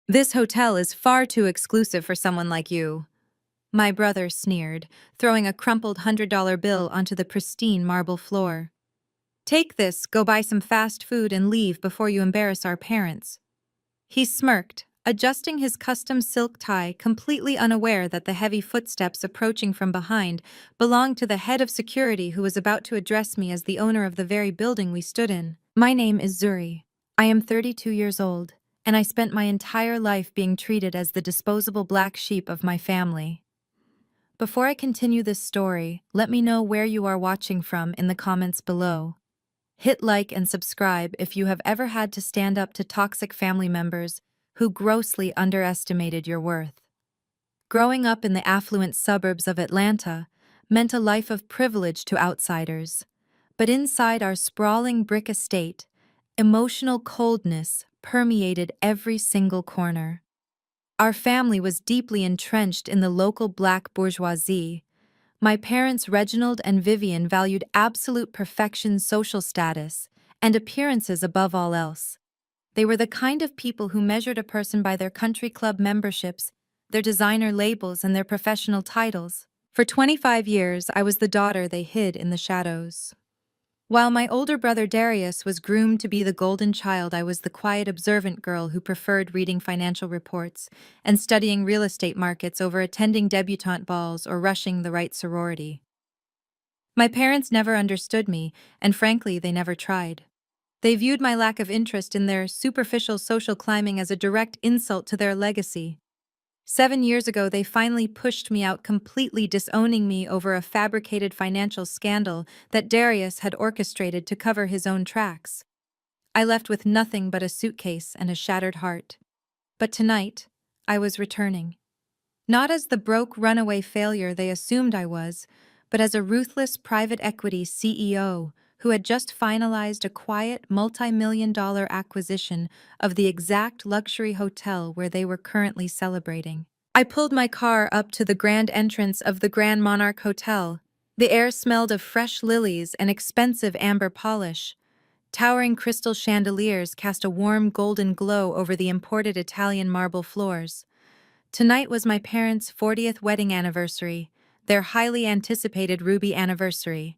This hotel is far too exclusive for someone like you. My brother sneered, throwing a crumpled $100 bill onto the pristine marble floor. Take this, go buy some fast food and leave before you embarrass our parents. He smirked, adjusting his custom silk tie, completely unaware that the heavy footsteps approaching from behind belonged to the head of security who was about to address me as the owner of the very building we stood in. My name is Zuri. I am 32 years old, and I spent my entire life being treated as the disposable black sheep of my family. Before I continue this story, let me know where you are watching from in the comments below. Hit like and subscribe if you have ever had to stand up to toxic family members who grossly underestimated your worth. Growing up in the affluent suburbs of Atlanta meant a life of privilege to outsiders. But inside our sprawling brick estate, emotional coldness permeated every single corner. Our family was deeply entrenched in the local black bourgeoisie. My parents, Reginald and Vivian, valued absolute perfection, social status, and appearances above all else. They were the kind of people who measured a person by their country club memberships, their designer labels, and their professional titles. For 25 years, I was the daughter they hid in the shadows. While my older brother Darius was groomed to be the golden child, I was the quiet, observant girl who preferred reading financial reports and studying real estate markets over attending debutante balls or rushing the right sorority. My parents never understood me, and frankly, they never tried. They viewed my lack of interest in their superficial social climbing as a direct insult to their legacy. 7 years ago, they finally pushed me out, completely disowning me over a fabricated financial scandal that Darius had orchestrated to cover his own tracks. I left with nothing but a suitcase and a shattered heart. But tonight, I was returning. Not as the broke runaway failure they assumed I was, but as a ruthless private equity CEO who had just finalized a quiet multi-million-dollar acquisition of the exact luxury hotel where they were currently celebrating. I pulled my car up to the grand entrance of the Grand Monarch Hotel. The air smelled of fresh lilies and expensive amber polish. Towering crystal chandeliers cast a warm golden glow over the imported Italian marble floors. Tonight was my parents' 40th wedding anniversary, their highly anticipated ruby anniversary.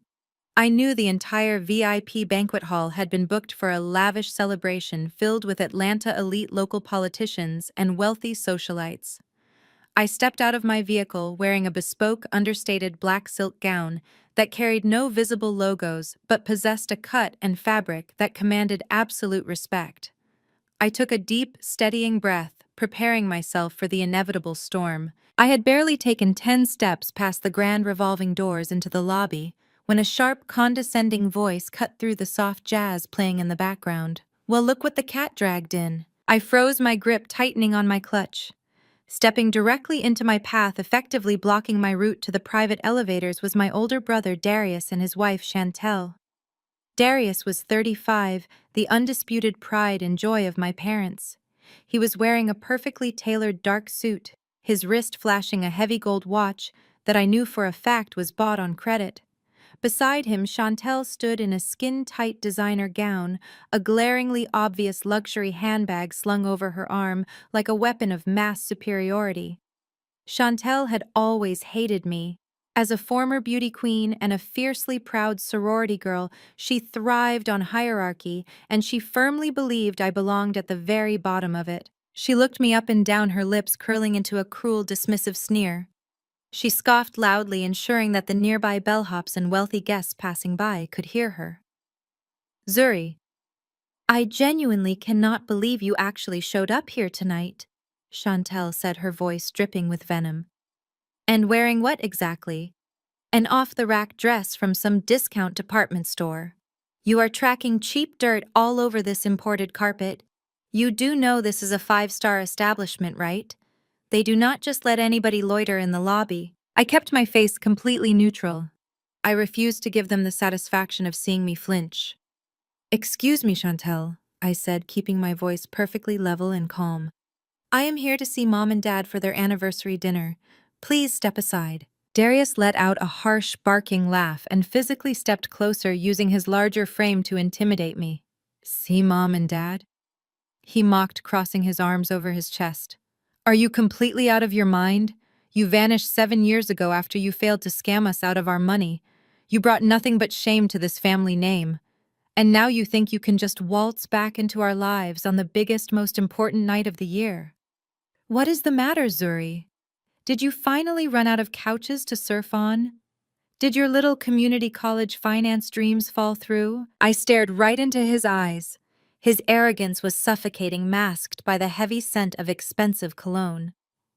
I knew the entire VIP banquet hall had been booked for a lavish celebration filled with Atlanta elite local politicians and wealthy socialites. I stepped out of my vehicle wearing a bespoke, understated black silk gown that carried no visible logos but possessed a cut and fabric that commanded absolute respect. I took a deep, steadying breath, preparing myself for the inevitable storm. I had barely taken 10 steps past the grand revolving doors into the lobby when a sharp, condescending voice cut through the soft jazz playing in the background. "Well, look what the cat dragged in." I froze, my grip tightening on my clutch. Stepping directly into my path, effectively blocking my route to the private elevators, was my older brother Darius and his wife Chantel. Darius was 35, the undisputed pride and joy of my parents. He was wearing a perfectly tailored dark suit, his wrist flashing a heavy gold watch that I knew for a fact was bought on credit. Beside him, Chantel stood in a skin-tight designer gown, a glaringly obvious luxury handbag slung over her arm like a weapon of mass superiority. Chantel had always hated me. As a former beauty queen and a fiercely proud sorority girl, she thrived on hierarchy, and she firmly believed I belonged at the very bottom of it. She looked me up and down, her lips curling into a cruel, dismissive sneer. She scoffed loudly, ensuring that the nearby bellhops and wealthy guests passing by could hear her. "Zuri, I genuinely cannot believe you actually showed up here tonight," Chantel said, her voice dripping with venom. "And wearing what exactly?" "An off-the-rack dress from some discount department store. You are tracking cheap dirt all over this imported carpet. You do know this is a 5-star establishment, right? They do not just let anybody loiter in the lobby." I kept my face completely neutral. I refused to give them the satisfaction of seeing me flinch. "Excuse me, Chantel," I said, keeping my voice perfectly level and calm. "I am here to see Mom and Dad for their anniversary dinner. Please step aside." Darius let out a harsh, barking laugh and physically stepped closer, using his larger frame to intimidate me. "See Mom and Dad?" he mocked, crossing his arms over his chest. Are you completely out of your mind? You vanished 7 years ago after you failed to scam us out of our money. You brought nothing but shame to this family name. And now you think you can just waltz back into our lives on the biggest, most important night of the year. What is the matter, Zuri? Did you finally run out of couches to surf on? Did your little community college finance dreams fall through? I stared right into his eyes. His arrogance was suffocating, masked by the heavy scent of expensive cologne.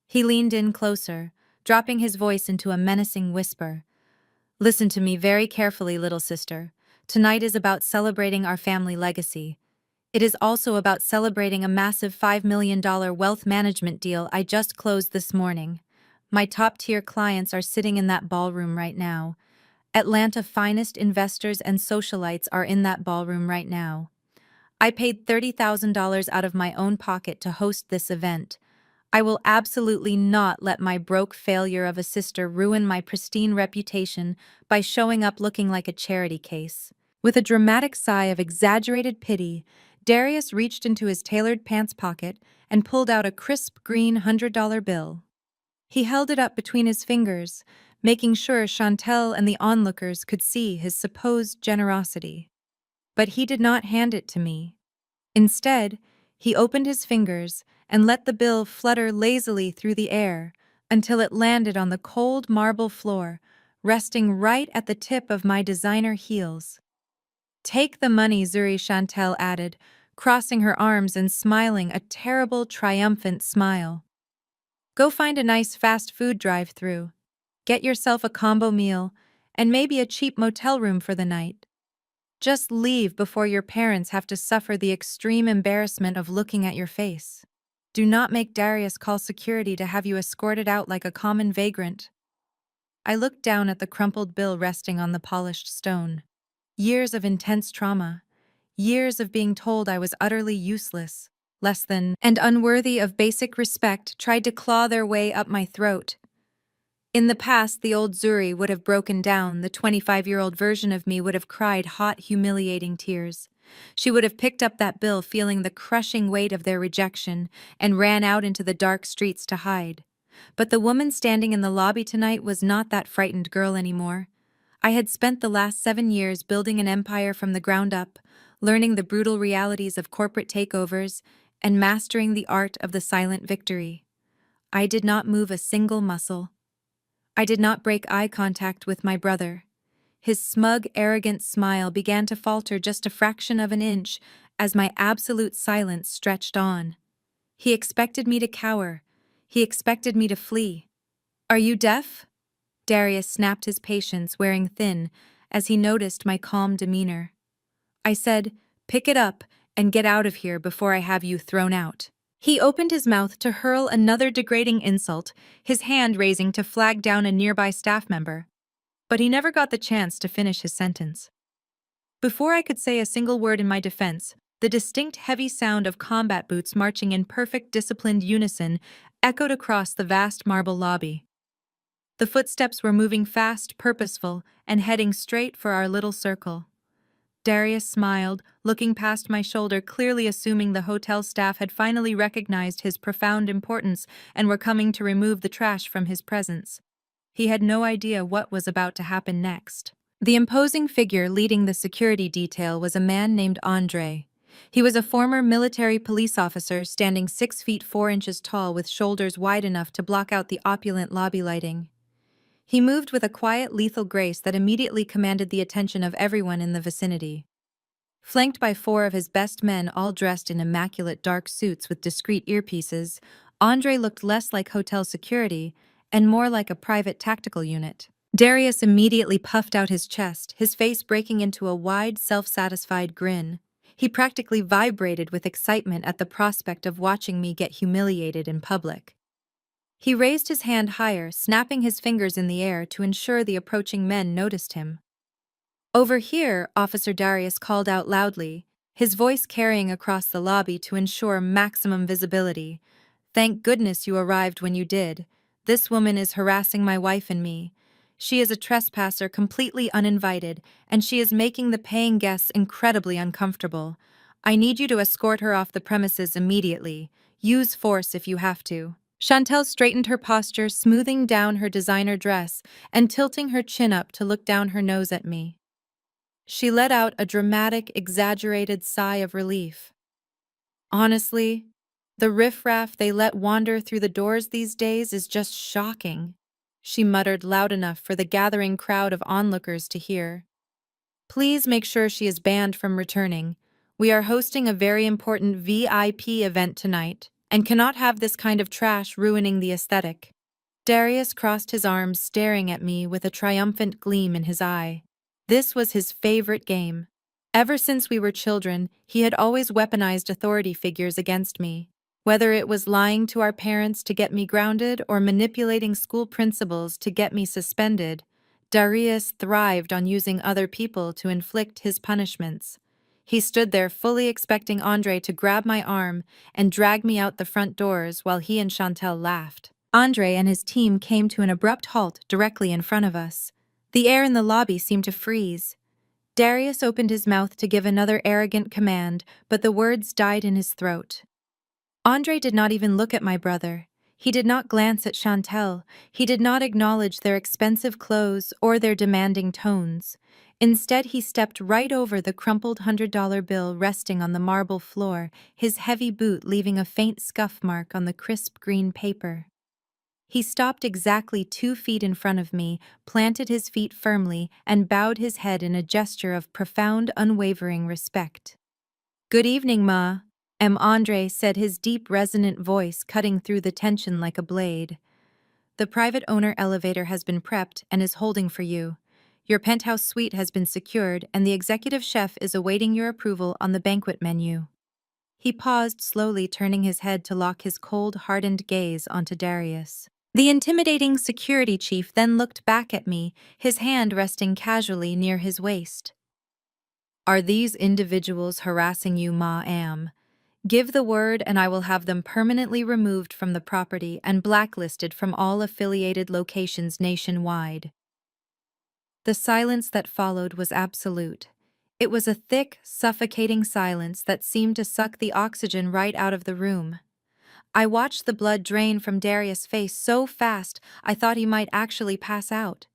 He leaned in closer, dropping his voice into a menacing whisper. Listen to me very carefully, little sister. Tonight is about celebrating our family legacy. It is also about celebrating a massive $5 million wealth management deal I just closed this morning. My top-tier clients are sitting in that ballroom right now. Atlanta's finest investors and socialites are in that ballroom right now. I paid $30,000 out of my own pocket to host this event. I will absolutely not let my broke failure of a sister ruin my pristine reputation by showing up looking like a charity case. With a dramatic sigh of exaggerated pity, Darius reached into his tailored pants pocket and pulled out a crisp green $100 bill. He held it up between his fingers, making sure Chantel and the onlookers could see his supposed generosity. But he did not hand it to me. Instead, he opened his fingers and let the bill flutter lazily through the air until it landed on the cold marble floor, resting right at the tip of my designer heels. Take the money, Zuri, Chantel added, crossing her arms and smiling a terrible, triumphant smile. Go find a nice fast food drive-thru. Get yourself a combo meal and maybe a cheap motel room for the night. Just leave before your parents have to suffer the extreme embarrassment of looking at your face. Do not make Darius call security to have you escorted out like a common vagrant. I looked down at the crumpled bill resting on the polished stone. Years of intense trauma. Years of being told I was utterly useless, less than, and unworthy of basic respect tried to claw their way up my throat. In the past, the old Zuri would have broken down, the 25-year-old version of me would have cried hot, humiliating tears. She would have picked up that bill feeling the crushing weight of their rejection and ran out into the dark streets to hide. But the woman standing in the lobby tonight was not that frightened girl anymore. I had spent the last 7 years building an empire from the ground up, learning the brutal realities of corporate takeovers, and mastering the art of the silent victory. I did not move a single muscle. I did not break eye contact with my brother. His smug, arrogant smile began to falter just a fraction of an inch as my absolute silence stretched on. He expected me to cower. He expected me to flee. Are you deaf? Darius snapped his patience, wearing thin, as he noticed my calm demeanor. I said, pick it up and get out of here before I have you thrown out. He opened his mouth to hurl another degrading insult, his hand raising to flag down a nearby staff member. But he never got the chance to finish his sentence. Before I could say a single word in my defense, the distinct heavy sound of combat boots marching in perfect disciplined unison echoed across the vast marble lobby. The footsteps were moving fast, purposeful, and heading straight for our little circle. Darius smiled, looking past my shoulder, clearly assuming the hotel staff had finally recognized his profound importance and were coming to remove the trash from his presence. He had no idea what was about to happen next. The imposing figure leading the security detail was a man named Andre. He was a former military police officer standing 6 feet 4 inches tall with shoulders wide enough to block out the opulent lobby lighting. He moved with a quiet, lethal grace that immediately commanded the attention of everyone in the vicinity. Flanked by 4 of his best men all dressed in immaculate dark suits with discreet earpieces, Andre looked less like hotel security and more like a private tactical unit. Darius immediately puffed out his chest, his face breaking into a wide, self-satisfied grin. He practically vibrated with excitement at the prospect of watching me get humiliated in public. He raised his hand higher, snapping his fingers in the air to ensure the approaching men noticed him. Over here, Officer Darius called out loudly, his voice carrying across the lobby to ensure maximum visibility. Thank goodness you arrived when you did. This woman is harassing my wife and me. She is a trespasser completely uninvited, and she is making the paying guests incredibly uncomfortable. I need you to escort her off the premises immediately. Use force if you have to. Chantel straightened her posture, smoothing down her designer dress and tilting her chin up to look down her nose at me. She let out a dramatic, exaggerated sigh of relief. Honestly, the riffraff they let wander through the doors these days is just shocking, she muttered loud enough for the gathering crowd of onlookers to hear. Please make sure she is banned from returning. We are hosting a very important VIP event tonight and cannot have this kind of trash ruining the aesthetic. Darius crossed his arms, staring at me with a triumphant gleam in his eye. This was his favorite game. Ever since we were children, he had always weaponized authority figures against me. Whether it was lying to our parents to get me grounded or manipulating school principals to get me suspended, Darius thrived on using other people to inflict his punishments. He stood there fully expecting Andre to grab my arm and drag me out the front doors while he and Chantel laughed. Andre and his team came to an abrupt halt directly in front of us. The air in the lobby seemed to freeze. Darius opened his mouth to give another arrogant command, but the words died in his throat. Andre did not even look at my brother. He did not glance at Chantel. He did not acknowledge their expensive clothes or their demanding tones. Instead, he stepped right over the crumpled $100 bill resting on the marble floor, his heavy boot leaving a faint scuff mark on the crisp green paper. He stopped exactly 2 feet in front of me, planted his feet firmly, and bowed his head in a gesture of profound, unwavering respect. "Good evening, Ma," Andre said, his deep, resonant voice cutting through the tension like a blade. "The private owner elevator has been prepped and is holding for you. Your penthouse suite has been secured, and the executive chef is awaiting your approval on the banquet menu." He paused, slowly turning his head to lock his cold, hardened gaze onto Darius. The intimidating security chief then looked back at me, his hand resting casually near his waist. "Are these individuals harassing you, Ma-am? Give the word and I will have them permanently removed from the property and blacklisted from all affiliated locations nationwide." The silence that followed was absolute. It was a thick, suffocating silence that seemed to suck the oxygen right out of the room. I watched the blood drain from Darius' face so fast I thought he might actually pass out.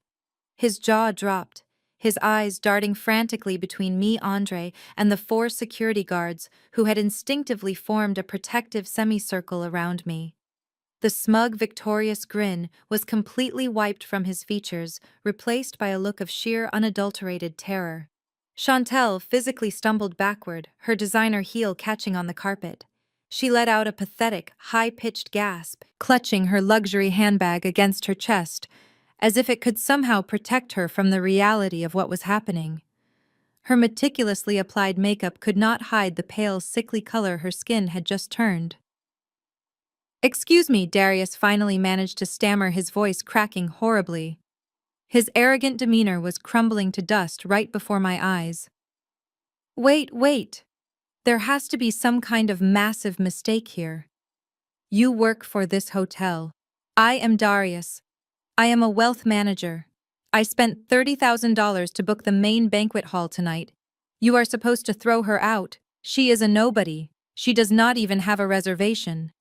His jaw dropped, his eyes darting frantically between me, Andre, and the 4 security guards who had instinctively formed a protective semicircle around me. The smug, victorious grin was completely wiped from his features, replaced by a look of sheer, unadulterated terror. Chantel physically stumbled backward, her designer heel catching on the carpet. She let out a pathetic, high-pitched gasp, clutching her luxury handbag against her chest, as if it could somehow protect her from the reality of what was happening. Her meticulously applied makeup could not hide the pale, sickly color her skin had just turned. "Excuse me," Darius finally managed to stammer, his voice cracking horribly. His arrogant demeanor was crumbling to dust right before my eyes. Wait. There has to be some kind of massive mistake here. You work for this hotel. I am Darius. I am a wealth manager. I spent $30,000 to book the main banquet hall tonight. You are supposed to throw her out. She is a nobody. She does not even have a reservation."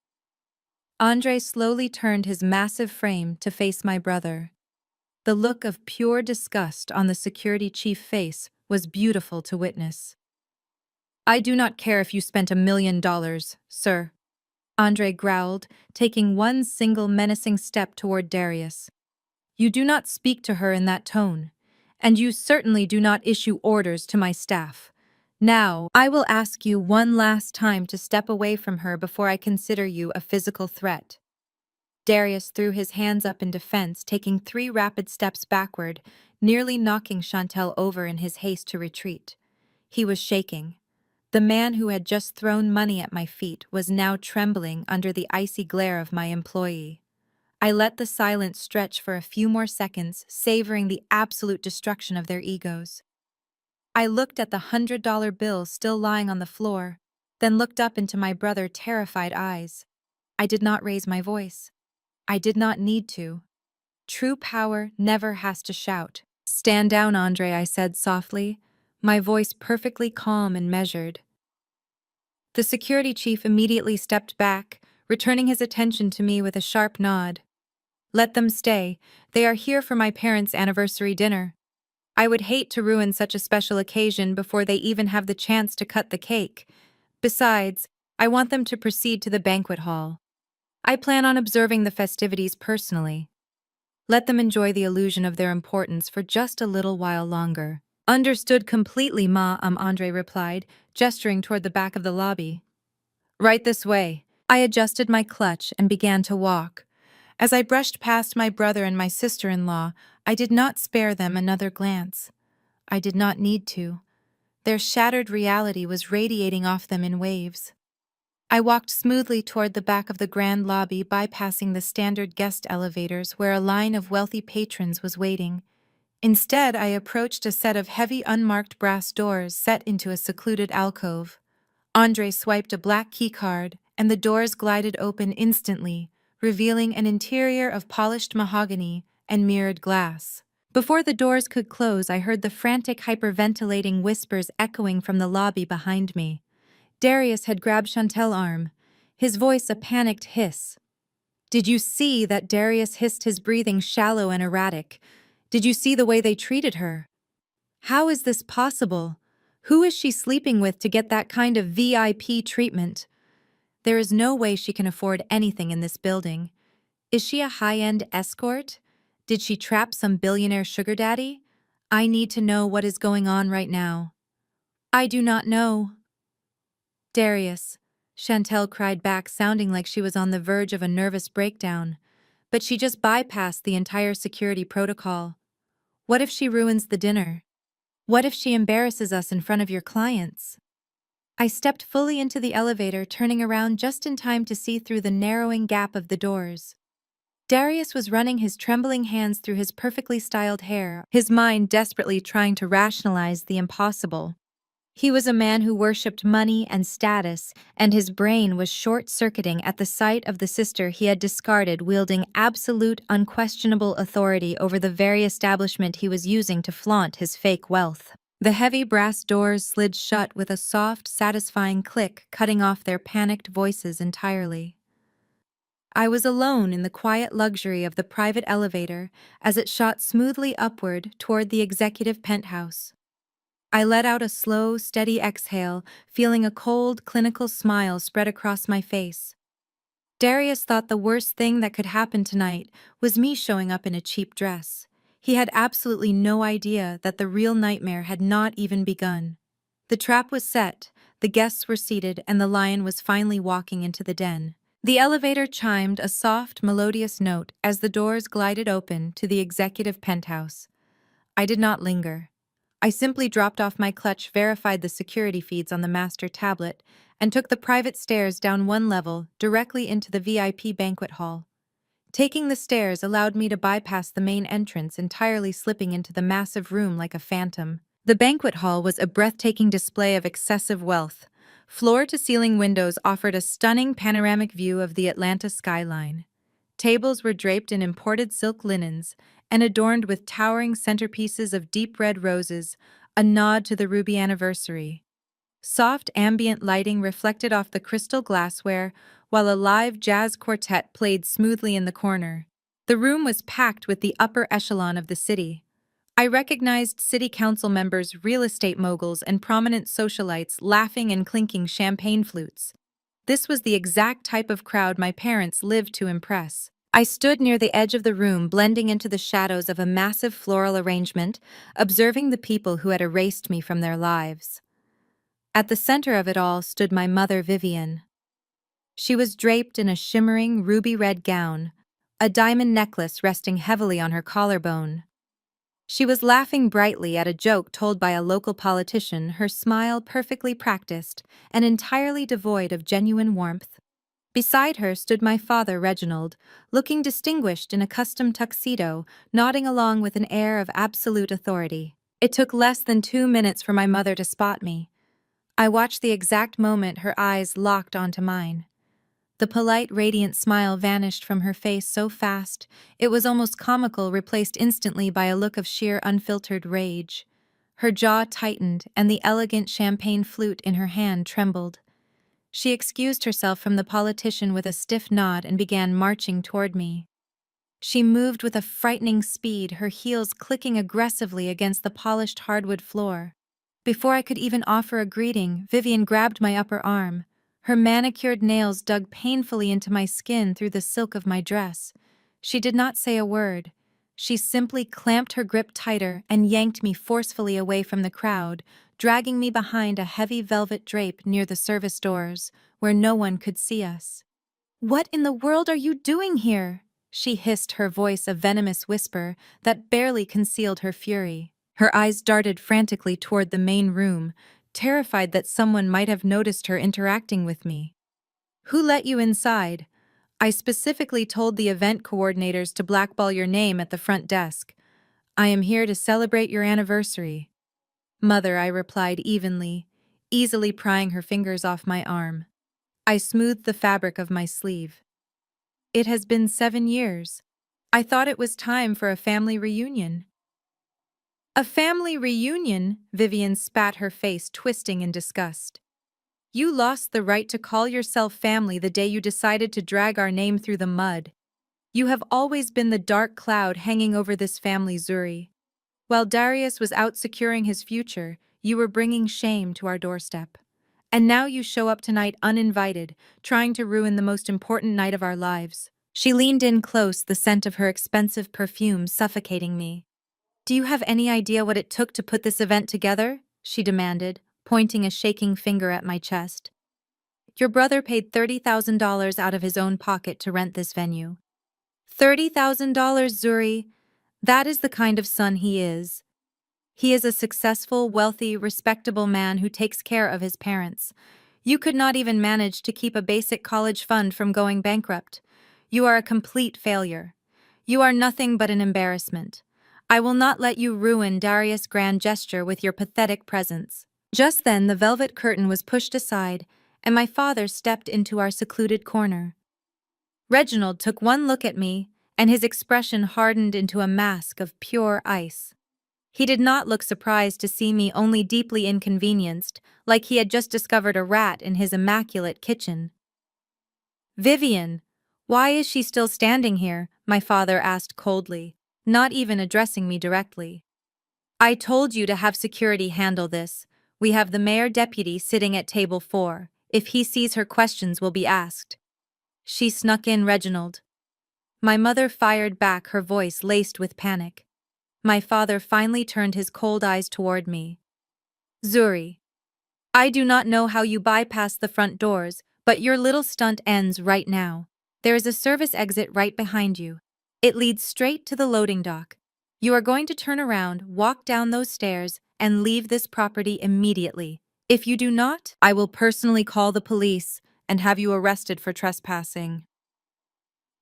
Andre slowly turned his massive frame to face my brother. The look of pure disgust on the security chief's face was beautiful to witness. "I do not care if you spent $1 million, sir," Andre growled, taking one single menacing step toward Darius. "You do not speak to her in that tone, and you certainly do not issue orders to my staff. Now, I will ask you one last time to step away from her before I consider you a physical threat." Darius threw his hands up in defense, taking 3 rapid steps backward, nearly knocking Chantel over in his haste to retreat. He was shaking. The man who had just thrown money at my feet was now trembling under the icy glare of my employee. I let the silence stretch for a few more seconds, savoring the absolute destruction of their egos. I looked at the $100 bill still lying on the floor, then looked up into my brother's terrified eyes. I did not raise my voice. I did not need to. True power never has to shout. "Stand down, Andre," I said softly, my voice perfectly calm and measured. The security chief immediately stepped back, returning his attention to me with a sharp nod. Let them stay. They are here for my parents' anniversary dinner. I would hate to ruin such a special occasion before they even have the chance to cut the cake. Besides, I want them to proceed to the banquet hall. I plan on observing the festivities personally. Let them enjoy the illusion of their importance for just a little while longer. Understood completely, Andre replied, gesturing toward the back of the lobby. Right this way. I adjusted my clutch and began to walk. As I brushed past my brother and my sister-in-law, I did not spare them another glance. I did not need to. Their shattered reality was radiating off them in waves. I walked smoothly toward the back of the grand lobby, bypassing the standard guest elevators where a line of wealthy patrons was waiting. Instead, I approached a set of heavy unmarked brass doors set into a secluded alcove. Andre swiped a black keycard, and the doors glided open instantly, revealing an interior of polished mahogany and mirrored glass. Before the doors could close, I heard the frantic hyperventilating whispers echoing from the lobby behind me. Darius had grabbed Chantel's arm, his voice a panicked hiss. Did you see that? Darius hissed, his breathing shallow and erratic. Did you see the way they treated her? How is this possible? Who is she sleeping with to get that kind of VIP treatment? There is no way she can afford anything in this building. Is she a high-end escort? Did she trap some billionaire sugar daddy? I need to know what is going on right now. I do not know. Darius, Chantel cried back, sounding like she was on the verge of a nervous breakdown. But she just bypassed the entire security protocol. What if she ruins the dinner? What if she embarrasses us in front of your clients? I stepped fully into the elevator, turning around just in time to see through the narrowing gap of the doors. Darius was running his trembling hands through his perfectly styled hair, his mind desperately trying to rationalize the impossible. He was a man who worshipped money and status, and his brain was short-circuiting at the sight of the sister he had discarded wielding absolute, unquestionable authority over the very establishment he was using to flaunt his fake wealth. The heavy brass doors slid shut with a soft, satisfying click, cutting off their panicked voices entirely. I was alone in the quiet luxury of the private elevator as it shot smoothly upward toward the executive penthouse. I let out a slow, steady exhale, feeling a cold, clinical smile spread across my face. Darius thought the worst thing that could happen tonight was me showing up in a cheap dress. He had absolutely no idea that the real nightmare had not even begun. The trap was set, the guests were seated, and the lion was finally walking into the den. The elevator chimed a soft, melodious note as the doors glided open to the executive penthouse. I did not linger. I simply dropped off my clutch, verified the security feeds on the master tablet, and took the private stairs down one level, directly into the VIP banquet hall. Taking the stairs allowed me to bypass the main entrance, entirely slipping into the massive room like a phantom. The banquet hall was a breathtaking display of excessive wealth. Floor-to-ceiling windows offered a stunning panoramic view of the Atlanta skyline. Tables were draped in imported silk linens and adorned with towering centerpieces of deep red roses, a nod to the Ruby anniversary. Soft ambient lighting reflected off the crystal glassware, while a live jazz quartet played smoothly in the corner. The room was packed with the upper echelon of the city. I recognized city council members, real estate moguls, and prominent socialites laughing and clinking champagne flutes. This was the exact type of crowd my parents lived to impress. I stood near the edge of the room, blending into the shadows of a massive floral arrangement, observing the people who had erased me from their lives. At the center of it all stood my mother, Vivian. She was draped in a shimmering ruby-red gown, a diamond necklace resting heavily on her collarbone. She was laughing brightly at a joke told by a local politician, her smile perfectly practiced and entirely devoid of genuine warmth. Beside her stood my father, Reginald, looking distinguished in a custom tuxedo, nodding along with an air of absolute authority. It took less than 2 minutes for my mother to spot me. I watched the exact moment her eyes locked onto mine. The polite, radiant smile vanished from her face so fast, it was almost comical, replaced instantly by a look of sheer, unfiltered rage. Her jaw tightened, and the elegant champagne flute in her hand trembled. She excused herself from the politician with a stiff nod and began marching toward me. She moved with a frightening speed, her heels clicking aggressively against the polished hardwood floor. Before I could even offer a greeting, Vivian grabbed my upper arm. Her manicured nails dug painfully into my skin through the silk of my dress. She did not say a word. She simply clamped her grip tighter and yanked me forcefully away from the crowd, dragging me behind a heavy velvet drape near the service doors, where no one could see us. "What in the world are you doing here?" she hissed, her voice a venomous whisper that barely concealed her fury. Her eyes darted frantically toward the main room, terrified that someone might have noticed her interacting with me. "Who let you inside? I specifically told the event coordinators to blackball your name at the front desk. I am here to celebrate your anniversary." "Mother," I replied evenly, easily prying her fingers off my arm. I smoothed the fabric of my sleeve. "It has been 7 years. I thought it was time for a family reunion." "A family reunion?" Vivian spat, her face twisting in disgust. "You lost the right to call yourself family the day you decided to drag our name through the mud. You have always been the dark cloud hanging over this family, Zuri. While Darius was out securing his future, you were bringing shame to our doorstep. And now you show up tonight uninvited, trying to ruin the most important night of our lives." She leaned in close, the scent of her expensive perfume suffocating me. "Do you have any idea what it took to put this event together?" she demanded, pointing a shaking finger at my chest. "Your brother paid $30,000 out of his own pocket to rent this venue." $30,000, Zuri? That is the kind of son he is. He is a successful, wealthy, respectable man who takes care of his parents. You could not even manage to keep a basic college fund from going bankrupt. You are a complete failure. You are nothing but an embarrassment. I will not let you ruin Darius' grand gesture with your pathetic presence." Just then, the velvet curtain was pushed aside, and my father stepped into our secluded corner. Reginald took one look at me, and his expression hardened into a mask of pure ice. He did not look surprised to see me, only deeply inconvenienced, like he had just discovered a rat in his immaculate kitchen. "Vivian, why is she still standing here?" my father asked coldly, not even addressing me directly. "I told you to have security handle this. We have the mayor deputy sitting at table 4. If he sees her, questions will be asked." "She snuck in, Reginald." My mother fired back, her voice laced with panic. My father finally turned his cold eyes toward me. "Zuri, I do not know how you bypassed the front doors, but your little stunt ends right now. There is a service exit right behind you. It leads straight to the loading dock. You are going to turn around, walk down those stairs, and leave this property immediately. If you do not, I will personally call the police and have you arrested for trespassing."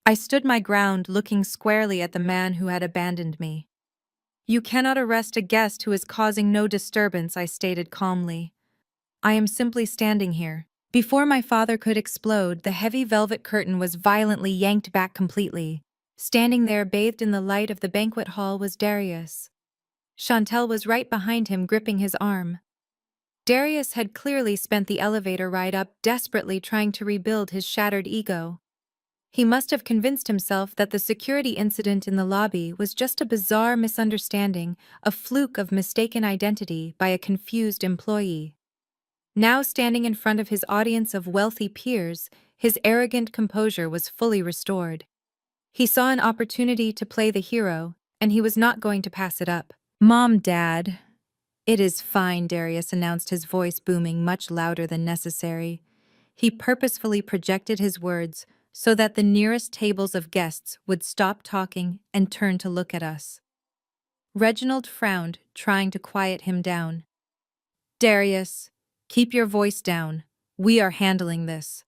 I stood my ground, looking squarely at the man who had abandoned me. "You cannot arrest a guest who is causing no disturbance," I stated calmly. "I am simply standing here." Before my father could explode, the heavy velvet curtain was violently yanked back completely. Standing there, bathed in the light of the banquet hall, was Darius. Chantel was right behind him, gripping his arm. Darius had clearly spent the elevator ride up desperately trying to rebuild his shattered ego. He must have convinced himself that the security incident in the lobby was just a bizarre misunderstanding, a fluke of mistaken identity by a confused employee. Now, standing in front of his audience of wealthy peers, his arrogant composure was fully restored. He saw an opportunity to play the hero, and he was not going to pass it up. "Mom, Dad." "It is fine," Darius announced, his voice booming much louder than necessary. He purposefully projected his words so that the nearest tables of guests would stop talking and turn to look at us. Reginald frowned, trying to quiet him down. "Darius, keep your voice down. We are handling this."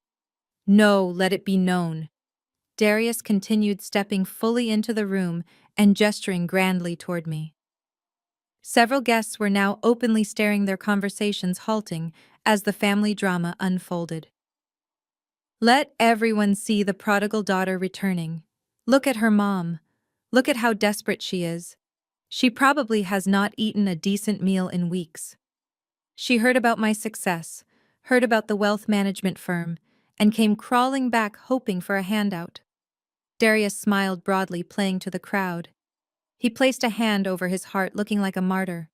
"No, let it be known." Darius continued, stepping fully into the room and gesturing grandly toward me. Several guests were now openly staring, their conversations halting as the family drama unfolded. "Let everyone see the prodigal daughter returning. Look at her mom. Look at how desperate she is. She probably has not eaten a decent meal in weeks. She heard about my success, heard about the wealth management firm, and came crawling back hoping for a handout. Darius smiled broadly, playing to the crowd. He placed a hand over his heart, looking like a martyr.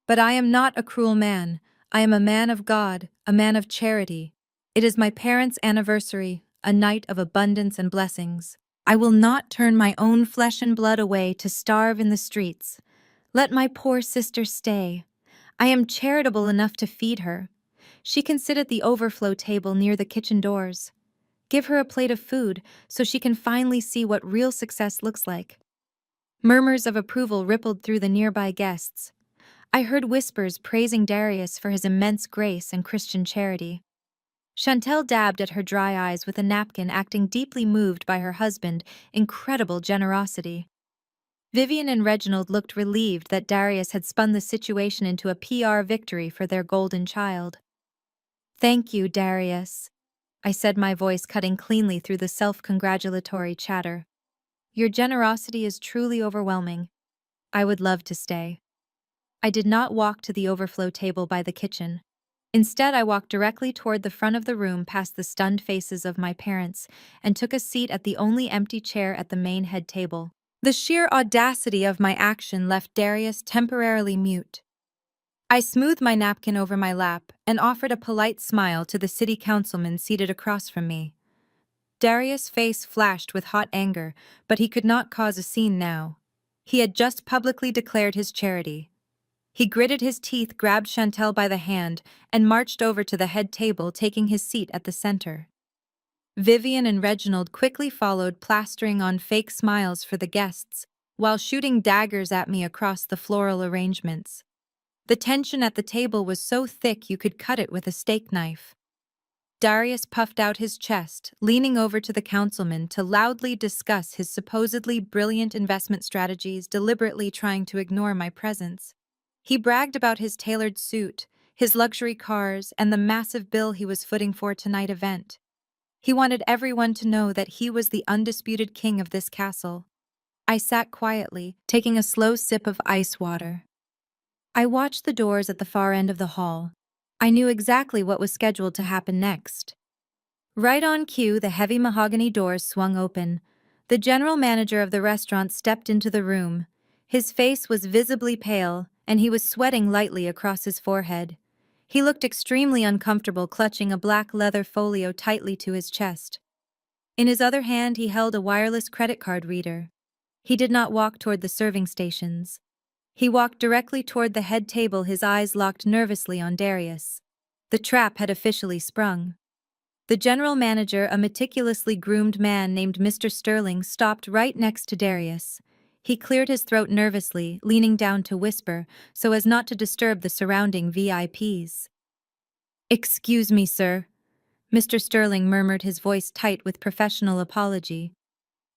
But I am not a cruel man. I am a man of God, a man of charity. It is my parents' anniversary, a night of abundance and blessings. I will not turn my own flesh and blood away to starve in the streets. Let my poor sister stay. I am charitable enough to feed her. She can sit at the overflow table near the kitchen doors. Give her a plate of food so she can finally see what real success looks like. Murmurs of approval rippled through the nearby guests. I heard whispers praising Darius for his immense grace and Christian charity. Chantel dabbed at her dry eyes with a napkin, acting deeply moved by her husband's incredible generosity. Vivian and Reginald looked relieved that Darius had spun the situation into a PR victory for their golden child. "Thank you, Darius," I said, my voice cutting cleanly through the self-congratulatory chatter. "Your generosity is truly overwhelming. I would love to stay." I did not walk to the overflow table by the kitchen. Instead, I walked directly toward the front of the room past the stunned faces of my parents and took a seat at the only empty chair at the main head table. The sheer audacity of my action left Darius temporarily mute. I smoothed my napkin over my lap and offered a polite smile to the city councilman seated across from me. Darius' face flashed with hot anger, but he could not cause a scene now. He had just publicly declared his charity. He gritted his teeth, grabbed Chantel by the hand, and marched over to the head table, taking his seat at the center. Vivian and Reginald quickly followed, plastering on fake smiles for the guests, while shooting daggers at me across the floral arrangements. The tension at the table was so thick you could cut it with a steak knife. Darius puffed out his chest, leaning over to the councilman to loudly discuss his supposedly brilliant investment strategies, deliberately trying to ignore my presence. He bragged about his tailored suit, his luxury cars, and the massive bill he was footing for tonight's event. He wanted everyone to know that he was the undisputed king of this castle. I sat quietly, taking a slow sip of ice water. I watched the doors at the far end of the hall. I knew exactly what was scheduled to happen next. Right on cue, the heavy mahogany doors swung open. The general manager of the restaurant stepped into the room. His face was visibly pale, and he was sweating lightly across his forehead. He looked extremely uncomfortable, clutching a black leather folio tightly to his chest. In his other hand, he held a wireless credit card reader. He did not walk toward the serving stations. He walked directly toward the head table, his eyes locked nervously on Darius. The trap had officially sprung. The general manager, a meticulously groomed man named Mr. Sterling, stopped right next to Darius. He cleared his throat nervously, leaning down to whisper, so as not to disturb the surrounding VIPs. "Excuse me, sir," Mr. Sterling murmured, his voice tight with professional apology.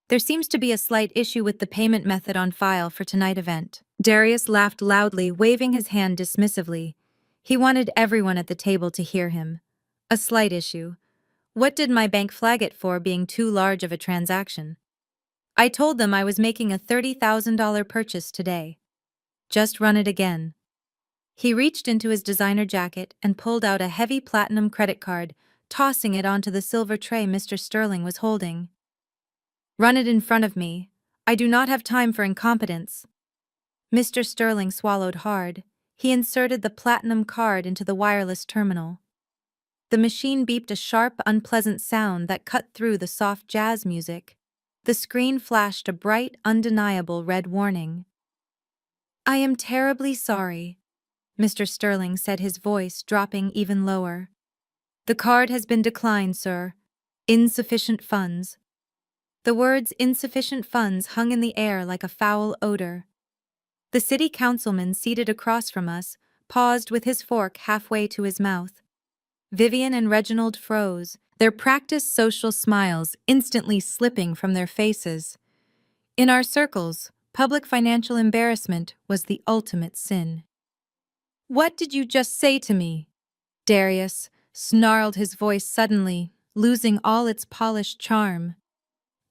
"There seems to be a slight issue with the payment method on file for tonight's event." Darius laughed loudly, waving his hand dismissively. He wanted everyone at the table to hear him. A slight issue. What did my bank flag it for being too large of a transaction? I told them I was making a $30,000 purchase today. Just run it again. He reached into his designer jacket and pulled out a heavy platinum credit card, tossing it onto the silver tray Mr. Sterling was holding. "Run it in front of me. I do not have time for incompetence." Mr. Sterling swallowed hard. He inserted the platinum card into the wireless terminal. The machine beeped a sharp, unpleasant sound that cut through the soft jazz music. The screen flashed a bright, undeniable red warning. "I am terribly sorry," Mr. Sterling said, his voice dropping even lower. "The card has been declined, sir. Insufficient funds." The words "insufficient funds" hung in the air like a foul odor. The city councilman seated across from us paused with his fork halfway to his mouth. Vivian and Reginald froze, their practiced social smiles instantly slipping from their faces. In our circles, public financial embarrassment was the ultimate sin. "What did you just say to me?" Darius snarled, his voice suddenly losing all its polished charm.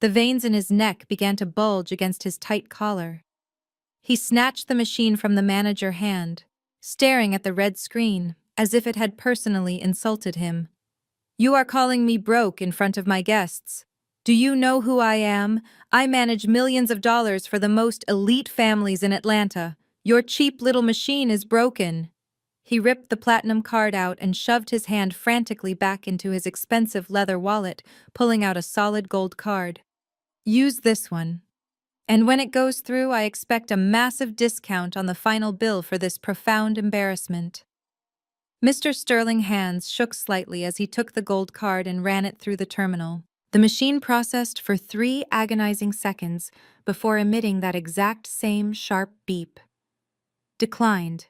The veins in his neck began to bulge against his tight collar. He snatched the machine from the manager's hand, staring at the red screen as if it had personally insulted him. "You are calling me broke in front of my guests. Do you know who I am? I manage millions of dollars for the most elite families in Atlanta. Your cheap little machine is broken." He ripped the platinum card out and shoved his hand frantically back into his expensive leather wallet, pulling out a solid gold card. "Use this one. And when it goes through, I expect a massive discount on the final bill for this profound embarrassment." Mr. Sterling's hands shook slightly as he took the gold card and ran it through the terminal. The machine processed for 3 agonizing seconds before emitting that exact same sharp beep. Declined.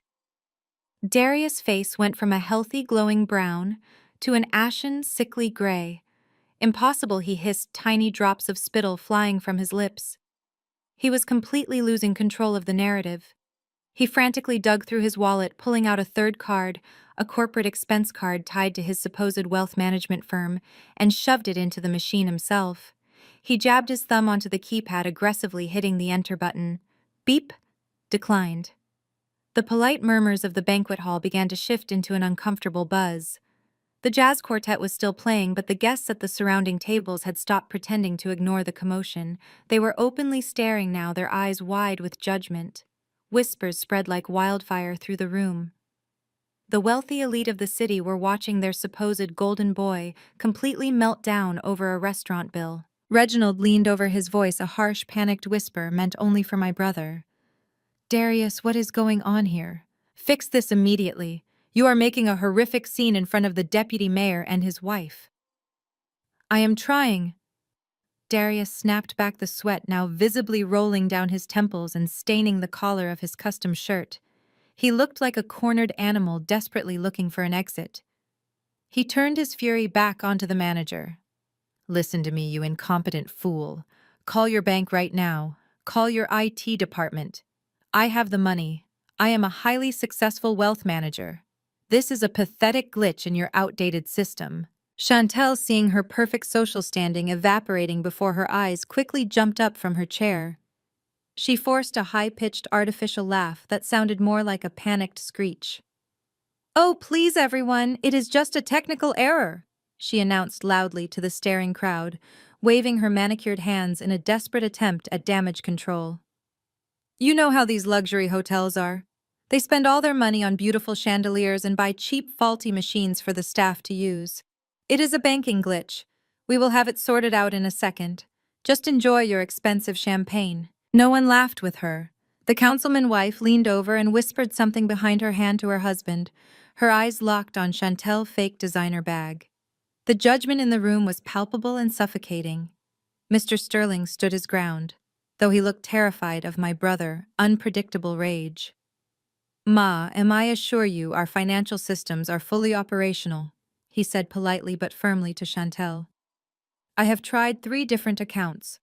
Darius' face went from a healthy, glowing brown to an ashen, sickly gray. Impossible, he hissed, tiny drops of spittle flying from his lips. He was completely losing control of the narrative. He frantically dug through his wallet, pulling out a third card, a corporate expense card tied to his supposed wealth management firm, and shoved it into the machine himself. He jabbed his thumb onto the keypad, aggressively hitting the enter button. Beep. Declined. The polite murmurs of the banquet hall began to shift into an uncomfortable buzz. The jazz quartet was still playing, but the guests at the surrounding tables had stopped pretending to ignore the commotion. They were openly staring now, their eyes wide with judgment. Whispers spread like wildfire through the room. The wealthy elite of the city were watching their supposed golden boy completely melt down over a restaurant bill. Reginald leaned over, his voice a harsh, panicked whisper meant only for my brother. "Darius, what is going on here? Fix this immediately. You are making a horrific scene in front of the deputy mayor and his wife." "I am trying." Darius snapped back, the sweat now visibly rolling down his temples and staining the collar of his custom shirt. He looked like a cornered animal desperately looking for an exit. He turned his fury back onto the manager. "Listen to me, you incompetent fool. Call your bank right now. Call your IT department. I have the money. I am a highly successful wealth manager. This is a pathetic glitch in your outdated system." Chantel, seeing her perfect social standing evaporating before her eyes, quickly jumped up from her chair. She forced a high-pitched artificial laugh that sounded more like a panicked screech. "Oh, please, everyone, it is just a technical error," she announced loudly to the staring crowd, waving her manicured hands in a desperate attempt at damage control. "You know how these luxury hotels are. They spend all their money on beautiful chandeliers and buy cheap, faulty machines for the staff to use. It is a banking glitch. We will have it sorted out in a second. Just enjoy your expensive champagne." No one laughed with her. The councilman's wife leaned over and whispered something behind her hand to her husband, her eyes locked on Chantel's fake designer bag. The judgment in the room was palpable and suffocating. Mr. Sterling stood his ground, though he looked terrified of my brother's unpredictable rage. "Ma, I assure you our financial systems are fully operational," he said politely but firmly to Chantel. "I have tried 3 different accounts.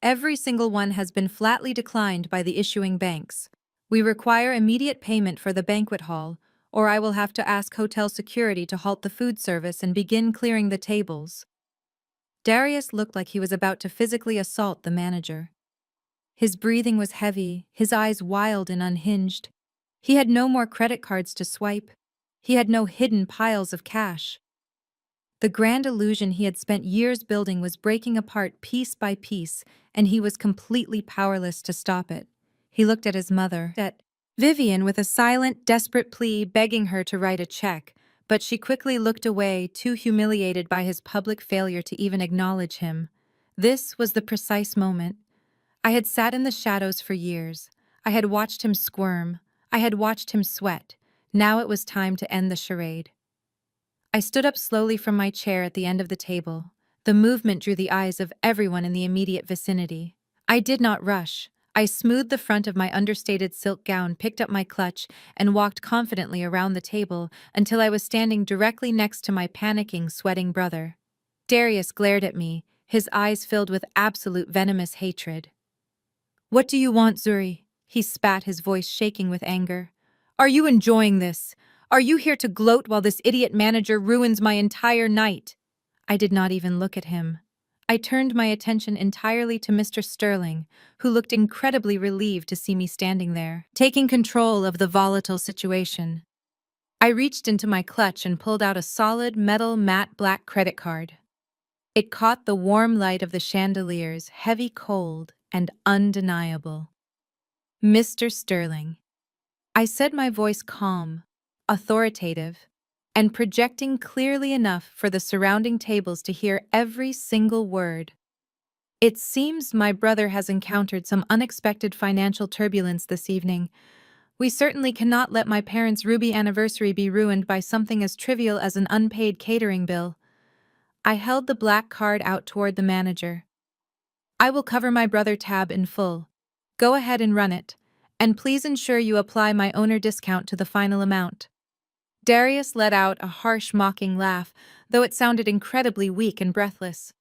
Every single one has been flatly declined by the issuing banks. We require immediate payment for the banquet hall, or I will have to ask hotel security to halt the food service and begin clearing the tables." Darius looked like he was about to physically assault the manager. His breathing was heavy, his eyes wild and unhinged. He had no more credit cards to swipe. He had no hidden piles of cash. The grand illusion he had spent years building was breaking apart piece by piece, and he was completely powerless to stop it. He looked at his mother, at Vivian, with a silent, desperate plea begging her to write a check, but she quickly looked away, too humiliated by his public failure to even acknowledge him. This was the precise moment. I had sat in the shadows for years. I had watched him squirm. I had watched him sweat. Now it was time to end the charade. I stood up slowly from my chair at the end of the table. The movement drew the eyes of everyone in the immediate vicinity. I did not rush. I smoothed the front of my understated silk gown, picked up my clutch, and walked confidently around the table until I was standing directly next to my panicking, sweating brother. Darius glared at me, his eyes filled with absolute venomous hatred. "What do you want, Zuri?" he spat, his voice shaking with anger. "Are you enjoying this? Are you here to gloat while this idiot manager ruins my entire night?" I did not even look at him. I turned my attention entirely to Mr. Sterling, who looked incredibly relieved to see me standing there, taking control of the volatile situation. I reached into my clutch and pulled out a solid metal matte black credit card. It caught the warm light of the chandelier's heavy cold and undeniable. Mr. Sterling. I said, my voice calm, authoritative, and projecting clearly enough for the surrounding tables to hear every single word. It seems my brother has encountered some unexpected financial turbulence this evening. We certainly cannot let my parents' ruby anniversary be ruined by something as trivial as an unpaid catering bill. I held the black card out toward the manager. I will cover my brother tab in full. Go ahead and run it, and please ensure you apply my owner discount to the final amount. Darius let out a harsh, mocking laugh, though it sounded incredibly weak and breathless.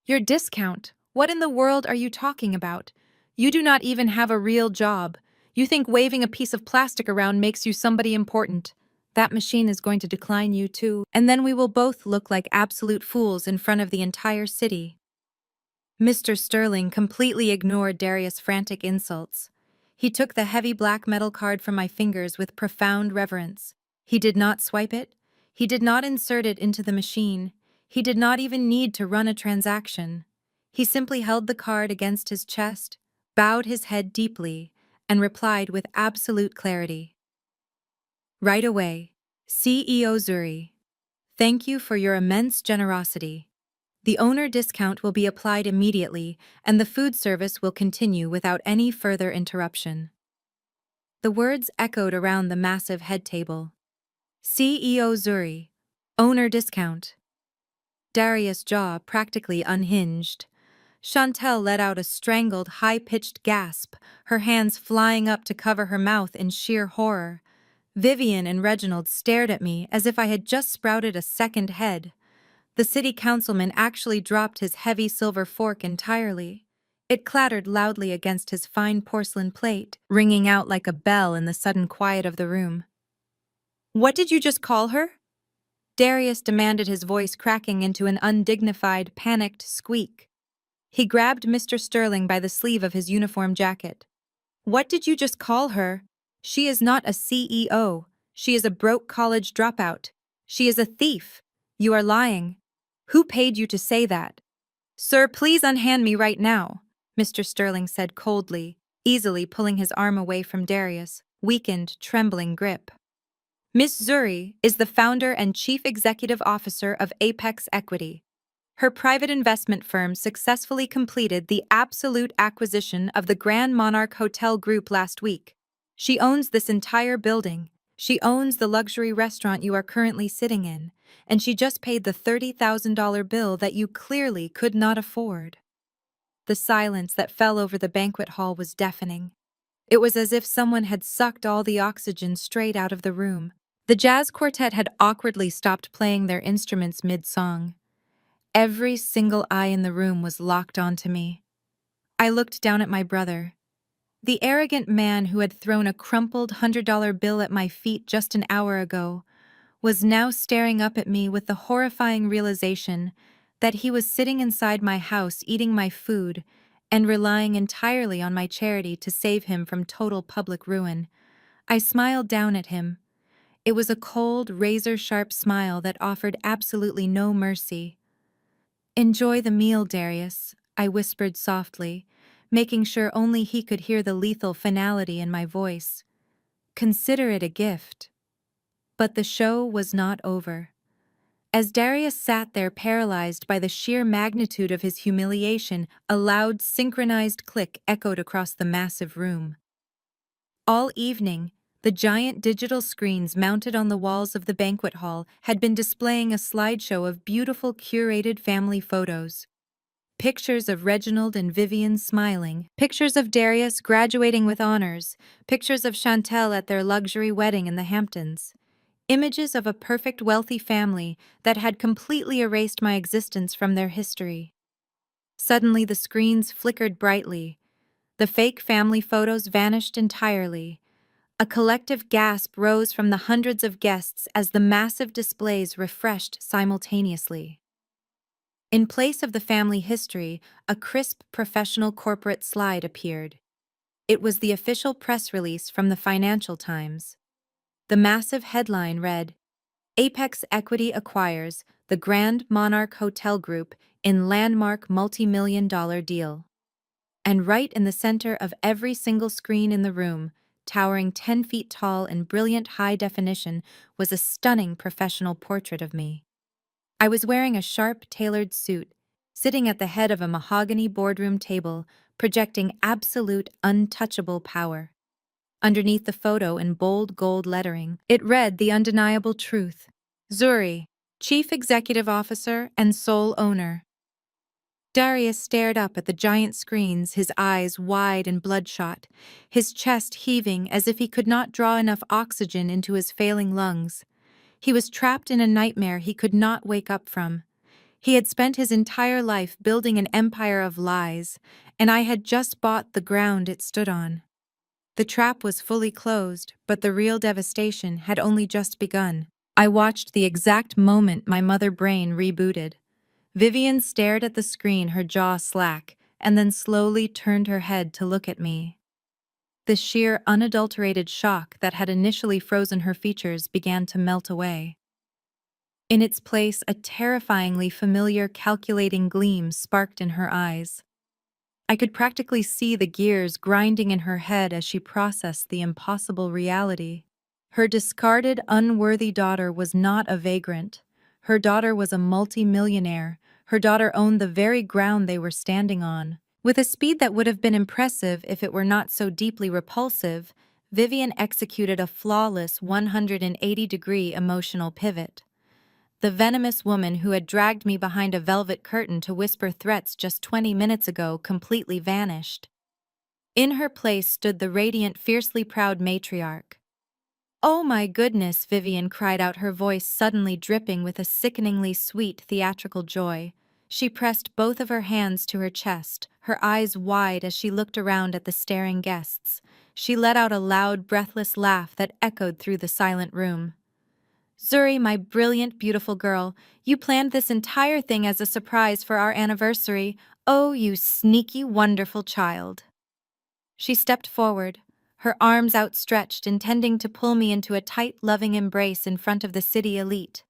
Your discount? What in the world are you talking about? You do not even have a real job. You think waving a piece of plastic around makes you somebody important. That machine is going to decline you too, and then we will both look like absolute fools in front of the entire city. Mr. Sterling completely ignored Darius' frantic insults. He took the heavy black metal card from my fingers with profound reverence. He did not swipe it. He did not insert it into the machine. He did not even need to run a transaction. He simply held the card against his chest, bowed his head deeply, and replied with absolute clarity. Right away, CEO Zuri. Thank you for your immense generosity. The owner discount will be applied immediately, and the food service will continue without any further interruption. The words echoed around the massive head table. CEO Zuri. Owner discount. Darius' jaw practically unhinged. Chantel let out a strangled, high-pitched gasp, her hands flying up to cover her mouth in sheer horror. Vivian and Reginald stared at me as if I had just sprouted a second head. The city councilman actually dropped his heavy silver fork entirely. It clattered loudly against his fine porcelain plate, ringing out like a bell in the sudden quiet of the room. What did you just call her? Darius demanded, his voice cracking into an undignified, panicked squeak. He grabbed Mr. Sterling by the sleeve of his uniform jacket. What did you just call her? She is not a CEO. She is a broke college dropout. She is a thief. You are lying. Who paid you to say that? Sir, please unhand me right now, Mr. Sterling said coldly, easily pulling his arm away from Darius' weakened, trembling grip. Miss Zuri is the founder and chief executive officer of Apex Equity. Her private investment firm successfully completed the absolute acquisition of the Grand Monarch Hotel Group last week. She owns this entire building. She owns the luxury restaurant you are currently sitting in, and she just paid the $30,000 bill that you clearly could not afford. The silence that fell over the banquet hall was deafening. It was as if someone had sucked all the oxygen straight out of the room. The jazz quartet had awkwardly stopped playing their instruments mid-song. Every single eye in the room was locked onto me. I looked down at my brother. The arrogant man who had thrown a crumpled $100 bill at my feet just an hour ago was now staring up at me with the horrifying realization that he was sitting inside my house eating my food and relying entirely on my charity to save him from total public ruin. I smiled down at him. It was a cold, razor-sharp smile that offered absolutely no mercy. Enjoy the meal, Darius, I whispered softly, making sure only he could hear the lethal finality in my voice. Consider it a gift. But the show was not over. As Darius sat there paralyzed by the sheer magnitude of his humiliation, a loud, synchronized click echoed across the massive room. All evening, the giant digital screens mounted on the walls of the banquet hall had been displaying a slideshow of beautiful curated family photos. Pictures of Reginald and Vivian smiling, pictures of Darius graduating with honors, pictures of Chantel at their luxury wedding in the Hamptons. Images of a perfect wealthy family that had completely erased my existence from their history. Suddenly the screens flickered brightly. The fake family photos vanished entirely. A collective gasp rose from the hundreds of guests as the massive displays refreshed simultaneously. In place of the family history, a crisp professional corporate slide appeared. It was the official press release from the Financial Times. The massive headline read, Apex Equity acquires the Grand Monarch Hotel Group in landmark multi-million-dollar deal. And right in the center of every single screen in the room, towering 10 feet tall in brilliant high definition, was a stunning professional portrait of me. I was wearing a sharp, tailored suit, sitting at the head of a mahogany boardroom table, projecting absolute, untouchable power. Underneath the photo in bold gold lettering, it read the undeniable truth. Zuri, Chief Executive Officer and sole owner. Darius stared up at the giant screens, his eyes wide and bloodshot, his chest heaving as if he could not draw enough oxygen into his failing lungs. He was trapped in a nightmare he could not wake up from. He had spent his entire life building an empire of lies, and I had just bought the ground it stood on. The trap was fully closed, but the real devastation had only just begun. I watched the exact moment my mother brain rebooted. Vivian stared at the screen, her jaw slack, and then slowly turned her head to look at me. The sheer, unadulterated shock that had initially frozen her features began to melt away. In its place, a terrifyingly familiar, calculating gleam sparked in her eyes. I could practically see the gears grinding in her head as she processed the impossible reality. Her discarded, unworthy daughter was not a vagrant. Her daughter was a multi-millionaire. Her daughter owned the very ground they were standing on. With a speed that would have been impressive if it were not so deeply repulsive, Vivian executed a flawless 180-degree emotional pivot. The venomous woman who had dragged me behind a velvet curtain to whisper threats just 20 minutes ago completely vanished. In her place stood the radiant, fiercely proud matriarch. "Oh my goodness," Vivian cried out, her voice suddenly dripping with a sickeningly sweet theatrical joy. She pressed both of her hands to her chest, her eyes wide as she looked around at the staring guests. She let out a loud, breathless laugh that echoed through the silent room. "Zuri, my brilliant, beautiful girl, you planned this entire thing as a surprise for our anniversary. Oh, you sneaky, wonderful child." She stepped forward, her arms outstretched, intending to pull me into a tight, loving embrace in front of the city elite.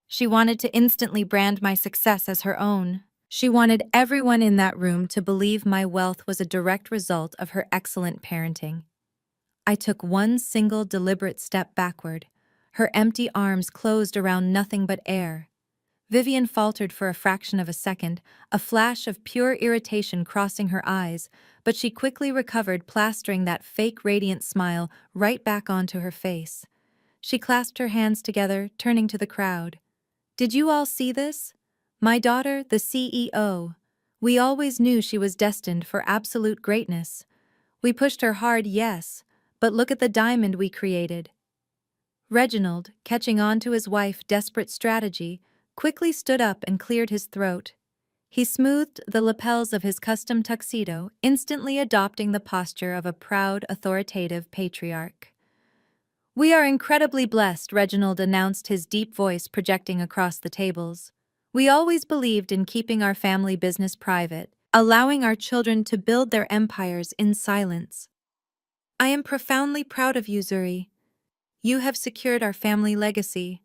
She wanted to instantly brand my success as her own. She wanted everyone in that room to believe my wealth was a direct result of her excellent parenting. I took one single deliberate step backward. Her empty arms closed around nothing but air. Vivian faltered for a fraction of a second, a flash of pure irritation crossing her eyes, but she quickly recovered, plastering that fake radiant smile right back onto her face. She clasped her hands together, turning to the crowd. "Did you all see this? My daughter, the CEO. We always knew she was destined for absolute greatness. We pushed her hard, yes, but look at the diamond we created." Reginald, catching on to his wife's desperate strategy, quickly stood up and cleared his throat. He smoothed the lapels of his custom tuxedo, instantly adopting the posture of a proud, authoritative patriarch. "We are incredibly blessed," Reginald announced, his deep voice projecting across the tables. "We always believed in keeping our family business private, allowing our children to build their empires in silence. I am profoundly proud of you, Zuri. You have secured our family legacy."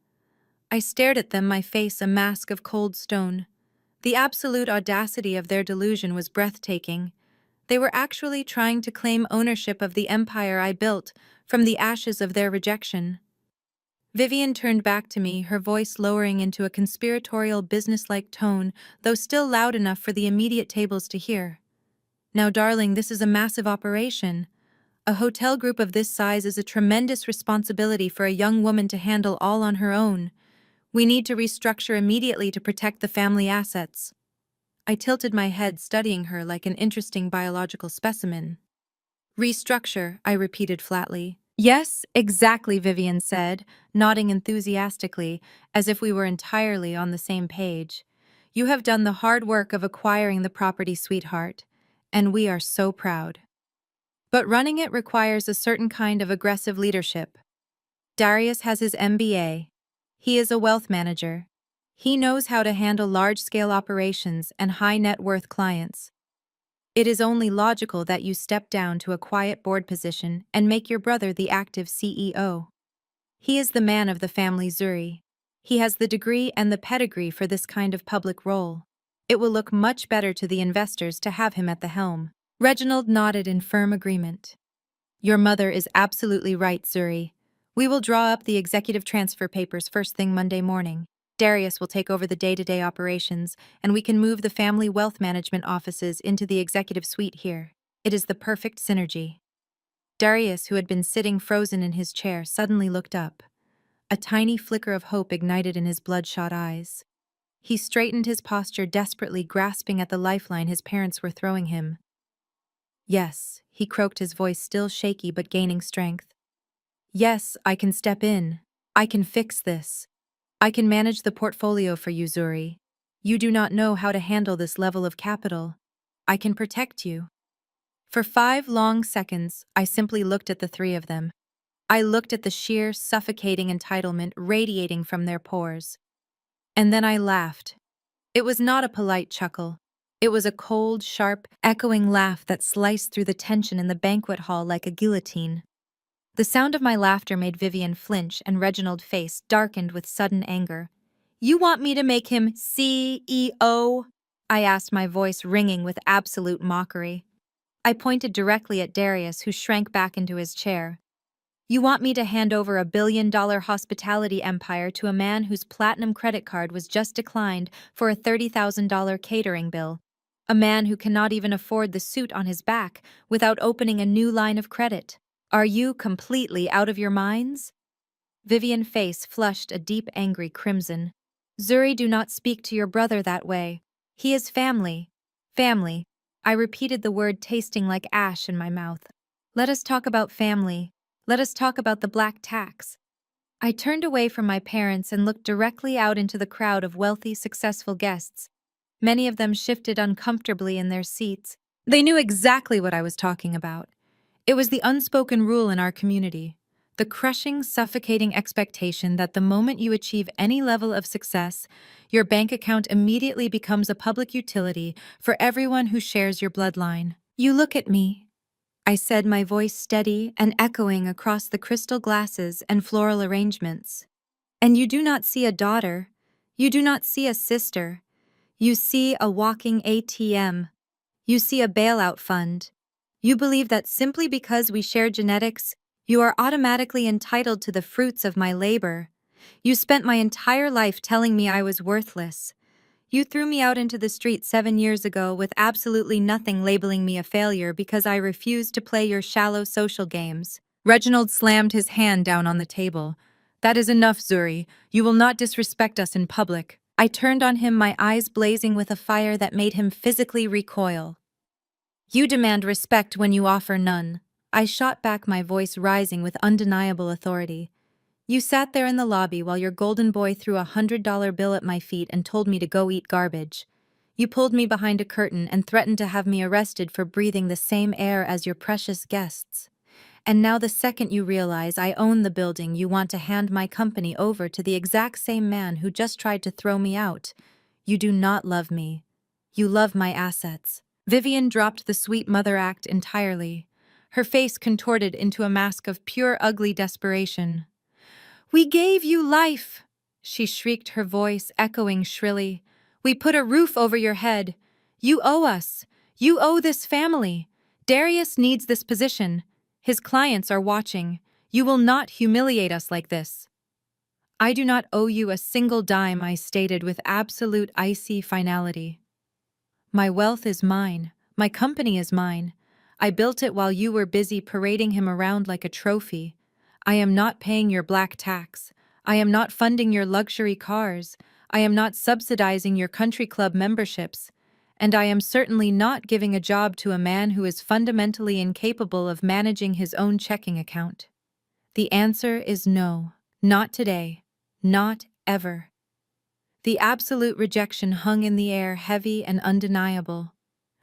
I stared at them, my face a mask of cold stone. The absolute audacity of their delusion was breathtaking. They were actually trying to claim ownership of the empire I built from the ashes of their rejection. Vivian turned back to me, her voice lowering into a conspiratorial, businesslike tone, though still loud enough for the immediate tables to hear. "Now, darling, this is a massive operation. A hotel group of this size is a tremendous responsibility for a young woman to handle all on her own. We need to restructure immediately to protect the family assets." I tilted my head, studying her like an interesting biological specimen. "Restructure," I repeated flatly. "Yes, exactly," Vivian said, nodding enthusiastically, as if we were entirely on the same page. "You have done the hard work of acquiring the property, sweetheart, and we are so proud. But running it requires a certain kind of aggressive leadership. Darius has his MBA. He is a wealth manager. He knows how to handle large-scale operations and high-net-worth clients. It is only logical that you step down to a quiet board position and make your brother the active CEO." He is the man of the family, Zuri. He has the degree and the pedigree for this kind of public role. It will look much better to the investors to have him at the helm. Reginald nodded in firm agreement. Your mother is absolutely right, Zuri. We will draw up the executive transfer papers first thing Monday morning. Darius will take over the day-to-day operations, and we can move the family wealth management offices into the executive suite here. It is the perfect synergy. Darius, who had been sitting frozen in his chair, suddenly looked up. A tiny flicker of hope ignited in his bloodshot eyes. He straightened his posture, desperately grasping at the lifeline his parents were throwing him. Yes, he croaked, his voice still shaky but gaining strength. Yes, I can step in. I can fix this. I can manage the portfolio for you, Zuri. You do not know how to handle this level of capital. I can protect you. For 5 long seconds, I simply looked at the three of them. I looked at the sheer, suffocating entitlement radiating from their pores. And then I laughed. It was not a polite chuckle. It was a cold, sharp, echoing laugh that sliced through the tension in the banquet hall like a guillotine. The sound of my laughter made Vivian flinch, and Reginald's face darkened with sudden anger. You want me to make him CEO? I asked, my voice ringing with absolute mockery. I pointed directly at Darius, who shrank back into his chair. You want me to hand over $1 billion hospitality empire to a man whose platinum credit card was just declined for a $30,000 catering bill? A man who cannot even afford the suit on his back without opening a new line of credit? Are you completely out of your minds? Vivian's face flushed a deep angry crimson. Zuri, do not speak to your brother that way. He is family. Family. I repeated the word, tasting like ash in my mouth. Let us talk about family. Let us talk about the black tax. I turned away from my parents and looked directly out into the crowd of wealthy, successful guests. Many of them shifted uncomfortably in their seats. They knew exactly what I was talking about. It was the unspoken rule in our community. The crushing, suffocating expectation that the moment you achieve any level of success, your bank account immediately becomes a public utility for everyone who shares your bloodline. You look at me, I said, my voice steady and echoing across the crystal glasses and floral arrangements. And you do not see a daughter. You do not see a sister. You see a walking ATM. You see a bailout fund. You believe that simply because we share genetics, you are automatically entitled to the fruits of my labor. You spent my entire life telling me I was worthless. You threw me out into the street 7 years ago with absolutely nothing, labeling me a failure because I refused to play your shallow social games. Reginald slammed his hand down on the table. That is enough, Zuri. You will not disrespect us in public. I turned on him, my eyes blazing with a fire that made him physically recoil. You demand respect when you offer none. I shot back, my voice rising with undeniable authority. You sat there in the lobby while your golden boy threw a $100 bill at my feet and told me to go eat garbage. You pulled me behind a curtain and threatened to have me arrested for breathing the same air as your precious guests. And now the second you realize I own the building, you want to hand my company over to the exact same man who just tried to throw me out. You do not love me. You love my assets. Vivian dropped the sweet mother act entirely. Her face contorted into a mask of pure ugly desperation. We gave you life, she shrieked, her voice echoing shrilly. We put a roof over your head. You owe us. You owe this family. Darius needs this position. His clients are watching. You will not humiliate us like this. I do not owe you a single dime, I stated with absolute icy finality. My wealth is mine. My company is mine. I built it while you were busy parading him around like a trophy. I am not paying your black tax. I am not funding your luxury cars. I am not subsidizing your country club memberships. And I am certainly not giving a job to a man who is fundamentally incapable of managing his own checking account. The answer is no. Not today. Not ever. The absolute rejection hung in the air, heavy and undeniable.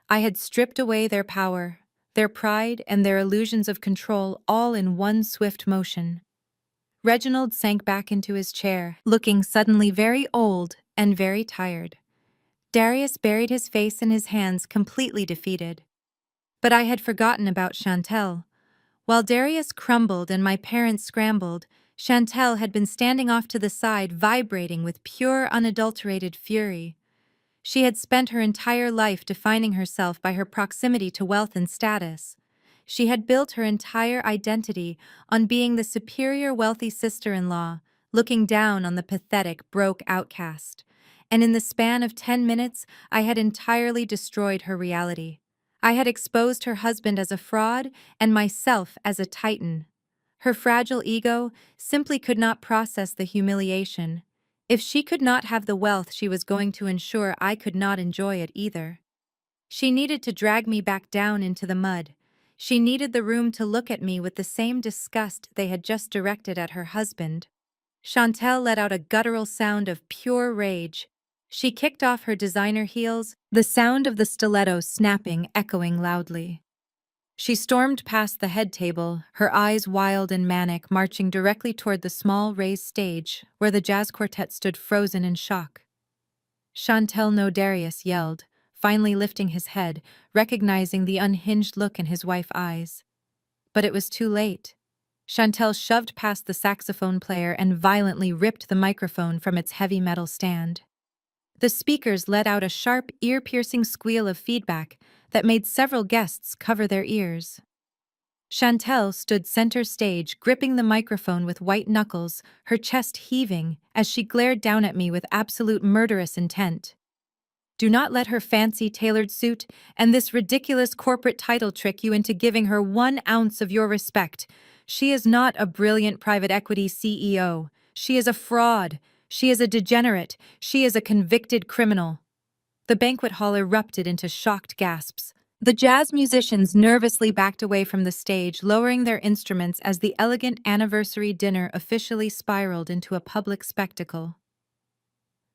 I had stripped away their power, their pride, and their illusions of control, all in one swift motion. Reginald sank back into his chair, looking suddenly very old and very tired. Darius buried his face in his hands, completely defeated. But I had forgotten about Chantel. While Darius crumbled and my parents scrambled, Chantel had been standing off to the side, vibrating with pure, unadulterated fury. She had spent her entire life defining herself by her proximity to wealth and status. She had built her entire identity on being the superior wealthy sister-in-law, looking down on the pathetic, broke outcast. And in the span of 10 minutes, I had entirely destroyed her reality. I had exposed her husband as a fraud and myself as a titan. Her fragile ego simply could not process the humiliation. If she could not have the wealth, she was going to ensure I could not enjoy it either. She needed to drag me back down into the mud. She needed the room to look at me with the same disgust they had just directed at her husband. Chantel let out a guttural sound of pure rage. She kicked off her designer heels, the sound of the stiletto snapping echoing loudly. She stormed past the head table, her eyes wild and manic, marching directly toward the small raised stage where the jazz quartet stood frozen in shock. Chantel no Darius yelled, finally lifting his head, recognizing the unhinged look in his wife's eyes. But it was too late. Chantel shoved past the saxophone player and violently ripped the microphone from its heavy metal stand. The speakers let out a sharp, ear-piercing squeal of feedback that made several guests cover their ears. Chantel stood center stage, gripping the microphone with white knuckles, her chest heaving as she glared down at me with absolute murderous intent. Do not let her fancy tailored suit and this ridiculous corporate title trick you into giving her 1 ounce of your respect. She is not a brilliant private equity CEO. She is a fraud. She is a degenerate. She is a convicted criminal. The banquet hall erupted into shocked gasps. The jazz musicians nervously backed away from the stage, lowering their instruments as the elegant anniversary dinner officially spiraled into a public spectacle.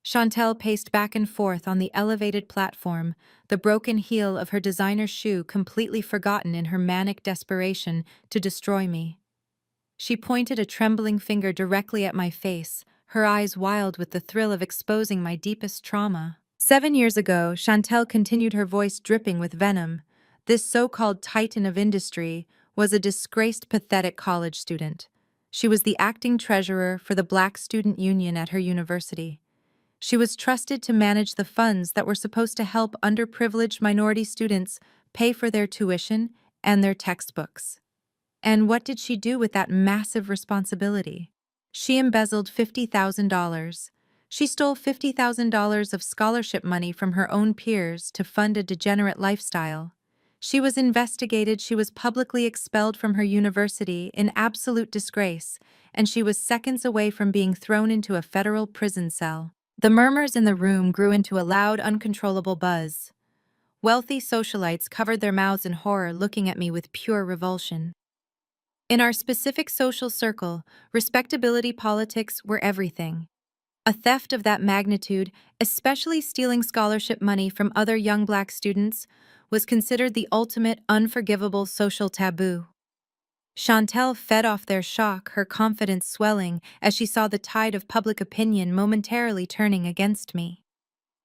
Chantel paced back and forth on the elevated platform, the broken heel of her designer shoe completely forgotten in her manic desperation to destroy me. She pointed a trembling finger directly at my face, her eyes wild with the thrill of exposing my deepest trauma. 7 years ago, Chantel continued, her voice dripping with venom. This so-called titan of industry was a disgraced, pathetic college student. She was the acting treasurer for the Black Student Union at her university. She was trusted to manage the funds that were supposed to help underprivileged minority students pay for their tuition and their textbooks. And what did she do with that massive responsibility? She embezzled $50,000. She stole $50,000 of scholarship money from her own peers to fund a degenerate lifestyle. She was investigated, she was publicly expelled from her university in absolute disgrace, and she was seconds away from being thrown into a federal prison cell. The murmurs in the room grew into a loud, uncontrollable buzz. Wealthy socialites covered their mouths in horror, looking at me with pure revulsion. In our specific social circle, respectability politics were everything. A theft of that magnitude, especially stealing scholarship money from other young Black students, was considered the ultimate unforgivable social taboo. Chantel fed off their shock, her confidence swelling as she saw the tide of public opinion momentarily turning against me.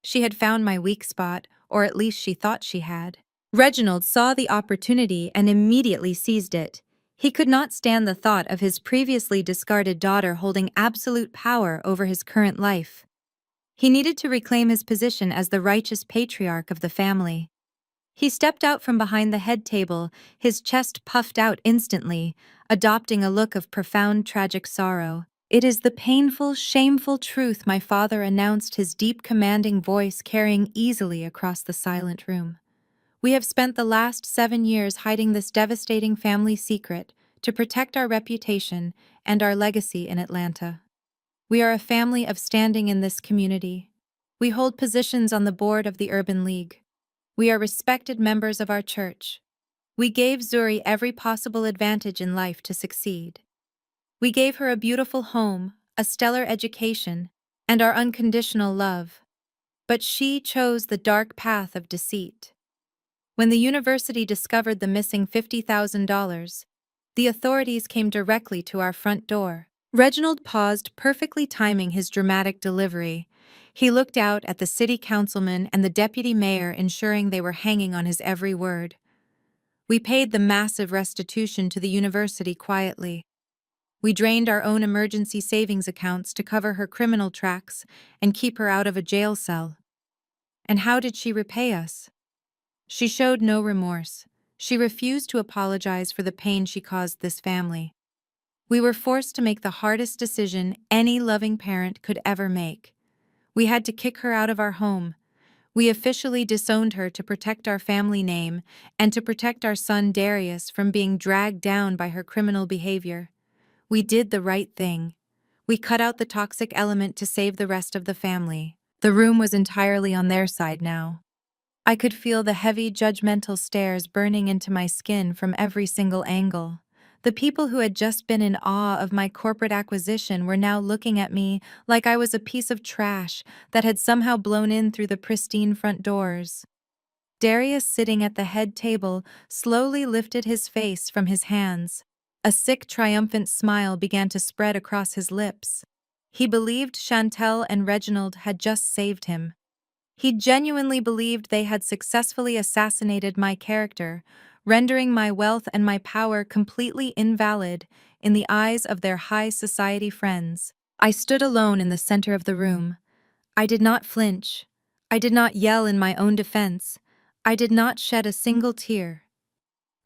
She had found my weak spot, or at least she thought she had. Reginald saw the opportunity and immediately seized it. He could not stand the thought of his previously discarded daughter holding absolute power over his current life. He needed to reclaim his position as the righteous patriarch of the family. He stepped out from behind the head table, his chest puffed out instantly, adopting a look of profound tragic sorrow. "It is the painful, shameful truth," my father announced, his deep, commanding voice carrying easily across the silent room. "We have spent the last 7 years hiding this devastating family secret to protect our reputation and our legacy in Atlanta. We are a family of standing in this community. We hold positions on the board of the Urban League. We are respected members of our church. We gave Zuri every possible advantage in life to succeed. We gave her a beautiful home, a stellar education, and our unconditional love. But she chose the dark path of deceit. When the university discovered the missing $50,000, the authorities came directly to our front door." Reginald paused, perfectly timing his dramatic delivery. He looked out at the city councilman and the deputy mayor, ensuring they were hanging on his every word. "We paid the massive restitution to the university quietly. We drained our own emergency savings accounts to cover her criminal tracks and keep her out of a jail cell. And how did she repay us? She showed no remorse. She refused to apologize for the pain she caused this family. We were forced to make the hardest decision any loving parent could ever make. We had to kick her out of our home. We officially disowned her to protect our family name and to protect our son Darius from being dragged down by her criminal behavior. We did the right thing. We cut out the toxic element to save the rest of the family. The room was entirely on their side now. I could feel the heavy, judgmental stares burning into my skin from every single angle. The people who had just been in awe of my corporate acquisition were now looking at me like I was a piece of trash that had somehow blown in through the pristine front doors. Darius, sitting at the head table, slowly lifted his face from his hands. A sick, triumphant smile began to spread across his lips. He believed Chantel and Reginald had just saved him. He genuinely believed they had successfully assassinated my character, rendering my wealth and my power completely invalid in the eyes of their high society friends. I stood alone in the center of the room. I did not flinch. I did not yell in my own defense. I did not shed a single tear.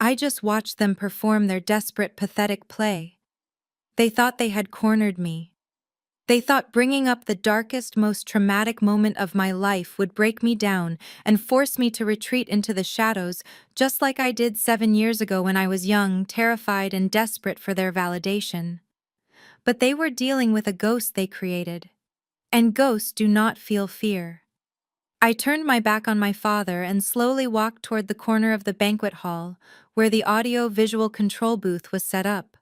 I just watched them perform their desperate, pathetic play. They thought they had cornered me. They thought bringing up the darkest, most traumatic moment of my life would break me down and force me to retreat into the shadows, just like I did 7 years ago when I was young, terrified, and desperate for their validation. But they were dealing with a ghost they created. And ghosts do not feel fear. I turned my back on my father and slowly walked toward the corner of the banquet hall, where the audio-visual control booth was set up.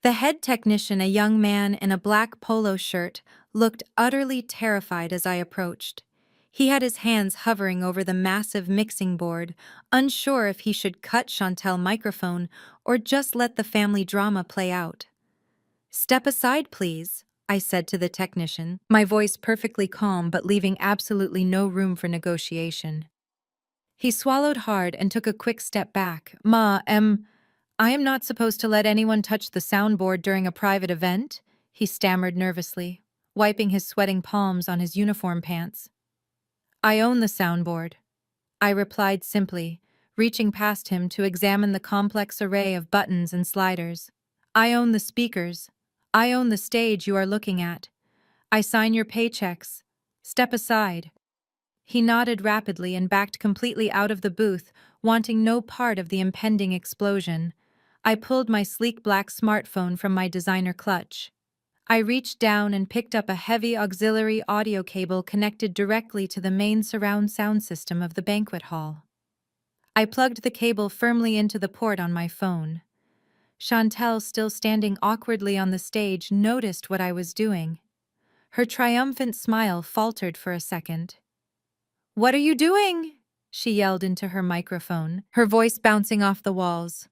The head technician, a young man in a black polo shirt, looked utterly terrified as I approached. He had his hands hovering over the massive mixing board, unsure if he should cut Chantel's microphone or just let the family drama play out. "Step aside, please," I said to the technician, my voice perfectly calm but leaving absolutely no room for negotiation. He swallowed hard and took a quick step back. I am not supposed to let anyone touch the soundboard during a private event," he stammered nervously, wiping his sweating palms on his uniform pants. "I own the soundboard," I replied simply, reaching past him to examine the complex array of buttons and sliders. "I own the speakers. I own the stage you are looking at. I sign your paychecks. Step aside." He nodded rapidly and backed completely out of the booth, wanting no part of the impending explosion. I pulled my sleek black smartphone from my designer clutch. I reached down and picked up a heavy auxiliary audio cable connected directly to the main surround sound system of the banquet hall. I plugged the cable firmly into the port on my phone. Chantel, still standing awkwardly on the stage, noticed what I was doing. Her triumphant smile faltered for a second. "What are you doing?" she yelled into her microphone, her voice bouncing off the walls.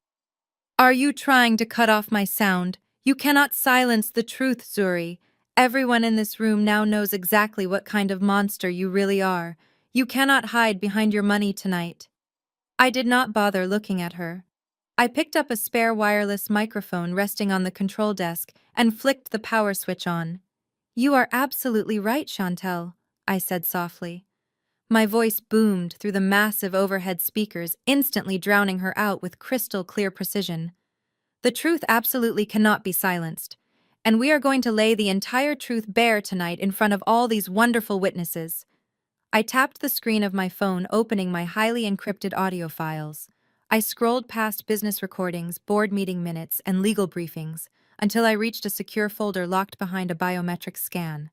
"Are you trying to cut off my sound? You cannot silence the truth, Zuri. Everyone in this room now knows exactly what kind of monster you really are. You cannot hide behind your money tonight." I did not bother looking at her. I picked up a spare wireless microphone resting on the control desk and flicked the power switch on. "You are absolutely right, Chantel," I said softly. My voice boomed through the massive overhead speakers, instantly drowning her out with crystal-clear precision. "The truth absolutely cannot be silenced, and we are going to lay the entire truth bare tonight in front of all these wonderful witnesses." I tapped the screen of my phone, opening my highly encrypted audio files. I scrolled past business recordings, board meeting minutes, and legal briefings, until I reached a secure folder locked behind a biometric scan.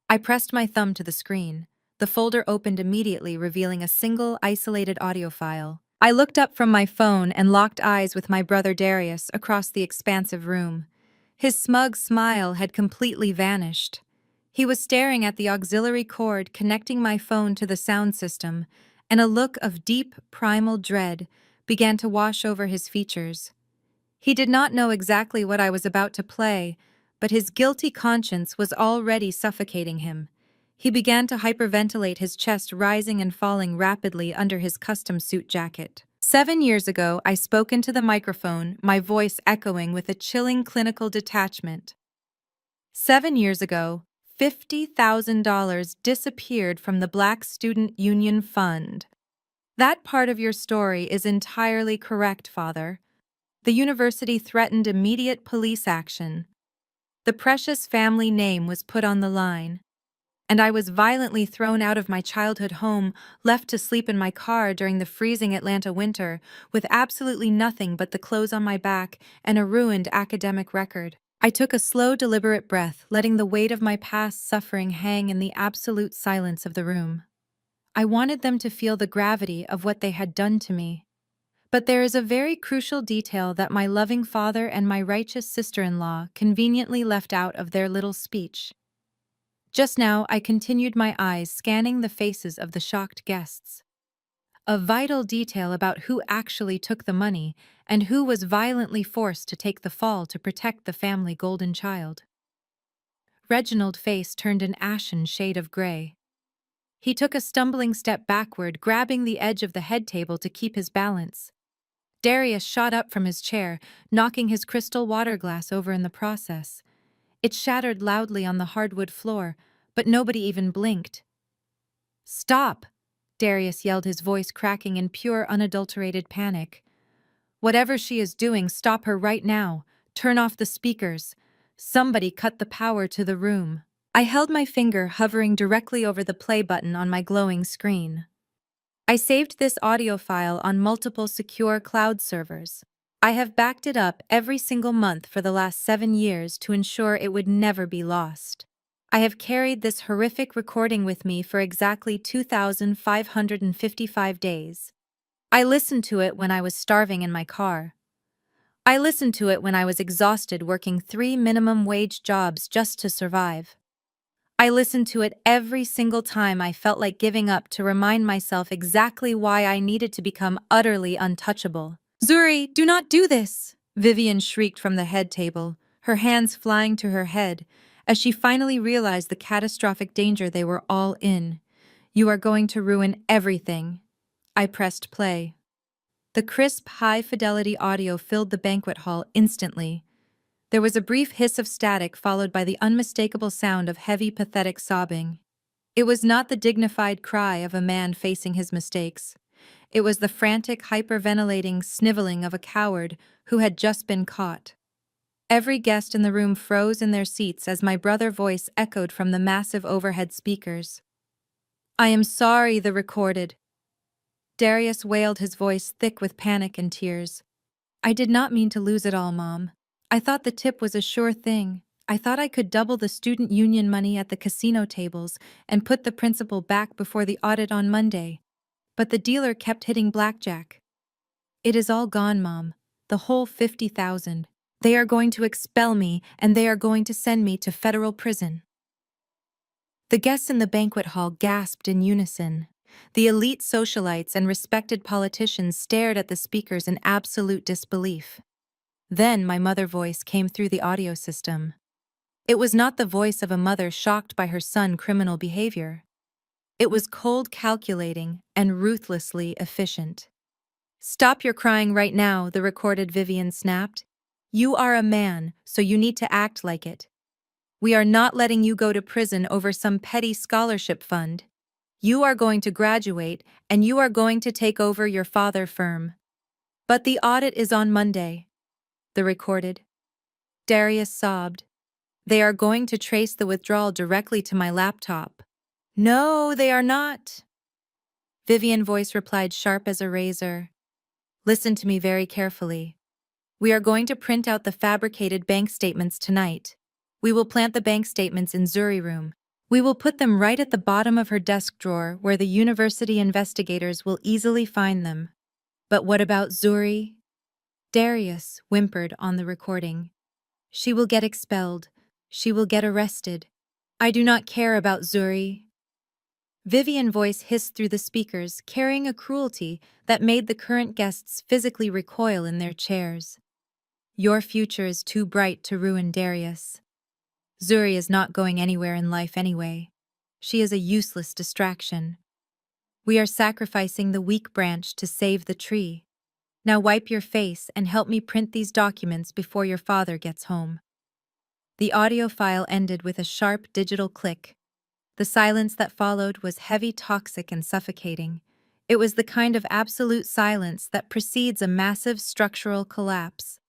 I pressed my thumb to the screen. The folder opened immediately, revealing a single, isolated audio file. I looked up from my phone and locked eyes with my brother Darius across the expansive room. His smug smile had completely vanished. He was staring at the auxiliary cord connecting my phone to the sound system, and a look of deep, primal dread began to wash over his features. He did not know exactly what I was about to play, but his guilty conscience was already suffocating him. He began to hyperventilate, his chest rising and falling rapidly under his custom suit jacket. 7 years ago, I spoke into the microphone, my voice echoing with a chilling clinical detachment. 7 years ago, $50,000 disappeared from the Black Student Union Fund. That part of your story is entirely correct, Father. The university threatened immediate police action. The precious family name was put on the line, and I was violently thrown out of my childhood home, left to sleep in my car during the freezing Atlanta winter, with absolutely nothing but the clothes on my back and a ruined academic record. I took a slow, deliberate breath, letting the weight of my past suffering hang in the absolute silence of the room. I wanted them to feel the gravity of what they had done to me. But there is a very crucial detail that my loving father and my righteous sister-in-law conveniently left out of their little speech. Just now, I continued my eyes scanning the faces of the shocked guests. A vital detail about who actually took the money and who was violently forced to take the fall to protect the family golden child. Reginald's face turned an ashen shade of gray. He took a stumbling step backward, grabbing the edge of the head table to keep his balance. Darius shot up from his chair, knocking his crystal water glass over in the process. It shattered loudly on the hardwood floor, but nobody even blinked. "Stop!" Darius yelled, his voice cracking in pure, unadulterated panic. "Whatever she is doing, stop her right now. Turn off the speakers. Somebody cut the power to the room." I held my finger hovering directly over the play button on my glowing screen. I saved this audio file on multiple secure cloud servers. I have backed it up every single month for the last 7 years to ensure it would never be lost. I have carried this horrific recording with me for exactly 2,555 days. I listened to it when I was starving in my car. I listened to it when I was exhausted working 3 minimum wage jobs just to survive. I listened to it every single time I felt like giving up to remind myself exactly why I needed to become utterly untouchable. "Zuri, do not do this!" Vivian shrieked from the head table, her hands flying to her head, as she finally realized the catastrophic danger they were all in. "You are going to ruin everything." I pressed play. The crisp, high-fidelity audio filled the banquet hall instantly. There was a brief hiss of static followed by the unmistakable sound of heavy, pathetic sobbing. It was not the dignified cry of a man facing his mistakes. It was the frantic, hyperventilating sniveling of a coward who had just been caught. Every guest in the room froze in their seats as my brother's voice echoed from the massive overhead speakers. "I am sorry," the recorded. Darius wailed, his voice thick with panic and tears. "I did not mean to lose it all, Mom. I thought the tip was a sure thing. I thought I could double the student union money at the casino tables and put the principal back before the audit on Monday. But the dealer kept hitting blackjack. It is all gone, Mom. The whole 50,000. They are going to expel me, and they are going to send me to federal prison." The guests in the banquet hall gasped in unison. The elite socialites and respected politicians stared at the speakers in absolute disbelief. Then my mother's voice came through the audio system. It was not the voice of a mother shocked by her son's criminal behavior. It was cold, calculating, and ruthlessly efficient. "Stop your crying right now," the recorded Vivian snapped. "You are a man, so you need to act like it. We are not letting you go to prison over some petty scholarship fund. You are going to graduate, and you are going to take over your father's firm. But the audit is on Monday," the recorded. Darius sobbed. "They are going to trace the withdrawal directly to my laptop." "No, they are not." Vivian's voice replied, sharp as a razor. "Listen to me very carefully. We are going to print out the fabricated bank statements tonight. We will plant the bank statements in Zuri's room. We will put them right at the bottom of her desk drawer where the university investigators will easily find them." "But what about Zuri?" Darius whimpered on the recording. "She will get expelled. She will get arrested. I do not care about Zuri." Vivian's voice hissed through the speakers, carrying a cruelty that made the current guests physically recoil in their chairs. "Your future is too bright to ruin Darius. Zuri is not going anywhere in life anyway. She is a useless distraction. We are sacrificing the weak branch to save the tree." Now wipe your face and help me print these documents before your father gets home." The audio file ended with a sharp digital click. The silence that followed was heavy, toxic, and suffocating. It was the kind of absolute silence that precedes a massive structural collapse.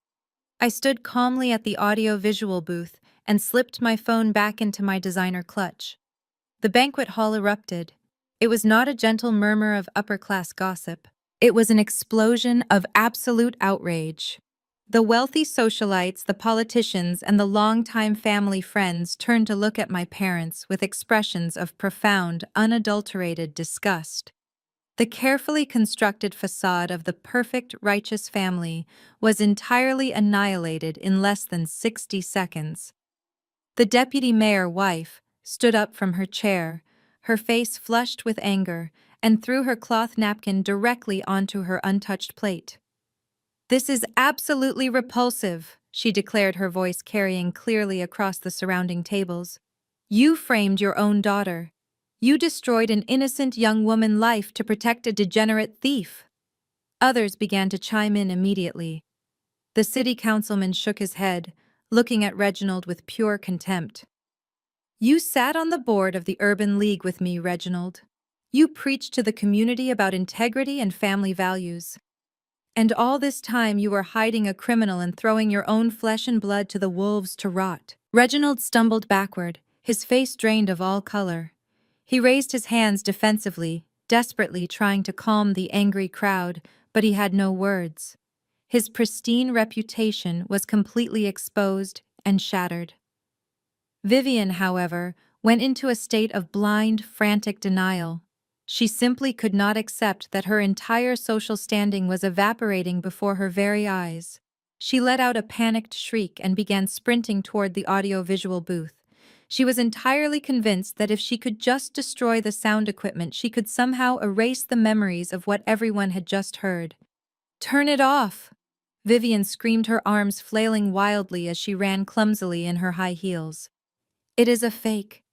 I stood calmly at the audio-visual booth and slipped my phone back into my designer clutch. The banquet hall erupted. It was not a gentle murmur of upper-class gossip. It was an explosion of absolute outrage. The wealthy socialites, the politicians, and the longtime family friends turned to look at my parents with expressions of profound, unadulterated disgust. The carefully constructed facade of the perfect, righteous family was entirely annihilated in less than 60 seconds. The deputy mayor wife stood up from her chair, her face flushed with anger, and threw her cloth napkin directly onto her untouched plate. "This is absolutely repulsive," she declared, her voice carrying clearly across the surrounding tables. "You framed your own daughter. You destroyed an innocent young woman's life to protect a degenerate thief." Others began to chime in immediately. The city councilman shook his head, looking at Reginald with pure contempt. "You sat on the board of the Urban League with me, Reginald. You preached to the community about integrity and family values. And all this time you were hiding a criminal and throwing your own flesh and blood to the wolves to rot." Reginald stumbled backward, his face drained of all color. He raised his hands defensively, desperately trying to calm the angry crowd, but he had no words. His pristine reputation was completely exposed and shattered. Vivian, however, went into a state of blind, frantic denial. She simply could not accept that her entire social standing was evaporating before her very eyes. She let out a panicked shriek and began sprinting toward the audio-visual booth. She was entirely convinced that if she could just destroy the sound equipment, she could somehow erase the memories of what everyone had just heard. "Turn it off!" Vivian screamed, her arms flailing wildly as she ran clumsily in her high heels. "It is a fake.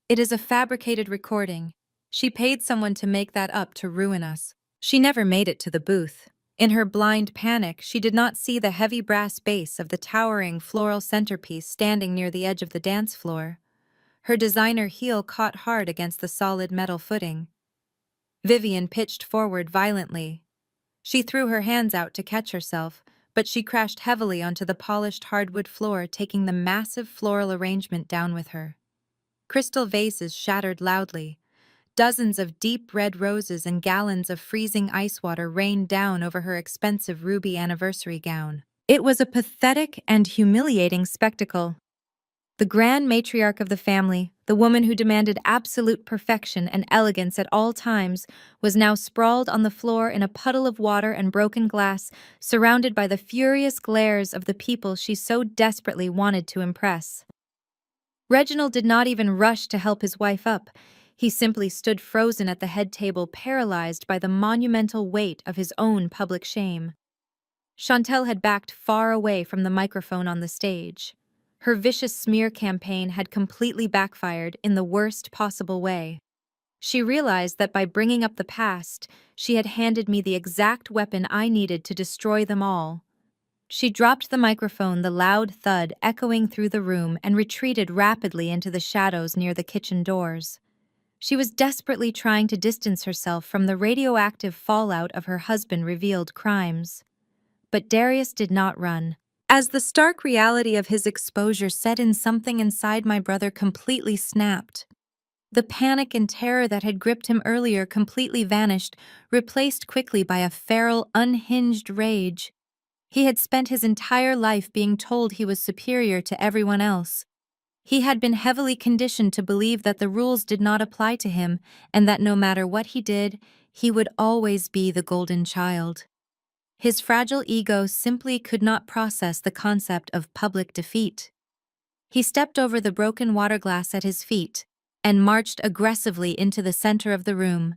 It is a fabricated recording. She paid someone to make that up to ruin us." She never made it to the booth. In her blind panic, she did not see the heavy brass base of the towering floral centerpiece standing near the edge of the dance floor. Her designer heel caught hard against the solid metal footing. Vivian pitched forward violently. She threw her hands out to catch herself, but she crashed heavily onto the polished hardwood floor, taking the massive floral arrangement down with her. Crystal vases shattered loudly. Dozens of deep red roses and gallons of freezing ice water rained down over her expensive ruby anniversary gown. It was a pathetic and humiliating spectacle. The grand matriarch of the family, the woman who demanded absolute perfection and elegance at all times, was now sprawled on the floor in a puddle of water and broken glass, surrounded by the furious glares of the people she so desperately wanted to impress. Reginald did not even rush to help his wife up. He simply stood frozen at the head table, paralyzed by the monumental weight of his own public shame. Chantel had backed far away from the microphone on the stage. Her vicious smear campaign had completely backfired in the worst possible way. She realized that by bringing up the past, she had handed me the exact weapon I needed to destroy them all. She dropped the microphone, the loud thud echoing through the room, and retreated rapidly into the shadows near the kitchen doors. She was desperately trying to distance herself from the radioactive fallout of her husband's revealed crimes. But Darius did not run. As the stark reality of his exposure set in, something inside my brother completely snapped. The panic and terror that had gripped him earlier completely vanished, replaced quickly by a feral, unhinged rage. He had spent his entire life being told he was superior to everyone else. He had been heavily conditioned to believe that the rules did not apply to him, and that no matter what he did, he would always be the golden child. His fragile ego simply could not process the concept of public defeat. He stepped over the broken water glass at his feet and marched aggressively into the center of the room.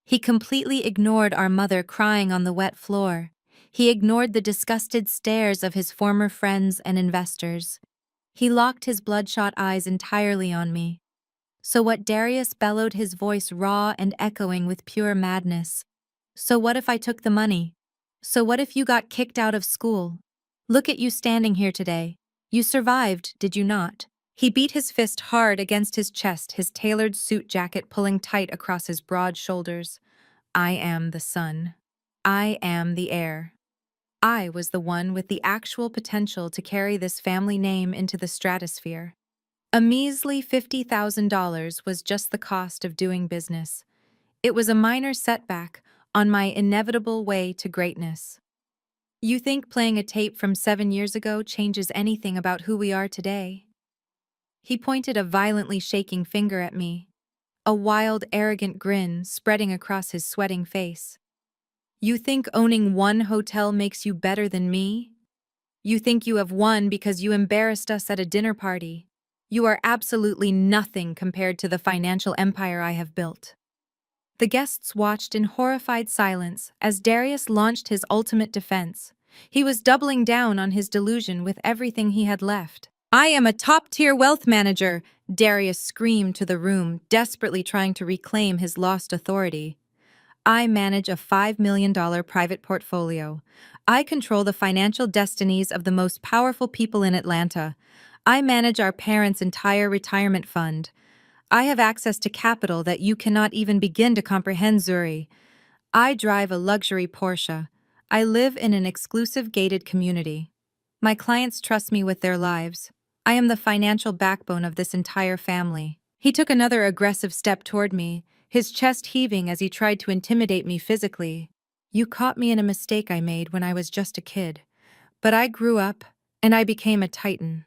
He completely ignored our mother crying on the wet floor. He ignored the disgusted stares of his former friends and investors. He locked his bloodshot eyes entirely on me. "So what?" Darius bellowed, his voice raw and echoing with pure madness. "So what if I took the money? So what if you got kicked out of school? Look at you standing here today. You survived, did you not? He beat his fist hard against his chest, his tailored suit jacket pulling tight across his broad shoulders. I am the sun. I am the heir. I was the one with the actual potential to carry this family name into the stratosphere. A measly $50,000 was just the cost of doing business. It was a minor setback on my inevitable way to greatness. You think playing a tape from 7 years ago changes anything about who we are today? He pointed a violently shaking finger at me, a wild, arrogant grin spreading across his sweating face. You think owning one hotel makes you better than me? You think you have won because you embarrassed us at a dinner party. You are absolutely nothing compared to the financial empire I have built. The guests watched in horrified silence as Darius launched his ultimate defense. He was doubling down on his delusion with everything he had left. I am a top-tier wealth manager, Darius screamed to the room, desperately trying to reclaim his lost authority. I manage a $5 million private portfolio. I control the financial destinies of the most powerful people in Atlanta. I manage our parents' entire retirement fund. I have access to capital that you cannot even begin to comprehend, Zuri. I drive a luxury Porsche. I live in an exclusive gated community. My clients trust me with their lives. I am the financial backbone of this entire family. He took another aggressive step toward me, his chest heaving as he tried to intimidate me physically. You caught me in a mistake I made when I was just a kid. But I grew up, and I became a titan.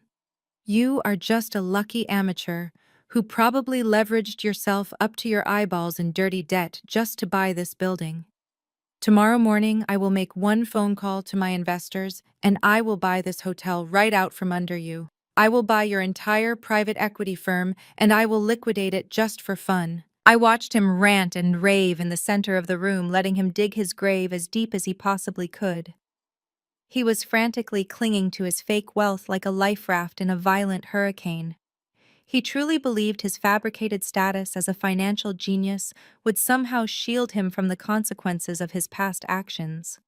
You are just a lucky amateur who probably leveraged yourself up to your eyeballs in dirty debt just to buy this building. Tomorrow morning, I will make one phone call to my investors, and I will buy this hotel right out from under you. I will buy your entire private equity firm, and I will liquidate it just for fun. I watched him rant and rave in the center of the room, letting him dig his grave as deep as he possibly could. He was frantically clinging to his fake wealth like a life raft in a violent hurricane. He truly believed his fabricated status as a financial genius would somehow shield him from the consequences of his past actions.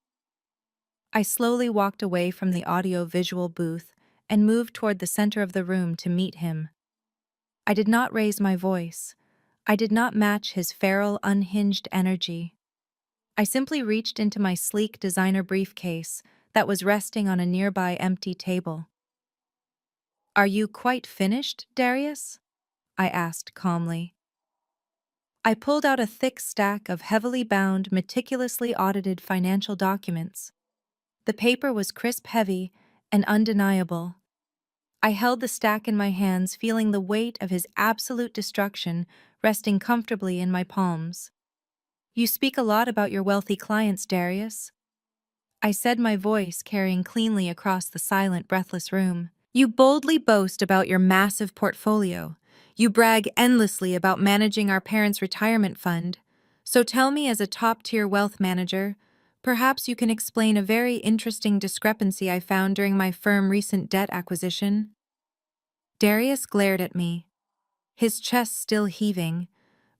I slowly walked away from the audio-visual booth and moved toward the center of the room to meet him. I did not raise my voice. I did not match his feral, unhinged energy. I simply reached into my sleek designer briefcase that was resting on a nearby empty table. Are you quite finished, Darius? I asked calmly. I pulled out a thick stack of heavily bound, meticulously audited financial documents. The paper was crisp, heavy, and undeniable. I held the stack in my hands, feeling the weight of his absolute destruction resting comfortably in my palms. You speak a lot about your wealthy clients, Darius. I said, my voice carrying cleanly across the silent, breathless room. You boldly boast about your massive portfolio. You brag endlessly about managing our parents' retirement fund. So tell me, as a top-tier wealth manager, perhaps you can explain a very interesting discrepancy I found during my firm's recent debt acquisition. Darius glared at me, his chest still heaving,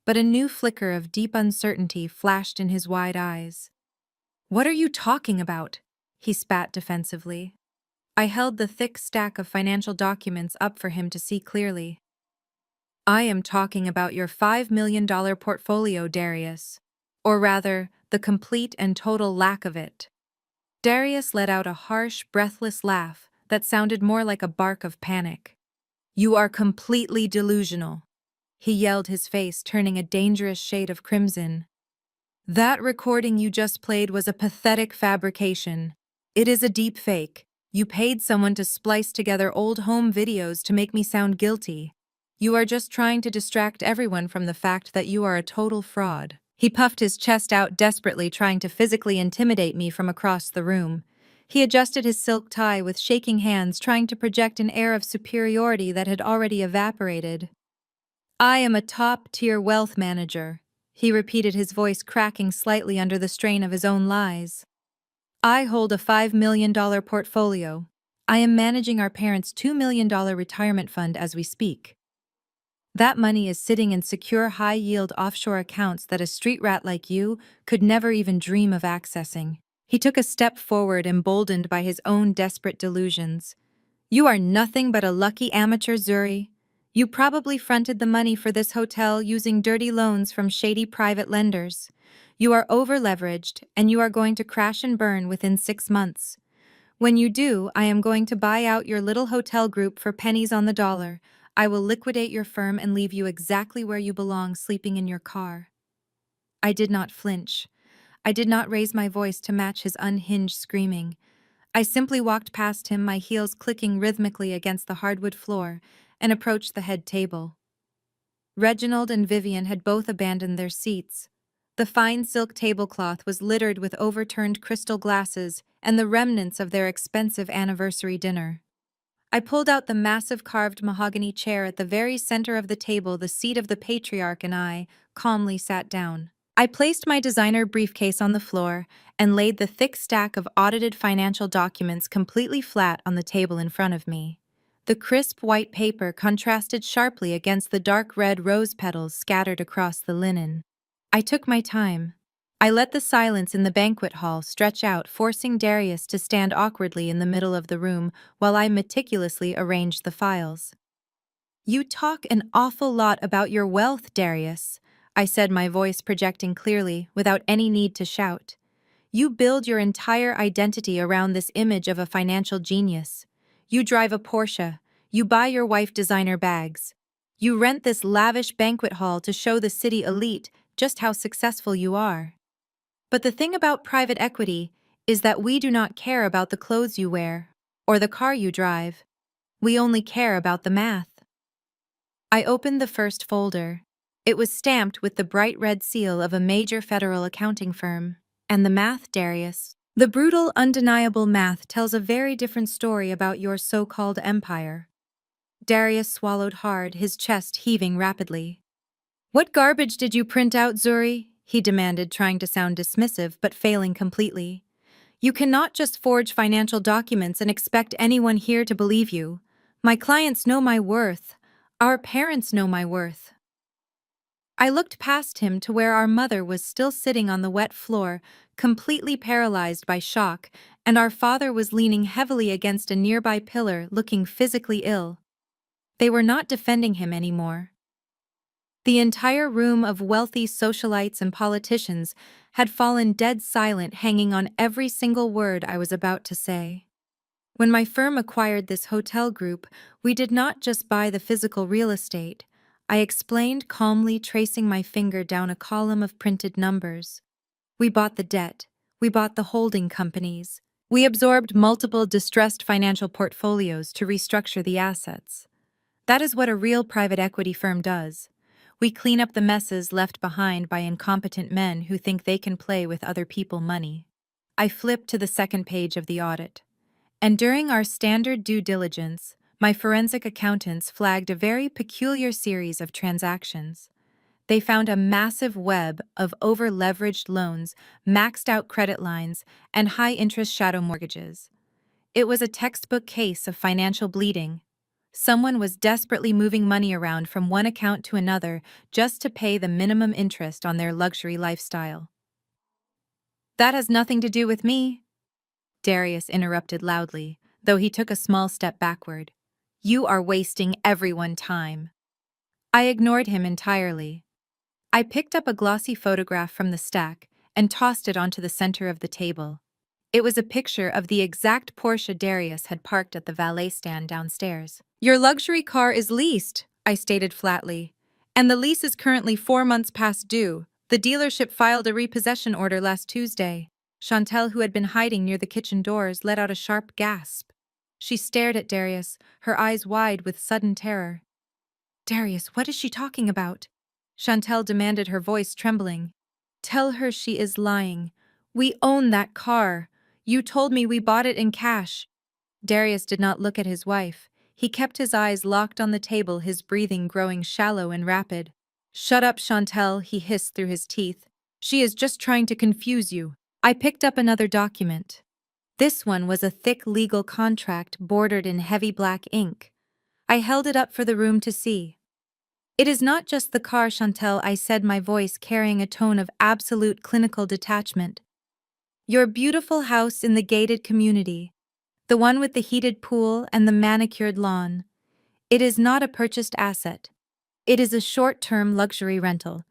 but a new flicker of deep uncertainty flashed in his wide eyes. What are you talking about? He spat defensively. I held the thick stack of financial documents up for him to see clearly. I am talking about your $5 million portfolio, Darius. Or rather, the complete and total lack of it. Darius let out a harsh, breathless laugh that sounded more like a bark of panic. You are completely delusional, he yelled, his face turning a dangerous shade of crimson. That recording you just played was a pathetic fabrication. It is a deep fake. You paid someone to splice together old home videos to make me sound guilty. You are just trying to distract everyone from the fact that you are a total fraud. He puffed his chest out desperately, trying to physically intimidate me from across the room. He adjusted his silk tie with shaking hands, trying to project an air of superiority that had already evaporated. I am a top-tier wealth manager, he repeated, his voice cracking slightly under the strain of his own lies. I hold a $5 million portfolio. I am managing our parents' $2 million retirement fund as we speak. That money is sitting in secure, high-yield offshore accounts that a street rat like you could never even dream of accessing. He took a step forward, emboldened by his own desperate delusions. You are nothing but a lucky amateur, Zuri. You probably fronted the money for this hotel using dirty loans from shady private lenders. You are over-leveraged, and you are going to crash and burn within 6 months. When you do, I am going to buy out your little hotel group for pennies on the dollar. I will liquidate your firm and leave you exactly where you belong, sleeping in your car. I did not flinch. I did not raise my voice to match his unhinged screaming. I simply walked past him, my heels clicking rhythmically against the hardwood floor, and approached the head table. Reginald and Vivian had both abandoned their seats. The fine silk tablecloth was littered with overturned crystal glasses and the remnants of their expensive anniversary dinner. I pulled out the massive carved mahogany chair at the very center of the table, the seat of the patriarch, and I calmly sat down. I placed my designer briefcase on the floor and laid the thick stack of audited financial documents completely flat on the table in front of me. The crisp white paper contrasted sharply against the dark red rose petals scattered across the linen. I took my time. I let the silence in the banquet hall stretch out, forcing Darius to stand awkwardly in the middle of the room while I meticulously arranged the files. You talk an awful lot about your wealth, Darius, I said, my voice projecting clearly without any need to shout. You build your entire identity around this image of a financial genius. You drive a Porsche. You buy your wife designer bags. You rent this lavish banquet hall to show the city elite just how successful you are. But the thing about private equity is that we do not care about the clothes you wear or the car you drive. We only care about the math. I opened the first folder. It was stamped with the bright red seal of a major federal accounting firm. And the math, Darius. The brutal, undeniable math tells a very different story about your so-called empire. Darius swallowed hard, his chest heaving rapidly. What garbage did you print out, Zuri? He demanded, trying to sound dismissive but failing completely. You cannot just forge financial documents and expect anyone here to believe you. My clients know my worth. Our parents know my worth. I looked past him to where our mother was still sitting on the wet floor, completely paralyzed by shock, and our father was leaning heavily against a nearby pillar, looking physically ill. They were not defending him anymore. The entire room of wealthy socialites and politicians had fallen dead silent, hanging on every single word I was about to say. When my firm acquired this hotel group, we did not just buy the physical real estate, I explained calmly, tracing my finger down a column of printed numbers. We bought the debt. We bought the holding companies. We absorbed multiple distressed financial portfolios to restructure the assets. That is what a real private equity firm does. We clean up the messes left behind by incompetent men who think they can play with other people's money. I flipped to the second page of the audit. And during our standard due diligence, my forensic accountants flagged a very peculiar series of transactions. They found a massive web of over-leveraged loans, maxed-out credit lines, and high-interest shadow mortgages. It was a textbook case of financial bleeding. Someone was desperately moving money around from one account to another just to pay the minimum interest on their luxury lifestyle. That has nothing to do with me, Darius interrupted loudly, though he took a small step backward. You are wasting everyone's time. I ignored him entirely. I picked up a glossy photograph from the stack and tossed it onto the center of the table. It was a picture of the exact Porsche Darius had parked at the valet stand downstairs. Your luxury car is leased, I stated flatly, and the lease is currently 4 months past due. The dealership filed a repossession order last Tuesday. Chantel, who had been hiding near the kitchen doors, let out a sharp gasp. She stared at Darius, her eyes wide with sudden terror. Darius, what is she talking about? Chantel demanded, her voice trembling. Tell her she is lying. We own that car. You told me we bought it in cash. Darius did not look at his wife. He kept his eyes locked on the table, his breathing growing shallow and rapid. Shut up, Chantel, he hissed through his teeth. She is just trying to confuse you. I picked up another document. This one was a thick legal contract bordered in heavy black ink. I held it up for the room to see. It is not just the car, Chantel, I said, my voice carrying a tone of absolute clinical detachment. Your beautiful house in the gated community, the one with the heated pool and the manicured lawn. It is not a purchased asset. It is a short-term luxury rental.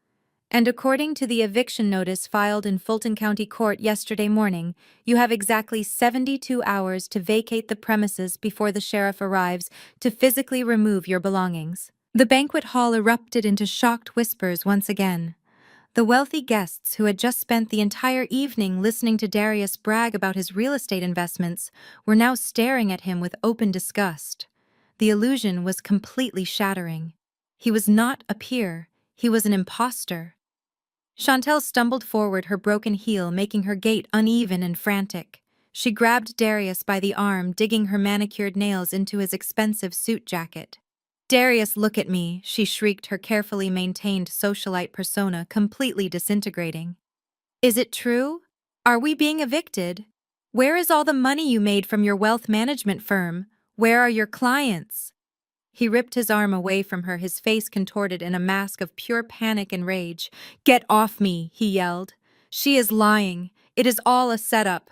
And according to the eviction notice filed in Fulton County Court yesterday morning, you have exactly 72 hours to vacate the premises before the sheriff arrives to physically remove your belongings. The banquet hall erupted into shocked whispers once again. The wealthy guests who had just spent the entire evening listening to Darius brag about his real estate investments were now staring at him with open disgust. The illusion was completely shattering. He was not a peer, he was an imposter. Chantel stumbled forward, her broken heel making her gait uneven and frantic. She grabbed Darius by the arm, digging her manicured nails into his expensive suit jacket. "Darius, look at me," she shrieked, her carefully maintained socialite persona completely disintegrating. "Is it true? Are we being evicted? Where is all the money you made from your wealth management firm? Where are your clients?" He ripped his arm away from her, his face contorted in a mask of pure panic and rage. "Get off me," he yelled. "She is lying. It is all a setup."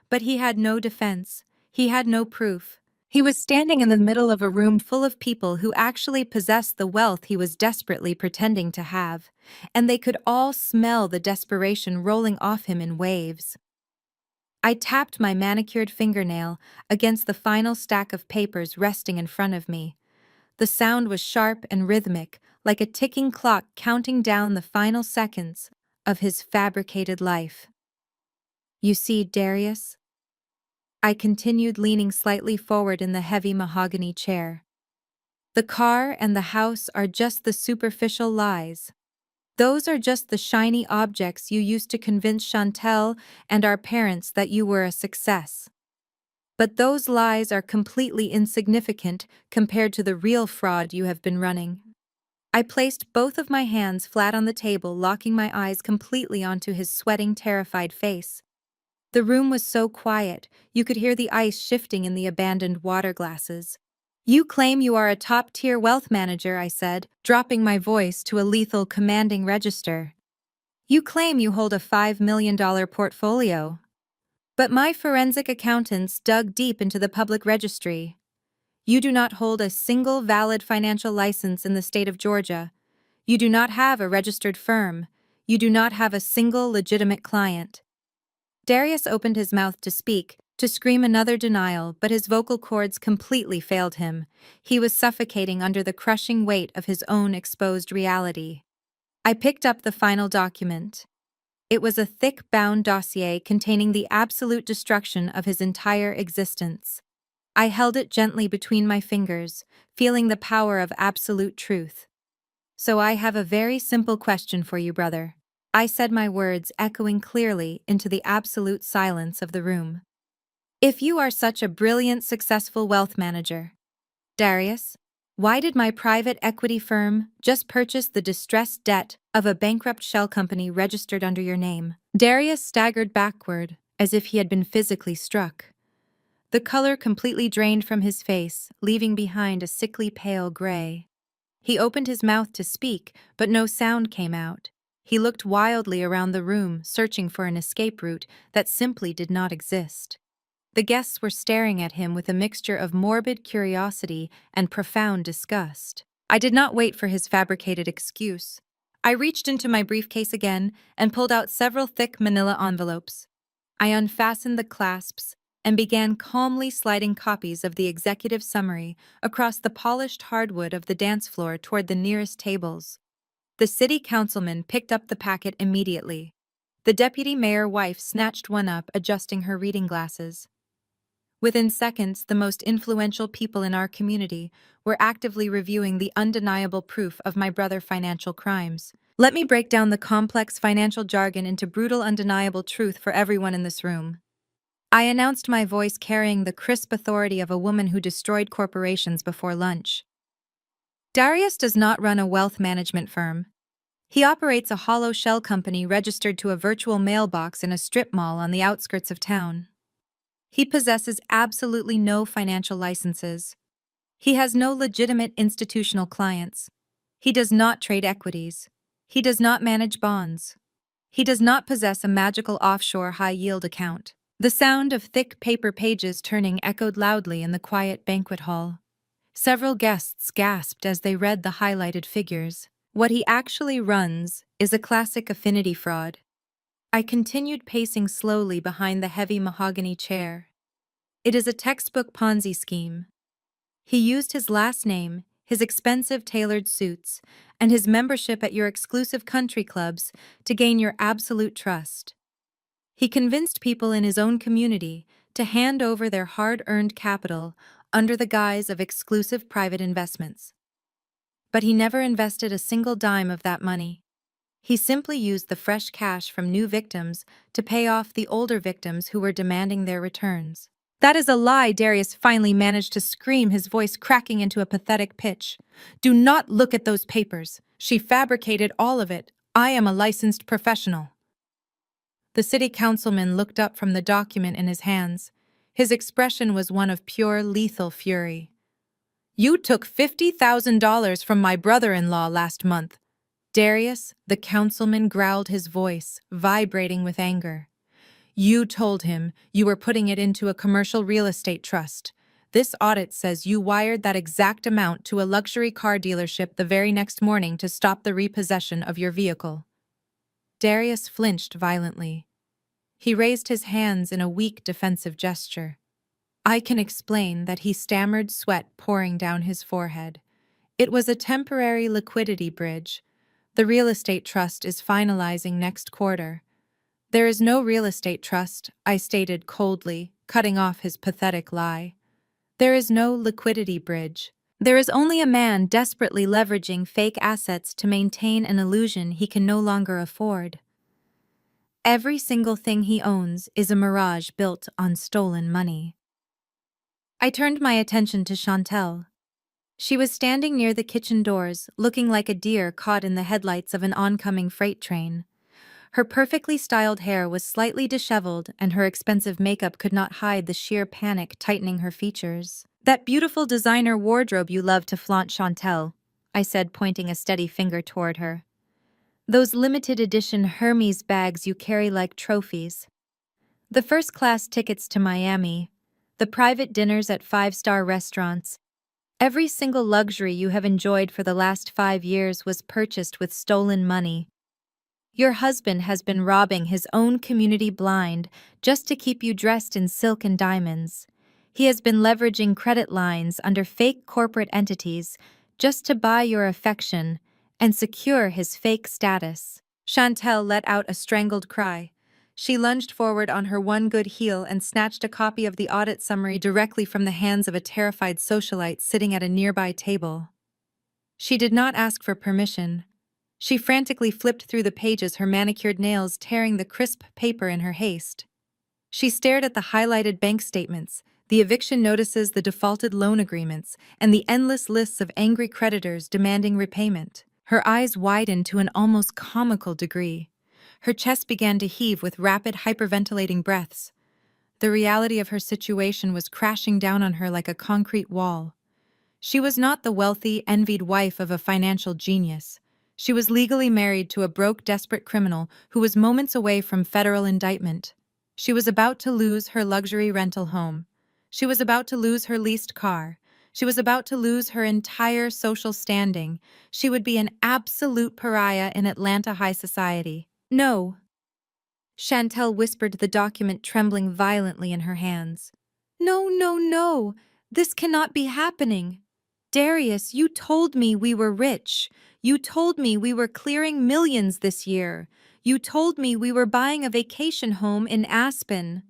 But he had no defense. He had no proof. He was standing in the middle of a room full of people who actually possessed the wealth he was desperately pretending to have, and they could all smell the desperation rolling off him in waves. I tapped my manicured fingernail against the final stack of papers resting in front of me. The sound was sharp and rhythmic, like a ticking clock counting down the final seconds of his fabricated life. "You see, Darius?" I continued, leaning slightly forward in the heavy mahogany chair. "The car and the house are just the superficial lies. Those are just the shiny objects you used to convince Chantel and our parents that you were a success. But those lies are completely insignificant compared to the real fraud you have been running." I placed both of my hands flat on the table, locking my eyes completely onto his sweating, terrified face. The room was so quiet, you could hear the ice shifting in the abandoned water glasses. "You claim you are a top-tier wealth manager," I said, dropping my voice to a lethal, commanding register. "You claim you hold a $5 million portfolio. But my forensic accountants dug deep into the public registry. You do not hold a single valid financial license in the state of Georgia. You do not have a registered firm. You do not have a single legitimate client." Darius opened his mouth to speak, to scream another denial, but his vocal cords completely failed him. He was suffocating under the crushing weight of his own exposed reality. I picked up the final document. It was a thick, bound dossier containing the absolute destruction of his entire existence. I held it gently between my fingers, feeling the power of absolute truth. "So I have a very simple question for you, brother." I said, my words echoing clearly into the absolute silence of the room. "If you are such a brilliant, successful wealth manager, Darius, why did my private equity firm just purchase the distressed debt of a bankrupt shell company registered under your name?" Darius staggered backward, as if he had been physically struck. The color completely drained from his face, leaving behind a sickly pale gray. He opened his mouth to speak, but no sound came out. He looked wildly around the room, searching for an escape route that simply did not exist. The guests were staring at him with a mixture of morbid curiosity and profound disgust. I did not wait for his fabricated excuse. I reached into my briefcase again and pulled out several thick manila envelopes. I unfastened the clasps and began calmly sliding copies of the executive summary across the polished hardwood of the dance floor toward the nearest tables. The city councilman picked up the packet immediately. The deputy mayor wife snatched one up, adjusting her reading glasses. Within seconds, the most influential people in our community were actively reviewing the undeniable proof of my brother's financial crimes. Let me break down the complex financial jargon into brutal, undeniable truth for everyone in this room. I announced, my voice carrying the crisp authority of a woman who destroyed corporations before lunch. Darius does not run a wealth management firm. He operates a hollow shell company registered to a virtual mailbox in a strip mall on the outskirts of town. He possesses absolutely no financial licenses. He has no legitimate institutional clients. He does not trade equities. He does not manage bonds. He does not possess a magical offshore high-yield account. The sound of thick paper pages turning echoed loudly in the quiet banquet hall. Several guests gasped as they read the highlighted figures. What he actually runs is a classic affinity fraud. I continued pacing slowly behind the heavy mahogany chair. It is a textbook Ponzi scheme. He used his last name, his expensive tailored suits, and his membership at your exclusive country clubs to gain your absolute trust. He convinced people in his own community to hand over their hard-earned capital under the guise of exclusive private investments. But he never invested a single dime of that money. He simply used the fresh cash from new victims to pay off the older victims who were demanding their returns. That is a lie, Darius finally managed to scream, his voice cracking into a pathetic pitch. Do not look at those papers. She fabricated all of it. I am a licensed professional. The city councilman looked up from the document in his hands. His expression was one of pure lethal fury. You took $50,000 from my brother-in-law last month. Darius, the councilman growled, his voice vibrating with anger. You told him you were putting it into a commercial real estate trust. This audit says you wired that exact amount to a luxury car dealership the very next morning to stop the repossession of your vehicle. Darius flinched violently. He raised his hands in a weak defensive gesture. I can explain that he stammered, sweat pouring down his forehead. It was a temporary liquidity bridge. The real estate trust is finalizing next quarter. There is no real estate trust, I stated coldly, cutting off his pathetic lie. There is no liquidity bridge. There is only a man desperately leveraging fake assets to maintain an illusion he can no longer afford. Every single thing he owns is a mirage built on stolen money. I turned my attention to Chantel. She was standing near the kitchen doors, looking like a deer caught in the headlights of an oncoming freight train. Her perfectly styled hair was slightly disheveled, and her expensive makeup could not hide the sheer panic tightening her features. That beautiful designer wardrobe you love to flaunt, Chantel, I said, pointing a steady finger toward her. Those limited edition Hermes bags you carry like trophies. The first-class tickets to Miami, the private dinners at five-star restaurants. Every single luxury you have enjoyed for the last 5 years was purchased with stolen money. Your husband has been robbing his own community blind just to keep you dressed in silk and diamonds. He has been leveraging credit lines under fake corporate entities just to buy your affection and secure his fake status. Chantel let out a strangled cry. She lunged forward on her one good heel and snatched a copy of the audit summary directly from the hands of a terrified socialite sitting at a nearby table. She did not ask for permission. She frantically flipped through the pages, her manicured nails tearing the crisp paper in her haste. She stared at the highlighted bank statements, the eviction notices, the defaulted loan agreements, and the endless lists of angry creditors demanding repayment. Her eyes widened to an almost comical degree. Her chest began to heave with rapid, hyperventilating breaths. The reality of her situation was crashing down on her like a concrete wall. She was not the wealthy, envied wife of a financial genius. She was legally married to a broke, desperate criminal who was moments away from federal indictment. She was about to lose her luxury rental home. She was about to lose her leased car. She was about to lose her entire social standing. She would be an absolute pariah in Atlanta high society. No. Chantel whispered, the document trembling violently in her hands. No, no, no. This cannot be happening. Darius, you told me we were rich. You told me we were clearing millions this year. You told me we were buying a vacation home in Aspen.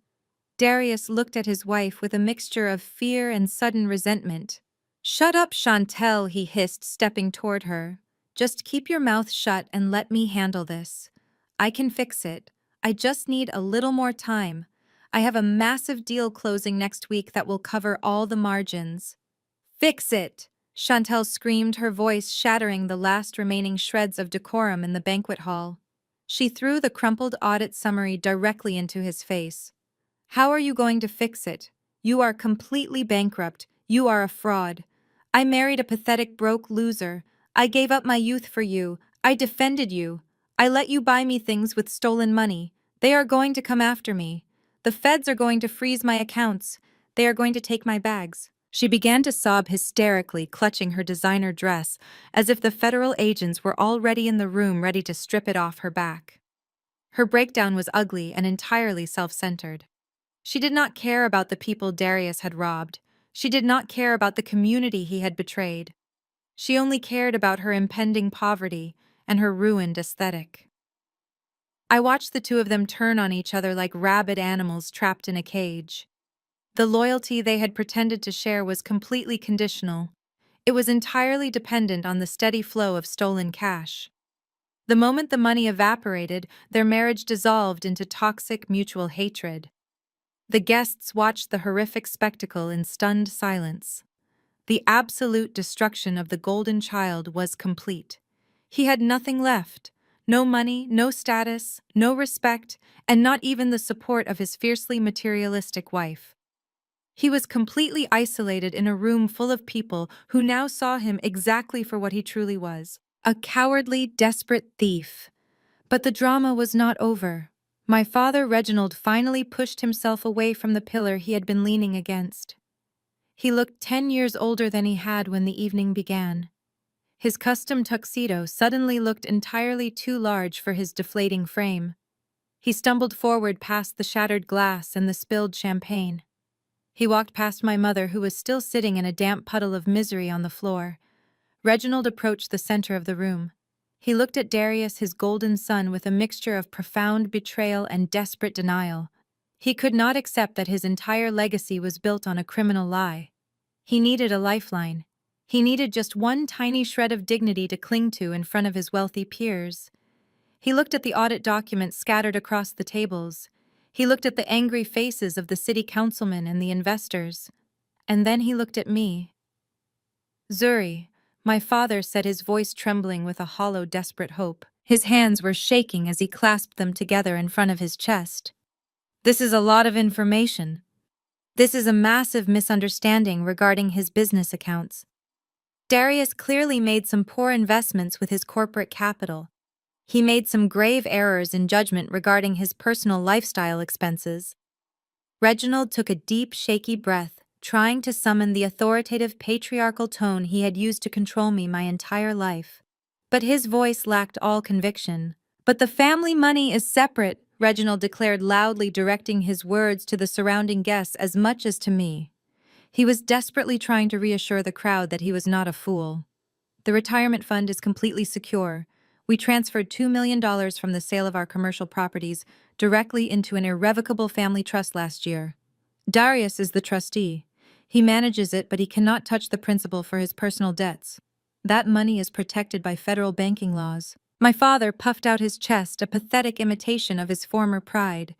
Darius looked at his wife with a mixture of fear and sudden resentment. Shut up, Chantel, he hissed, stepping toward her. Just keep your mouth shut and let me handle this. I can fix it. I just need a little more time. I have a massive deal closing next week that will cover all the margins. Fix it! Chantel screamed, her voice shattering the last remaining shreds of decorum in the banquet hall. She threw the crumpled audit summary directly into his face. How are you going to fix it? You are completely bankrupt. You are a fraud. I married a pathetic broke loser. I gave up my youth for you. I defended you. I let you buy me things with stolen money. They are going to come after me. The feds are going to freeze my accounts. They are going to take my bags. She began to sob hysterically, clutching her designer dress, as if the federal agents were already in the room ready to strip it off her back. Her breakdown was ugly and entirely self-centered. She did not care about the people Darius had robbed. She did not care about the community he had betrayed. She only cared about her impending poverty and her ruined aesthetic. I watched the two of them turn on each other like rabid animals trapped in a cage. The loyalty they had pretended to share was completely conditional. It was entirely dependent on the steady flow of stolen cash. The moment the money evaporated, their marriage dissolved into toxic mutual hatred. The guests watched the horrific spectacle in stunned silence. The absolute destruction of the golden child was complete. He had nothing left. No money, no status, no respect, and not even the support of his fiercely materialistic wife. He was completely isolated in a room full of people who now saw him exactly for what he truly was, a cowardly, desperate thief. But the drama was not over. My father, Reginald, finally pushed himself away from the pillar he had been leaning against. He looked 10 years older than he had when the evening began. His custom tuxedo suddenly looked entirely too large for his deflating frame. He stumbled forward past the shattered glass and the spilled champagne. He walked past my mother, who was still sitting in a damp puddle of misery on the floor. Reginald approached the center of the room. He looked at Darius, his golden son, with a mixture of profound betrayal and desperate denial. He could not accept that his entire legacy was built on a criminal lie. He needed a lifeline. He needed just one tiny shred of dignity to cling to in front of his wealthy peers. He looked at the audit documents scattered across the tables. He looked at the angry faces of the city councilmen and the investors. And then he looked at me. "Zuri," my father said, his voice trembling with a hollow, desperate hope. His hands were shaking as he clasped them together in front of his chest. "This is a lot of information. This is a massive misunderstanding regarding his business accounts. Darius clearly made some poor investments with his corporate capital. He made some grave errors in judgment regarding his personal lifestyle expenses." Reginald took a deep, shaky breath, trying to summon the authoritative patriarchal tone he had used to control me my entire life. But his voice lacked all conviction. "But the family money is separate," Reginald declared loudly, directing his words to the surrounding guests as much as to me. He was desperately trying to reassure the crowd that he was not a fool. "The retirement fund is completely secure. We transferred $2 million from the sale of our commercial properties directly into an irrevocable family trust last year. Darius is the trustee. He manages it, but he cannot touch the principal for his personal debts. That money is protected by federal banking laws." My father puffed out his chest, a pathetic imitation of his former pride.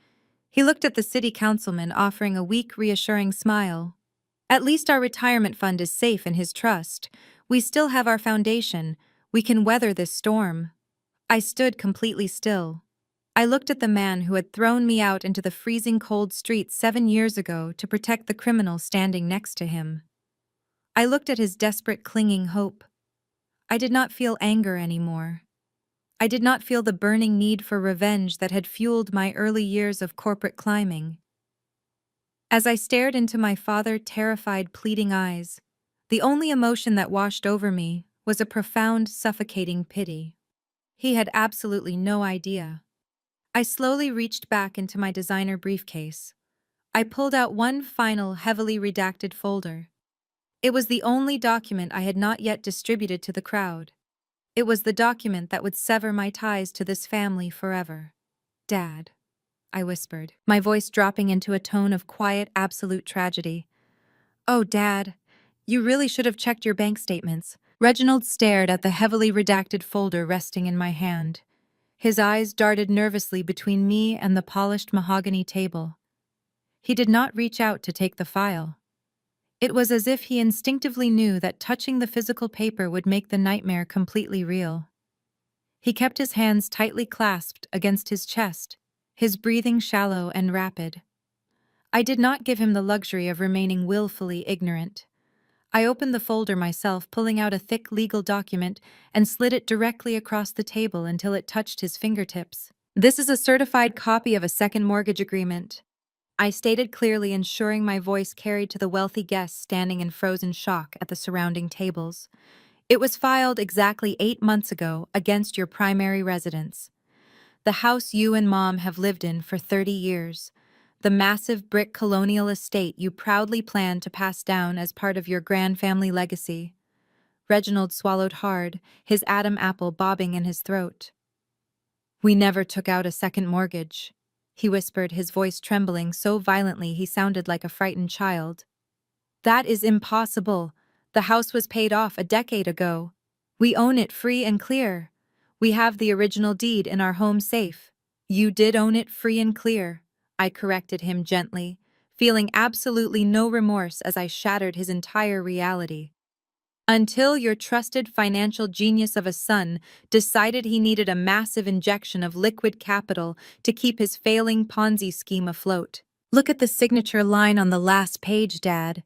He looked at the city councilman, offering a weak, reassuring smile. "At least our retirement fund is safe in his trust. We still have our foundation. We can weather this storm." I stood completely still. I looked at the man who had thrown me out into the freezing cold streets 7 years ago to protect the criminal standing next to him. I looked at his desperate, clinging hope. I did not feel anger anymore. I did not feel the burning need for revenge that had fueled my early years of corporate climbing. As I stared into my father's terrified, pleading eyes, the only emotion that washed over me was a profound, suffocating pity. He had absolutely no idea. I slowly reached back into my designer briefcase. I pulled out one final, heavily redacted folder. It was the only document I had not yet distributed to the crowd. It was the document that would sever my ties to this family forever. "Dad," I whispered, my voice dropping into a tone of quiet, absolute tragedy. "Oh, Dad, you really should have checked your bank statements." Reginald stared at the heavily redacted folder resting in my hand. His eyes darted nervously between me and the polished mahogany table. He did not reach out to take the file. It was as if he instinctively knew that touching the physical paper would make the nightmare completely real. He kept his hands tightly clasped against his chest, his breathing shallow and rapid. I did not give him the luxury of remaining willfully ignorant. I opened the folder myself, pulling out a thick legal document and slid it directly across the table until it touched his fingertips. This is a certified copy of a second mortgage agreement, I stated clearly, ensuring my voice carried to the wealthy guests standing in frozen shock at the surrounding tables. It was filed exactly 8 months ago against your primary residence. The house you and Mom have lived in for 30 years. The massive brick colonial estate you proudly plan to pass down as part of your grand family legacy. Reginald swallowed hard, his Adam apple bobbing in his throat. We never took out a second mortgage, he whispered, his voice trembling so violently he sounded like a frightened child. That is impossible. The house was paid off a decade ago. We own it free and clear. We have the original deed in our home safe. You did own it free and clear, I corrected him gently, feeling absolutely no remorse as I shattered his entire reality. Until your trusted financial genius of a son decided he needed a massive injection of liquid capital to keep his failing Ponzi scheme afloat. Look at the signature line on the last page, Dad.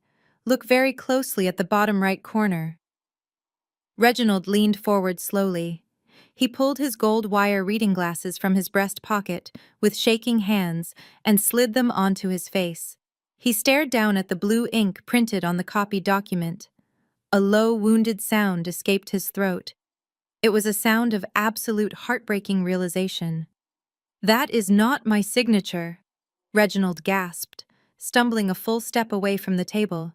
Look very closely at the bottom right corner. Reginald leaned forward slowly. He pulled his gold wire reading glasses from his breast pocket with shaking hands and slid them onto his face. He stared down at the blue ink printed on the copied document. A low, wounded sound escaped his throat. It was a sound of absolute heartbreaking realization. That is not my signature, Reginald gasped, stumbling a full step away from the table.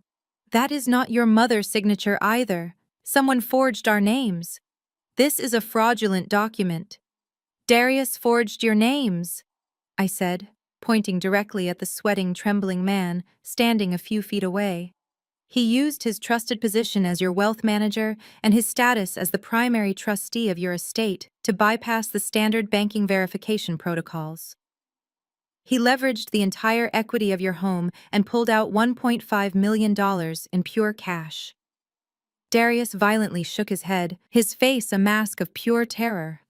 That is not your mother's signature either. Someone forged our names. This is a fraudulent document. Darius forged your names, I said, pointing directly at the sweating, trembling man standing a few feet away. He used his trusted position as your wealth manager and his status as the primary trustee of your estate to bypass the standard banking verification protocols. He leveraged the entire equity of your home and pulled out $1.5 million in pure cash. Darius violently shook his head, his face a mask of pure terror.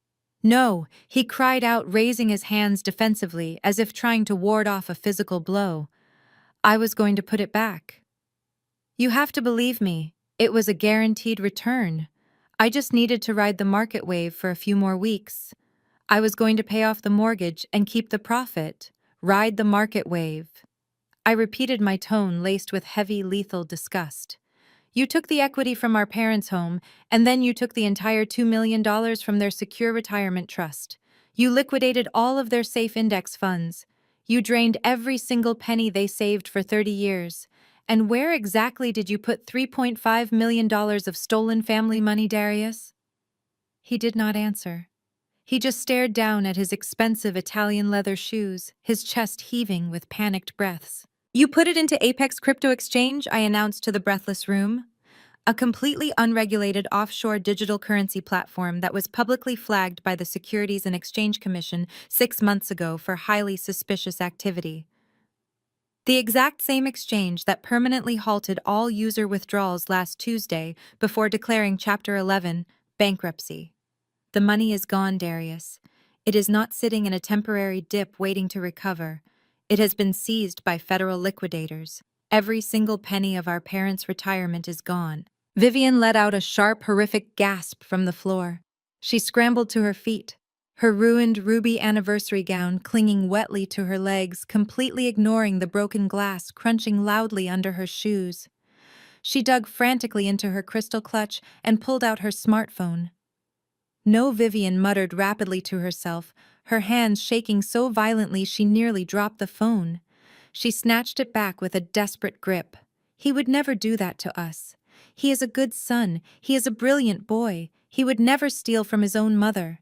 No, he cried out, raising his hands defensively as if trying to ward off a physical blow. I was going to put it back. You have to believe me, it was a guaranteed return. I just needed to ride the market wave for a few more weeks. I was going to pay off the mortgage and keep the profit. Ride the market wave. I repeated, my tone laced with heavy, lethal disgust. You took the equity from our parents' home, and then you took the entire $2 million from their secure retirement trust. You liquidated all of their safe index funds. You drained every single penny they saved for 30 years. And where exactly did you put $3.5 million of stolen family money, Darius? He did not answer. He just stared down at his expensive Italian leather shoes, his chest heaving with panicked breaths. You put it into Apex Crypto Exchange, I announced to the breathless room. A completely unregulated offshore digital currency platform that was publicly flagged by the Securities and Exchange Commission 6 months ago for highly suspicious activity. The exact same exchange that permanently halted all user withdrawals last Tuesday before declaring Chapter 11 bankruptcy. The money is gone, Darius. It is not sitting in a temporary dip waiting to recover. It has been seized by federal liquidators. Every single penny of our parents' retirement is gone. Vivian let out a sharp, horrific gasp from the floor. She scrambled to her feet, her ruined ruby anniversary gown clinging wetly to her legs, completely ignoring the broken glass crunching loudly under her shoes. She dug frantically into her crystal clutch and pulled out her smartphone. No, Vivian muttered rapidly to herself, her hands shaking so violently she nearly dropped the phone. She snatched it back with a desperate grip. He would never do that to us. He is a good son. He is a brilliant boy. He would never steal from his own mother.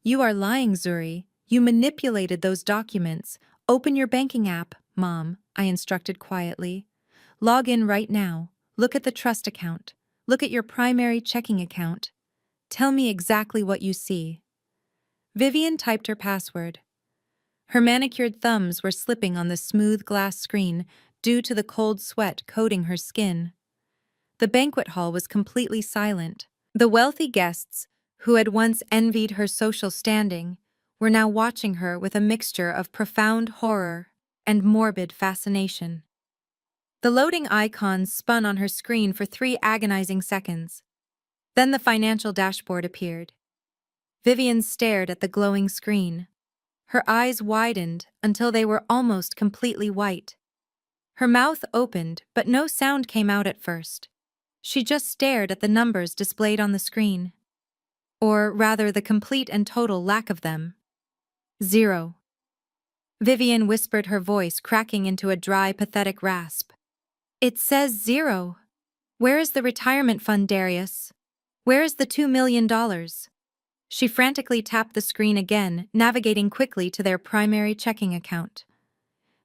You are lying, Zuri. You manipulated those documents. Open your banking app, Mom, I instructed quietly. Log in right now. Look at the trust account. Look at your primary checking account. Tell me exactly what you see. Vivian typed her password. Her manicured thumbs were slipping on the smooth glass screen due to the cold sweat coating her skin. The banquet hall was completely silent. The wealthy guests, who had once envied her social standing, were now watching her with a mixture of profound horror and morbid fascination. The loading icon spun on her screen for 3 agonizing seconds. Then the financial dashboard appeared. Vivian stared at the glowing screen. Her eyes widened until they were almost completely white. Her mouth opened, but no sound came out at first. She just stared at the numbers displayed on the screen. Or rather, the complete and total lack of them. 0. Vivian whispered, her voice cracking into a dry, pathetic rasp. It says 0. Where is the retirement fund, Darius? Where is the $2 million? She frantically tapped the screen again, navigating quickly to their primary checking account.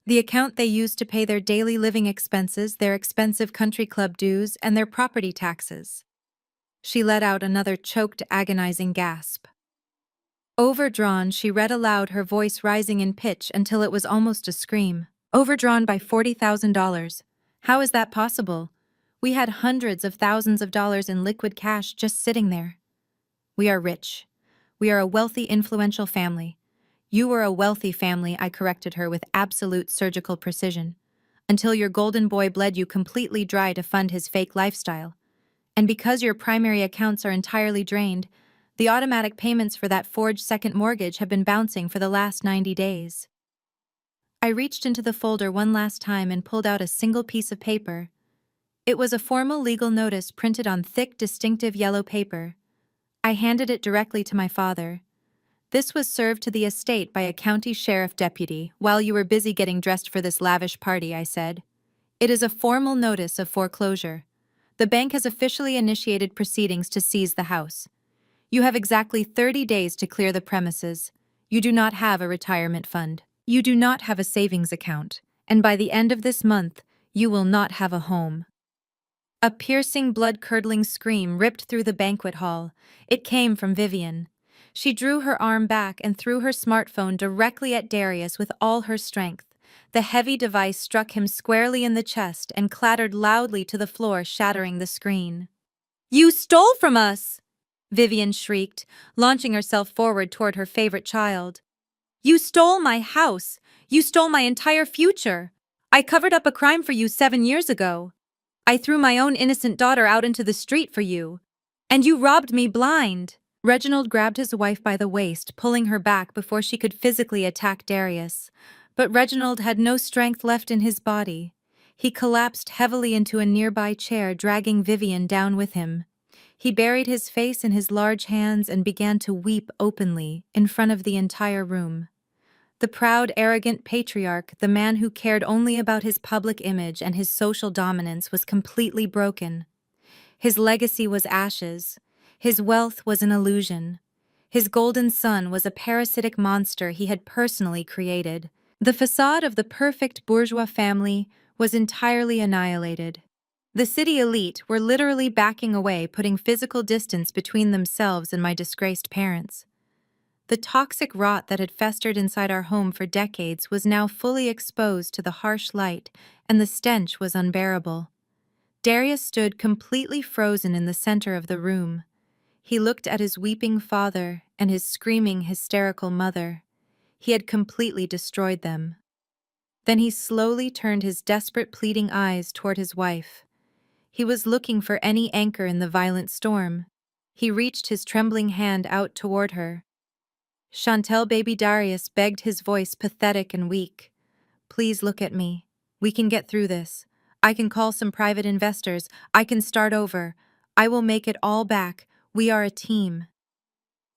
The account they used to pay their daily living expenses, their expensive country club dues, and their property taxes. She let out another choked, agonizing gasp. Overdrawn, she read aloud, her voice rising in pitch until it was almost a scream. Overdrawn by $40,000. How is that possible? We had hundreds of thousands of dollars in liquid cash just sitting there. We are rich. We are a wealthy, influential family. You were a wealthy family, I corrected her with absolute surgical precision. Until your golden boy bled you completely dry to fund his fake lifestyle. And because your primary accounts are entirely drained, the automatic payments for that forged second mortgage have been bouncing for the last 90 days. I reached into the folder one last time and pulled out a single piece of paper. It was a formal legal notice printed on thick, distinctive yellow paper. I handed it directly to my father. This was served to the estate by a county sheriff deputy while you were busy getting dressed for this lavish party, I said. It is a formal notice of foreclosure. The bank has officially initiated proceedings to seize the house. You have exactly 30 days to clear the premises. You do not have a retirement fund. You do not have a savings account. And by the end of this month, you will not have a home. A piercing, blood-curdling scream ripped through the banquet hall. It came from Vivian. She drew her arm back and threw her smartphone directly at Darius with all her strength. The heavy device struck him squarely in the chest and clattered loudly to the floor, shattering the screen. "You stole from us!" Vivian shrieked, launching herself forward toward her favorite child. "You stole my house! You stole my entire future! I covered up a crime for you 7 years ago. I threw my own innocent daughter out into the street for you. And you robbed me blind!" Reginald grabbed his wife by the waist, pulling her back before she could physically attack Darius. But Reginald had no strength left in his body. He collapsed heavily into a nearby chair, dragging Vivian down with him. He buried his face in his large hands and began to weep openly in front of the entire room. The proud, arrogant patriarch, the man who cared only about his public image and his social dominance, was completely broken. His legacy was ashes. His wealth was an illusion. His golden son was a parasitic monster he had personally created. The facade of the perfect bourgeois family was entirely annihilated. The city elite were literally backing away, putting physical distance between themselves and my disgraced parents. The toxic rot that had festered inside our home for decades was now fully exposed to the harsh light, and the stench was unbearable. Darius stood completely frozen in the center of the room. He looked at his weeping father and his screaming, hysterical mother. He had completely destroyed them. Then he slowly turned his desperate, pleading eyes toward his wife. He was looking for any anchor in the violent storm. He reached his trembling hand out toward her. "Chantel, baby," Darius begged, his voice pathetic and weak. "Please look at me. We can get through this. I can call some private investors. I can start over. I will make it all back. We are a team."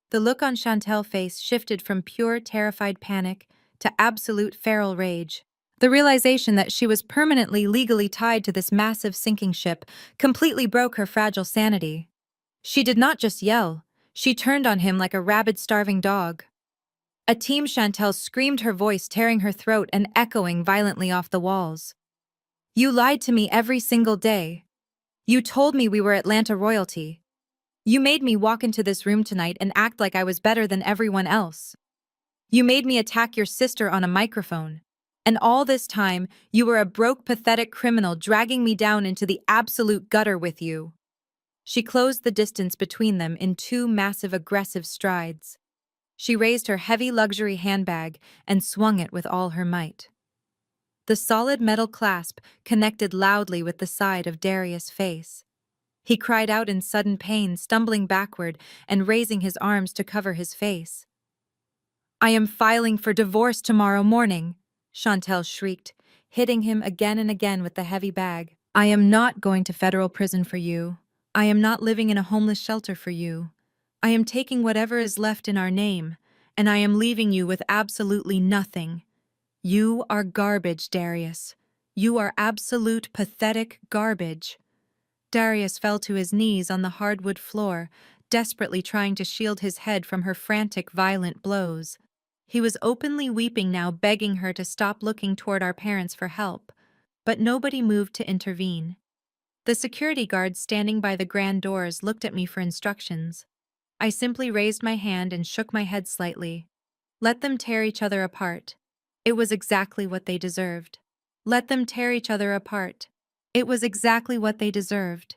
The look on Chantel's face shifted from pure, terrified panic to absolute feral rage. The realization that she was permanently legally tied to this massive sinking ship completely broke her fragile sanity. She did not just yell. She turned on him like a rabid, starving dog. "A team," Chantel screamed, her voice tearing her throat and echoing violently off the walls. "You lied to me every single day. You told me we were Atlanta royalty. You made me walk into this room tonight and act like I was better than everyone else. You made me attack your sister on a microphone. And all this time, you were a broke, pathetic criminal dragging me down into the absolute gutter with you." She closed the distance between them in 2 massive, aggressive strides. She raised her heavy luxury handbag and swung it with all her might. The solid metal clasp connected loudly with the side of Darius' face. He cried out in sudden pain, stumbling backward and raising his arms to cover his face. "I am filing for divorce tomorrow morning," Chantel shrieked, hitting him again and again with the heavy bag. "I am not going to federal prison for you. I am not living in a homeless shelter for you. I am taking whatever is left in our name, and I am leaving you with absolutely nothing. You are garbage, Darius. You are absolute pathetic garbage." Darius fell to his knees on the hardwood floor, desperately trying to shield his head from her frantic, violent blows. He was openly weeping now, begging her to stop looking toward our parents for help, but nobody moved to intervene. The security guards standing by the grand doors looked at me for instructions. I simply raised my hand and shook my head slightly. Let them tear each other apart. It was exactly what they deserved. Let them tear each other apart. It was exactly what they deserved.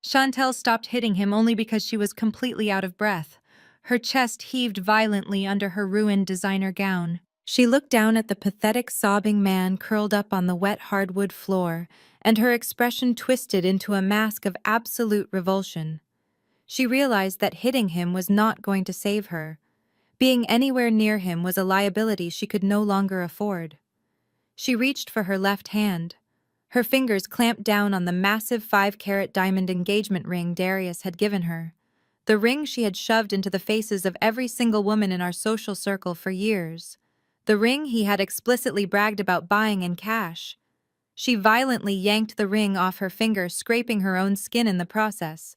Chantel stopped hitting him only because she was completely out of breath. Her chest heaved violently under her ruined designer gown. She looked down at the pathetic, sobbing man curled up on the wet hardwood floor, and her expression twisted into a mask of absolute revulsion. She realized that hitting him was not going to save her. Being anywhere near him was a liability she could no longer afford. She reached for her left hand. Her fingers clamped down on the massive 5-carat diamond engagement ring Darius had given her. The ring she had shoved into the faces of every single woman in our social circle for years. The ring he had explicitly bragged about buying in cash. She violently yanked the ring off her finger, scraping her own skin in the process.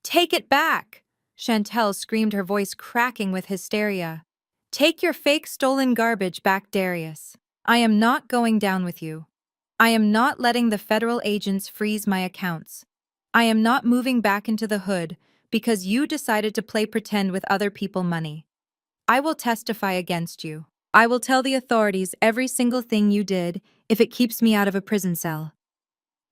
"Take it back!" Chantel screamed, her voice cracking with hysteria. "Take your fake stolen garbage back, Darius. I am not going down with you. I am not letting the federal agents freeze my accounts. I am not moving back into the hood because you decided to play pretend with other people's money. I will testify against you. I will tell the authorities every single thing you did if it keeps me out of a prison cell."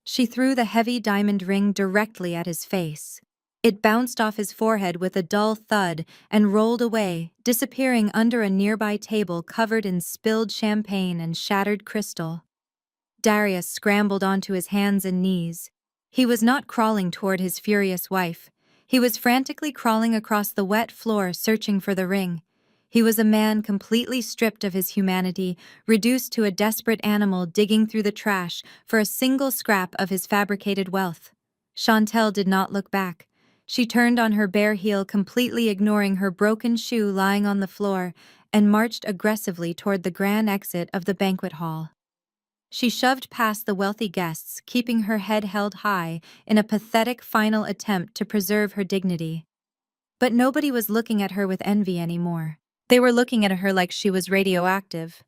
She threw the heavy diamond ring directly at his face. It bounced off his forehead with a dull thud and rolled away, disappearing under a nearby table covered in spilled champagne and shattered crystal. Darius scrambled onto his hands and knees. He was not crawling toward his furious wife. He was frantically crawling across the wet floor, searching for the ring. He was a man completely stripped of his humanity, reduced to a desperate animal digging through the trash for a single scrap of his fabricated wealth. Chantel did not look back. She turned on her bare heel, completely ignoring her broken shoe lying on the floor, and marched aggressively toward the grand exit of the banquet hall. She shoved past the wealthy guests, keeping her head held high in a pathetic final attempt to preserve her dignity. But nobody was looking at her with envy anymore. They were looking at her like she was radioactive.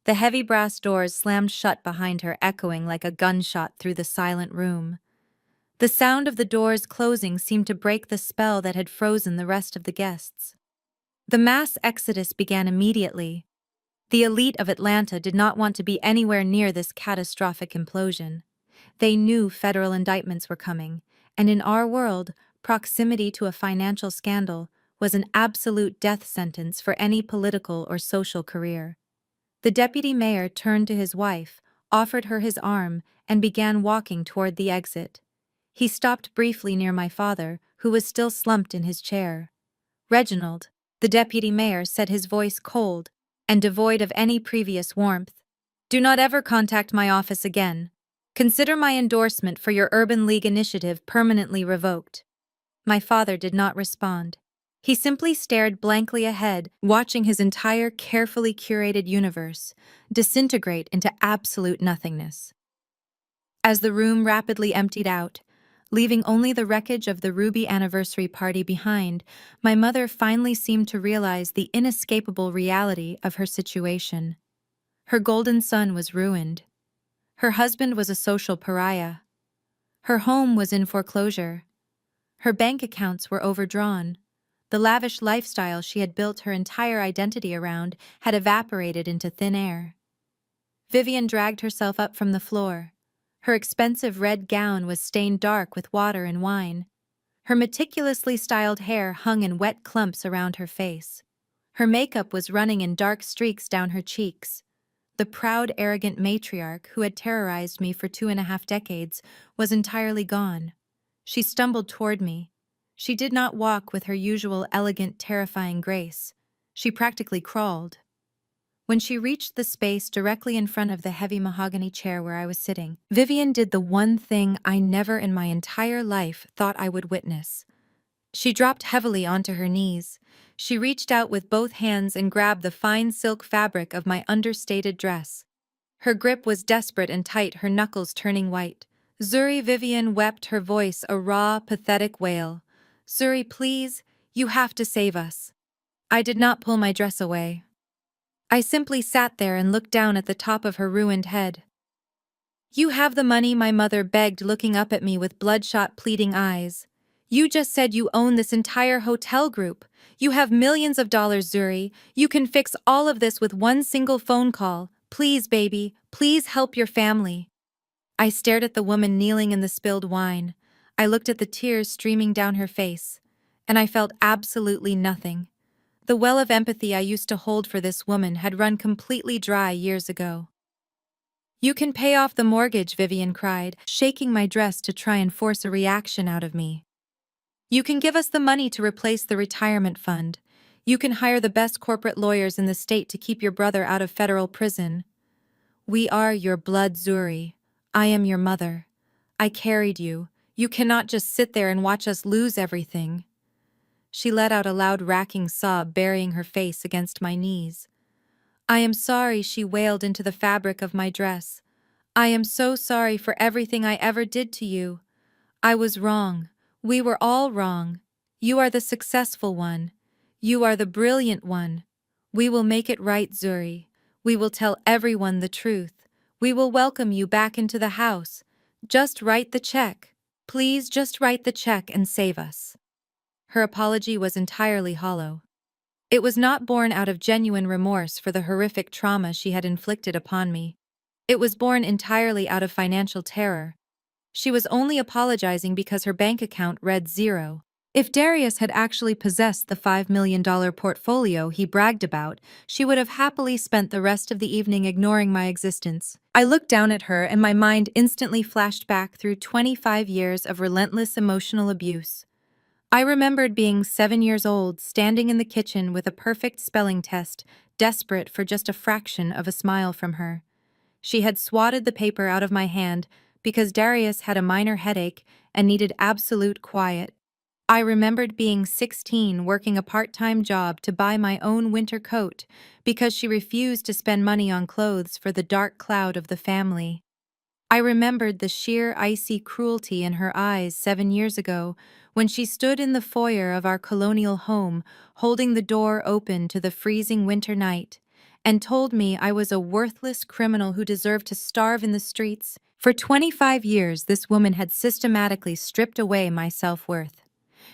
The heavy brass doors slammed shut behind her, echoing like a gunshot through the silent room. The sound of the doors closing seemed to break the spell that had frozen the rest of the guests. The mass exodus began immediately. The elite of Atlanta did not want to be anywhere near this catastrophic implosion. They knew federal indictments were coming, and in our world, proximity to a financial scandal was an absolute death sentence for any political or social career. The deputy mayor turned to his wife, offered her his arm, and began walking toward the exit. He stopped briefly near my father, who was still slumped in his chair. "Reginald," the deputy mayor said, his voice cold and devoid of any previous warmth, "do not ever contact my office again. Consider my endorsement for your Urban League initiative permanently revoked." My father did not respond. He simply stared blankly ahead, watching his entire carefully curated universe disintegrate into absolute nothingness. As the room rapidly emptied out, leaving only the wreckage of the Ruby anniversary party behind, my mother finally seemed to realize the inescapable reality of her situation. Her golden son was ruined. Her husband was a social pariah. Her home was in foreclosure. Her bank accounts were overdrawn. The lavish lifestyle she had built her entire identity around had evaporated into thin air. Vivian dragged herself up from the floor. Her expensive red gown was stained dark with water and wine. Her meticulously styled hair hung in wet clumps around her face. Her makeup was running in dark streaks down her cheeks. The proud, arrogant matriarch who had terrorized me for 2.5 decades was entirely gone. She stumbled toward me. She did not walk with her usual elegant, terrifying grace. She practically crawled. When she reached the space directly in front of the heavy mahogany chair where I was sitting, Vivian did the one thing I never in my entire life thought I would witness. She dropped heavily onto her knees. She reached out with both hands and grabbed the fine silk fabric of my understated dress. Her grip was desperate and tight, her knuckles turning white. Zuri, Vivian wept, her voice a raw, pathetic wail. Zuri, please, you have to save us. I did not pull my dress away. I simply sat there and looked down at the top of her ruined head. You have the money, my mother begged, looking up at me with bloodshot, pleading eyes. You just said you own this entire hotel group. You have millions of dollars, Zuri. You can fix all of this with one single phone call. Please, baby, please help your family. I stared at the woman kneeling in the spilled wine. I looked at the tears streaming down her face. And I felt absolutely nothing. The well of empathy I used to hold for this woman had run completely dry years ago. You can pay off the mortgage, Vivian cried, shaking my dress to try and force a reaction out of me. You can give us the money to replace the retirement fund. You can hire the best corporate lawyers in the state to keep your brother out of federal prison. We are your blood, Zuri. I am your mother. I carried you. You cannot just sit there and watch us lose everything. She let out a loud, racking sob, burying her face against my knees. I am sorry, she wailed into the fabric of my dress. I am so sorry for everything I ever did to you. I was wrong. We were all wrong. You are the successful one. You are the brilliant one. We will make it right, Zuri. We will tell everyone the truth. We will welcome you back into the house. Just write the check. Please just write the check and save us. Her apology was entirely hollow. It was not born out of genuine remorse for the horrific trauma she had inflicted upon me. It was born entirely out of financial terror. She was only apologizing because her bank account read zero. If Darius had actually possessed the $5 million portfolio he bragged about, she would have happily spent the rest of the evening ignoring my existence. I looked down at her and my mind instantly flashed back through 25 years of relentless emotional abuse. I remembered being 7 years old, standing in the kitchen with a perfect spelling test, desperate for just a fraction of a smile from her. She had swatted the paper out of my hand because Darius had a minor headache and needed absolute quiet. I remembered being 16, working a part-time job to buy my own winter coat because she refused to spend money on clothes for the dark cloud of the family. I remembered the sheer icy cruelty in her eyes 7 years ago when she stood in the foyer of our colonial home, holding the door open to the freezing winter night, and told me I was a worthless criminal who deserved to starve in the streets. For 25 years, this woman had systematically stripped away my self-worth.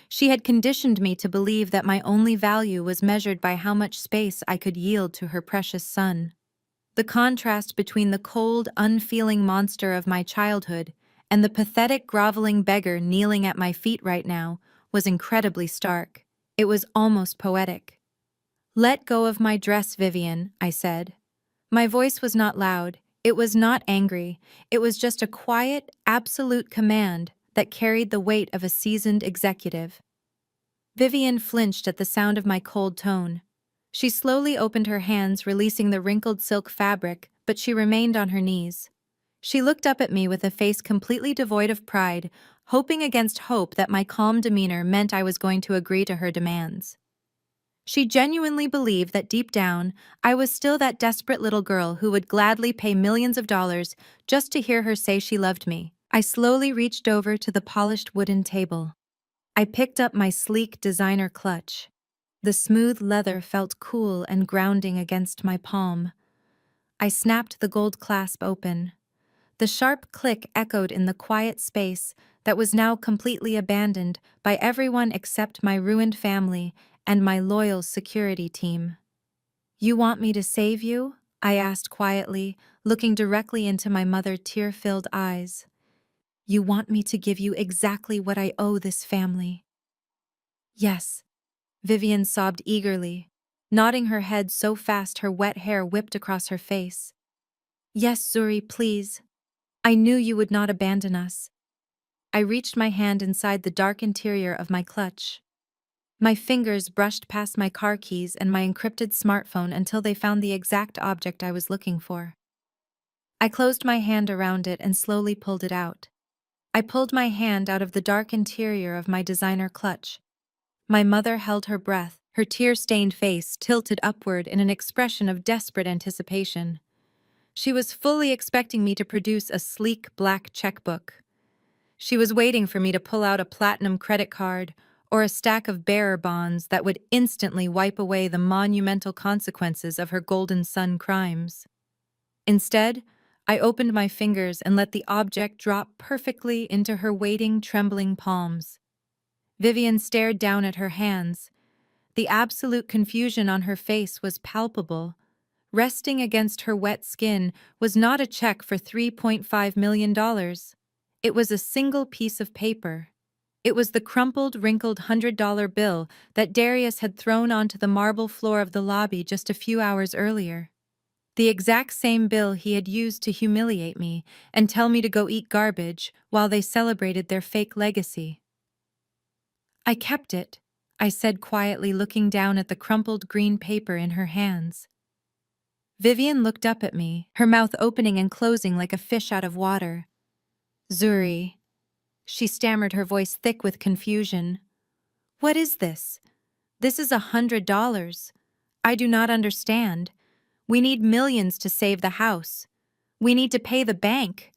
She had conditioned me to believe that my only value was measured by how much space I could yield to her precious son. The contrast between the cold, unfeeling monster of my childhood and the pathetic, groveling beggar kneeling at my feet right now was incredibly stark. It was almost poetic. Let go of my dress, Vivian, I said. My voice was not loud. It was not angry. It was just a quiet, absolute command that carried the weight of a seasoned executive. Vivian flinched at the sound of my cold tone. She slowly opened her hands, releasing the wrinkled silk fabric, but she remained on her knees. She looked up at me with a face completely devoid of pride, hoping against hope that my calm demeanor meant I was going to agree to her demands. She genuinely believed that deep down, I was still that desperate little girl who would gladly pay millions of dollars just to hear her say she loved me. I slowly reached over to the polished wooden table. I picked up my sleek designer clutch. The smooth leather felt cool and grounding against my palm. I snapped the gold clasp open. The sharp click echoed in the quiet space that was now completely abandoned by everyone except my ruined family and my loyal security team. You want me to save you? I asked quietly, looking directly into my mother's tear-filled eyes. You want me to give you exactly what I owe this family? Yes. Vivian sobbed eagerly, nodding her head so fast her wet hair whipped across her face. Yes, Zuri, please. I knew you would not abandon us. I reached my hand inside the dark interior of my clutch. My fingers brushed past my car keys and my encrypted smartphone until they found the exact object I was looking for. I closed my hand around it and slowly pulled it out. I pulled my hand out of the dark interior of my designer clutch. My mother held her breath, her tear-stained face tilted upward in an expression of desperate anticipation. She was fully expecting me to produce a sleek black checkbook. She was waiting for me to pull out a platinum credit card or a stack of bearer bonds that would instantly wipe away the monumental consequences of her golden sun crimes. Instead, I opened my fingers and let the object drop perfectly into her waiting, trembling palms. Vivian stared down at her hands. The absolute confusion on her face was palpable. Resting against her wet skin was not a check for $3.5 million. It was a single piece of paper. It was the crumpled, wrinkled $100 bill that Darius had thrown onto the marble floor of the lobby just a few hours earlier. The exact same bill he had used to humiliate me and tell me to go eat garbage while they celebrated their fake legacy. I kept it, I said quietly, looking down at the crumpled green paper in her hands. Vivian looked up at me, her mouth opening and closing like a fish out of water. Zuri, she stammered, her voice thick with confusion. What is this? This is $100. I do not understand. We need millions to save the house. We need to pay the bank.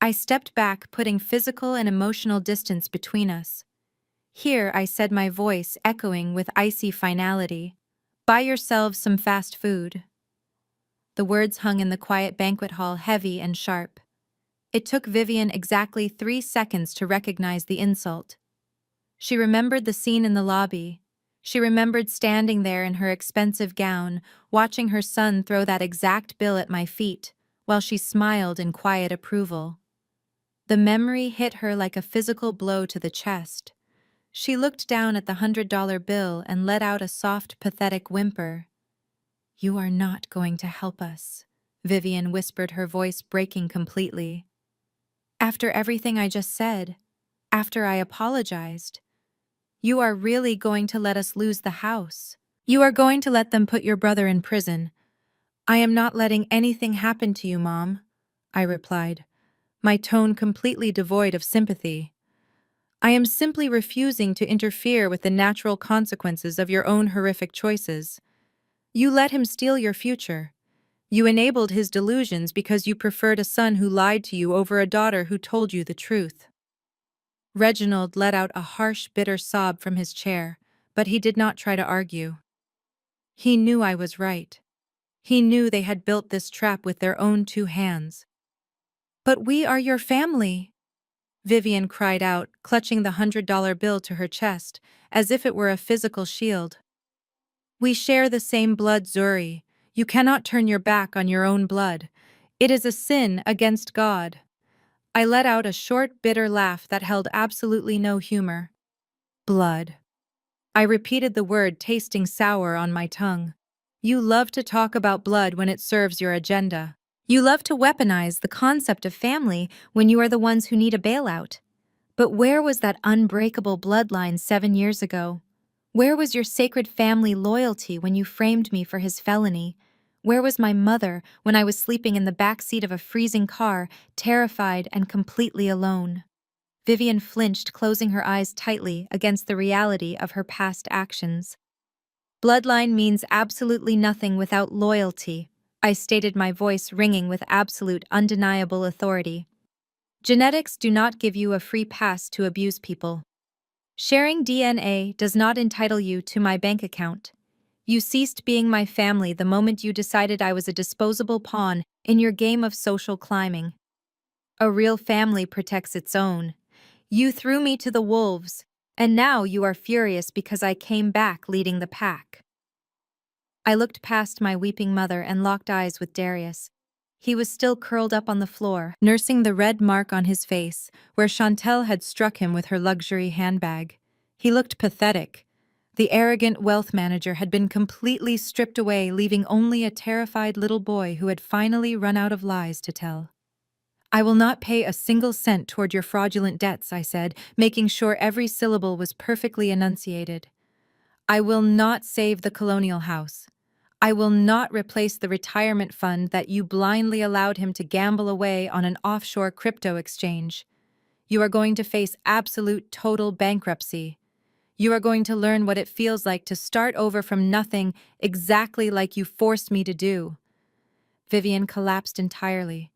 I stepped back, putting physical and emotional distance between us. Here, I said, my voice echoing with icy finality. Buy yourselves some fast food. The words hung in the quiet banquet hall, heavy and sharp. It took Vivian exactly 3 seconds to recognize the insult. She remembered the scene in the lobby. She remembered standing there in her expensive gown, watching her son throw that exact bill at my feet, while she smiled in quiet approval. The memory hit her like a physical blow to the chest. She looked down at the $100 bill and let out a soft, pathetic whimper. You are not going to help us, Vivian whispered, her voice breaking completely. After everything I just said, after I apologized, you are really going to let us lose the house. You are going to let them put your brother in prison. I am not letting anything happen to you, Mom, I replied, my tone completely devoid of sympathy. I am simply refusing to interfere with the natural consequences of your own horrific choices. You let him steal your future. You enabled his delusions because you preferred a son who lied to you over a daughter who told you the truth. Reginald let out a harsh, bitter sob from his chair, but he did not try to argue. He knew I was right. He knew they had built this trap with their own 2 hands. But we are your family, Vivian cried out, clutching the $100 bill to her chest, as if it were a physical shield. We share the same blood, Zuri. You cannot turn your back on your own blood. It is a sin against God. I let out a short, bitter laugh that held absolutely no humor. Blood. I repeated the word, tasting sour on my tongue. You love to talk about blood when it serves your agenda. You love to weaponize the concept of family when you are the ones who need a bailout. But where was that unbreakable bloodline 7 years ago? Where was your sacred family loyalty when you framed me for his felony? Where was my mother when I was sleeping in the back seat of a freezing car, terrified and completely alone? Vivian flinched, closing her eyes tightly against the reality of her past actions. Bloodline means absolutely nothing without loyalty, I stated, my voice ringing with absolute, undeniable authority. Genetics do not give you a free pass to abuse people. Sharing DNA does not entitle you to my bank account. You ceased being my family the moment you decided I was a disposable pawn in your game of social climbing. A real family protects its own. You threw me to the wolves, and now you are furious because I came back leading the pack. I looked past my weeping mother and locked eyes with Darius. He was still curled up on the floor, nursing the red mark on his face, where Chantel had struck him with her luxury handbag. He looked pathetic. The arrogant wealth manager had been completely stripped away, leaving only a terrified little boy who had finally run out of lies to tell. "I will not pay a single cent toward your fraudulent debts," I said, making sure every syllable was perfectly enunciated. "I will not save the colonial house. I will not replace the retirement fund that you blindly allowed him to gamble away on an offshore crypto exchange. You are going to face absolute total bankruptcy. You are going to learn what it feels like to start over from nothing, exactly like you forced me to do." Vivian collapsed entirely,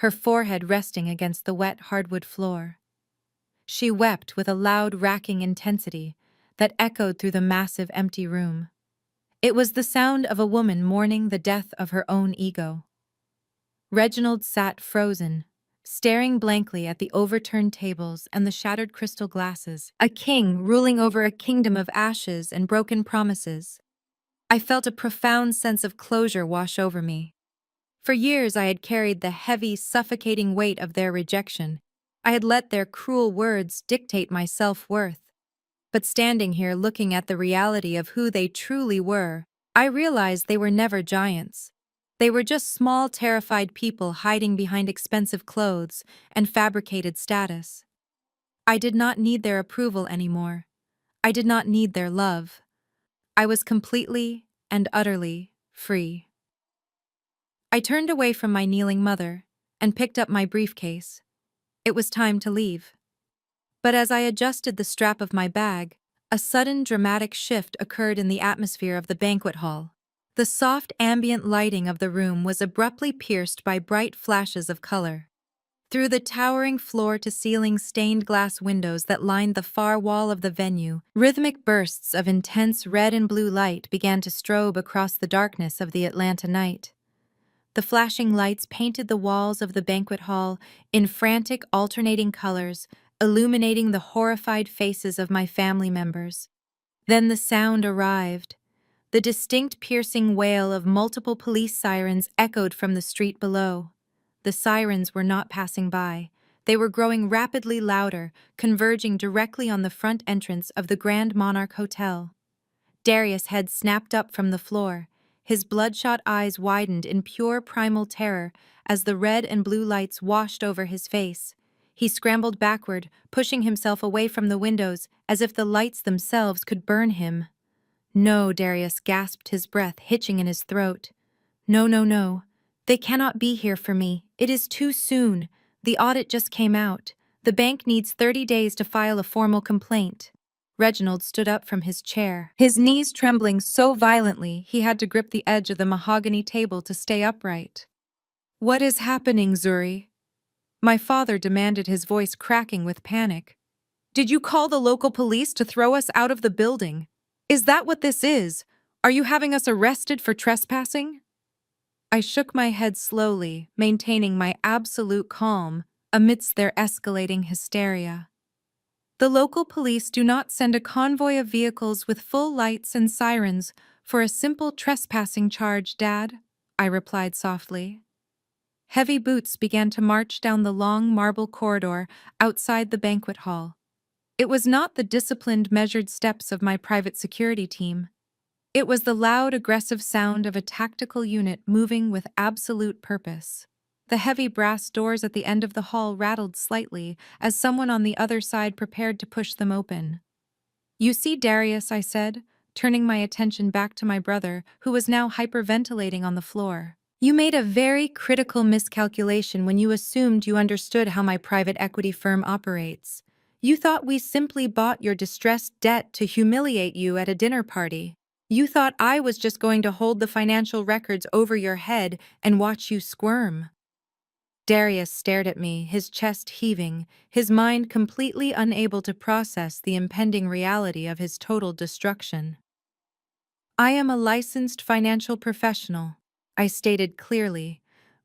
her forehead resting against the wet hardwood floor. She wept with a loud, racking intensity that echoed through the massive, empty room. It was the sound of a woman mourning the death of her own ego. Reginald sat frozen, staring blankly at the overturned tables and the shattered crystal glasses, a king ruling over a kingdom of ashes and broken promises. I felt a profound sense of closure wash over me. For years I had carried the heavy, suffocating weight of their rejection. I had let their cruel words dictate my self-worth. But standing here looking at the reality of who they truly were, I realized they were never giants. They were just small, terrified people hiding behind expensive clothes and fabricated status. I did not need their approval anymore. I did not need their love. I was completely and utterly free. I turned away from my kneeling mother and picked up my briefcase. It was time to leave. But as I adjusted the strap of my bag, a sudden dramatic shift occurred in the atmosphere of the banquet hall. The soft ambient lighting of the room was abruptly pierced by bright flashes of color. Through the towering floor-to-ceiling stained glass windows that lined the far wall of the venue, rhythmic bursts of intense red and blue light began to strobe across the darkness of the Atlanta night. The flashing lights painted the walls of the banquet hall in frantic alternating colors, illuminating the horrified faces of my family members. Then the sound arrived. The distinct piercing wail of multiple police sirens echoed from the street below. The sirens were not passing by. They were growing rapidly louder, converging directly on the front entrance of the Grand Monarch Hotel. Darius' head snapped up from the floor. His bloodshot eyes widened in pure primal terror as the red and blue lights washed over his face. He scrambled backward, pushing himself away from the windows as if the lights themselves could burn him. "No," Darius gasped, his breath hitching in his throat. "No, no, no. They cannot be here for me. It is too soon. The audit just came out. The bank needs 30 days to file a formal complaint." Reginald stood up from his chair, his knees trembling so violently he had to grip the edge of the mahogany table to stay upright. "What is happening, Zuri?" my father demanded, his voice cracking with panic. "Did you call the local police to throw us out of the building? Is that what this is? Are you having us arrested for trespassing?" I shook my head slowly, maintaining my absolute calm amidst their escalating hysteria. "The local police do not send a convoy of vehicles with full lights and sirens for a simple trespassing charge, Dad," I replied softly. Heavy boots began to march down the long marble corridor outside the banquet hall. It was not the disciplined, measured steps of my private security team. It was the loud, aggressive sound of a tactical unit moving with absolute purpose. The heavy brass doors at the end of the hall rattled slightly as someone on the other side prepared to push them open. "You see, Darius," I said, turning my attention back to my brother, who was now hyperventilating on the floor. "You made a very critical miscalculation when you assumed you understood how my private equity firm operates. You thought we simply bought your distressed debt to humiliate you at a dinner party. You thought I was just going to hold the financial records over your head and watch you squirm." Darius stared at me, his chest heaving, his mind completely unable to process the impending reality of his total destruction. "I am a licensed financial professional," I stated clearly,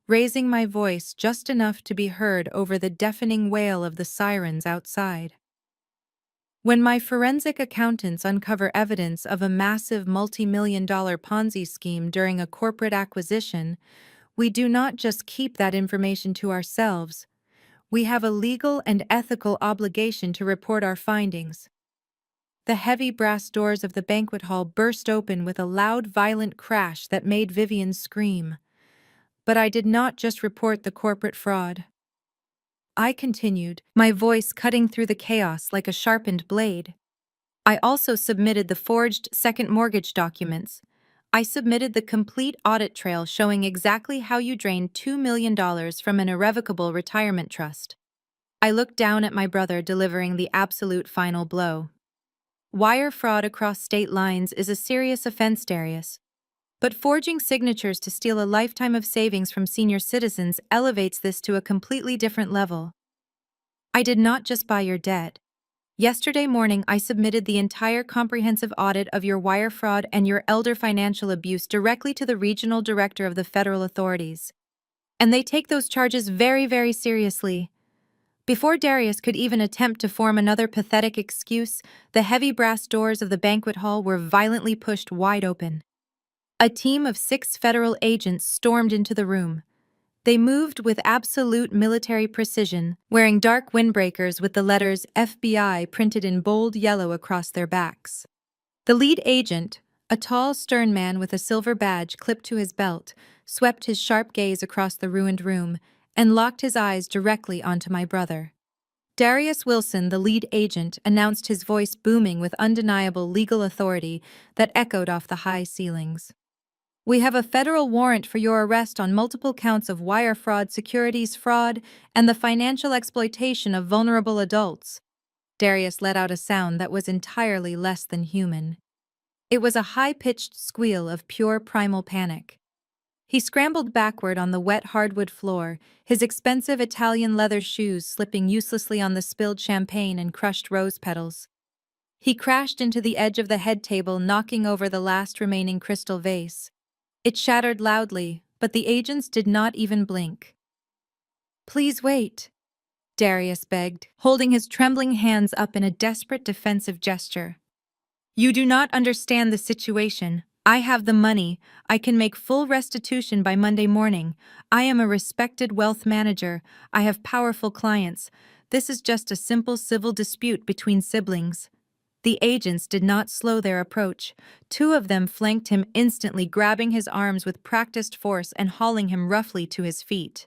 raising my voice just enough to be heard over the deafening wail of the sirens outside. "When my forensic accountants uncover evidence of a massive multi-million-dollar Ponzi scheme during a corporate acquisition, we do not just keep that information to ourselves. We have a legal and ethical obligation to report our findings." The heavy brass doors of the banquet hall burst open with a loud, violent crash that made Vivian scream. But I did not just report the corporate fraud. I continued, my voice cutting through the chaos like a sharpened blade. I also submitted the forged second mortgage documents. I submitted the complete audit trail showing exactly how you drained $2 million from an irrevocable retirement trust. I looked down at my brother delivering the absolute final blow. Wire fraud across state lines is a serious offense, Darius. But forging signatures to steal a lifetime of savings from senior citizens elevates this to a completely different level. I did not just buy your debt. Yesterday morning, I submitted the entire comprehensive audit of your wire fraud and your elder financial abuse directly to the regional director of the federal authorities. And they take those charges very, very seriously. Before Darius could even attempt to form another pathetic excuse, the heavy brass doors of the banquet hall were violently pushed wide open. A team of 6 federal agents stormed into the room. They moved with absolute military precision, wearing dark windbreakers with the letters FBI printed in bold yellow across their backs. The lead agent, a tall, stern man with a silver badge clipped to his belt, swept his sharp gaze across the ruined room and locked his eyes directly onto my brother. Darius Wilson, the lead agent, announced, his voice booming with undeniable legal authority that echoed off the high ceilings. We have a federal warrant for your arrest on multiple counts of wire fraud, securities fraud, and the financial exploitation of vulnerable adults. Darius let out a sound that was entirely less than human. It was a high-pitched squeal of pure primal panic. He scrambled backward on the wet hardwood floor, his expensive Italian leather shoes slipping uselessly on the spilled champagne and crushed rose petals. He crashed into the edge of the head table, knocking over the last remaining crystal vase. It shattered loudly, but the agents did not even blink. "Please wait," Darius begged, holding his trembling hands up in a desperate defensive gesture. "You do not understand the situation. I have the money. I can make full restitution by Monday morning. I am a respected wealth manager. I have powerful clients. This is just a simple civil dispute between siblings." The agents did not slow their approach. 2 of them flanked him instantly, grabbing his arms with practiced force and hauling him roughly to his feet.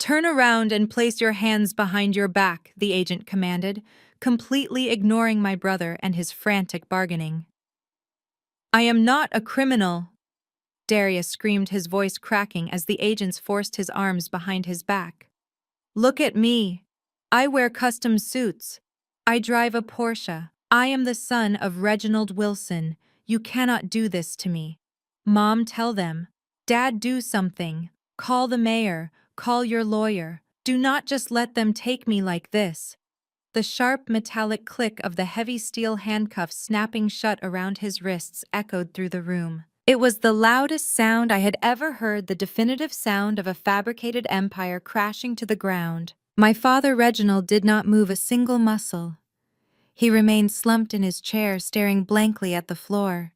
"Turn around and place your hands behind your back," the agent commanded, completely ignoring my brother and his frantic bargaining. "I am not a criminal," Darius screamed, his voice cracking as the agents forced his arms behind his back. "Look at me. I wear custom suits. I drive a Porsche. I am the son of Reginald Wilson. You cannot do this to me. Mom, tell them. Dad, do something. Call the mayor. Call your lawyer. Do not just let them take me like this." The sharp metallic click of the heavy steel handcuffs snapping shut around his wrists echoed through the room. It was the loudest sound I had ever heard, the definitive sound of a fabricated empire crashing to the ground. My father, Reginald, did not move a single muscle. He remained slumped in his chair, staring blankly at the floor.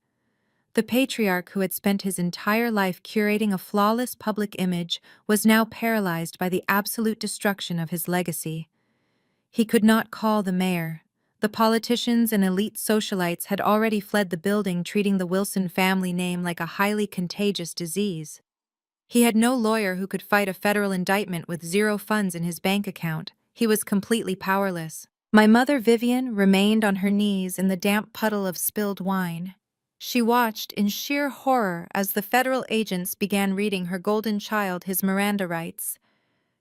The patriarch, who had spent his entire life curating a flawless public image, was now paralyzed by the absolute destruction of his legacy. He could not call the mayor. The politicians and elite socialites had already fled the building, treating the Wilson family name like a highly contagious disease. He had no lawyer who could fight a federal indictment with 0 funds in his bank account. He was completely powerless. My mother, Vivian, remained on her knees in the damp puddle of spilled wine. She watched in sheer horror as the federal agents began reading her golden child his Miranda rights.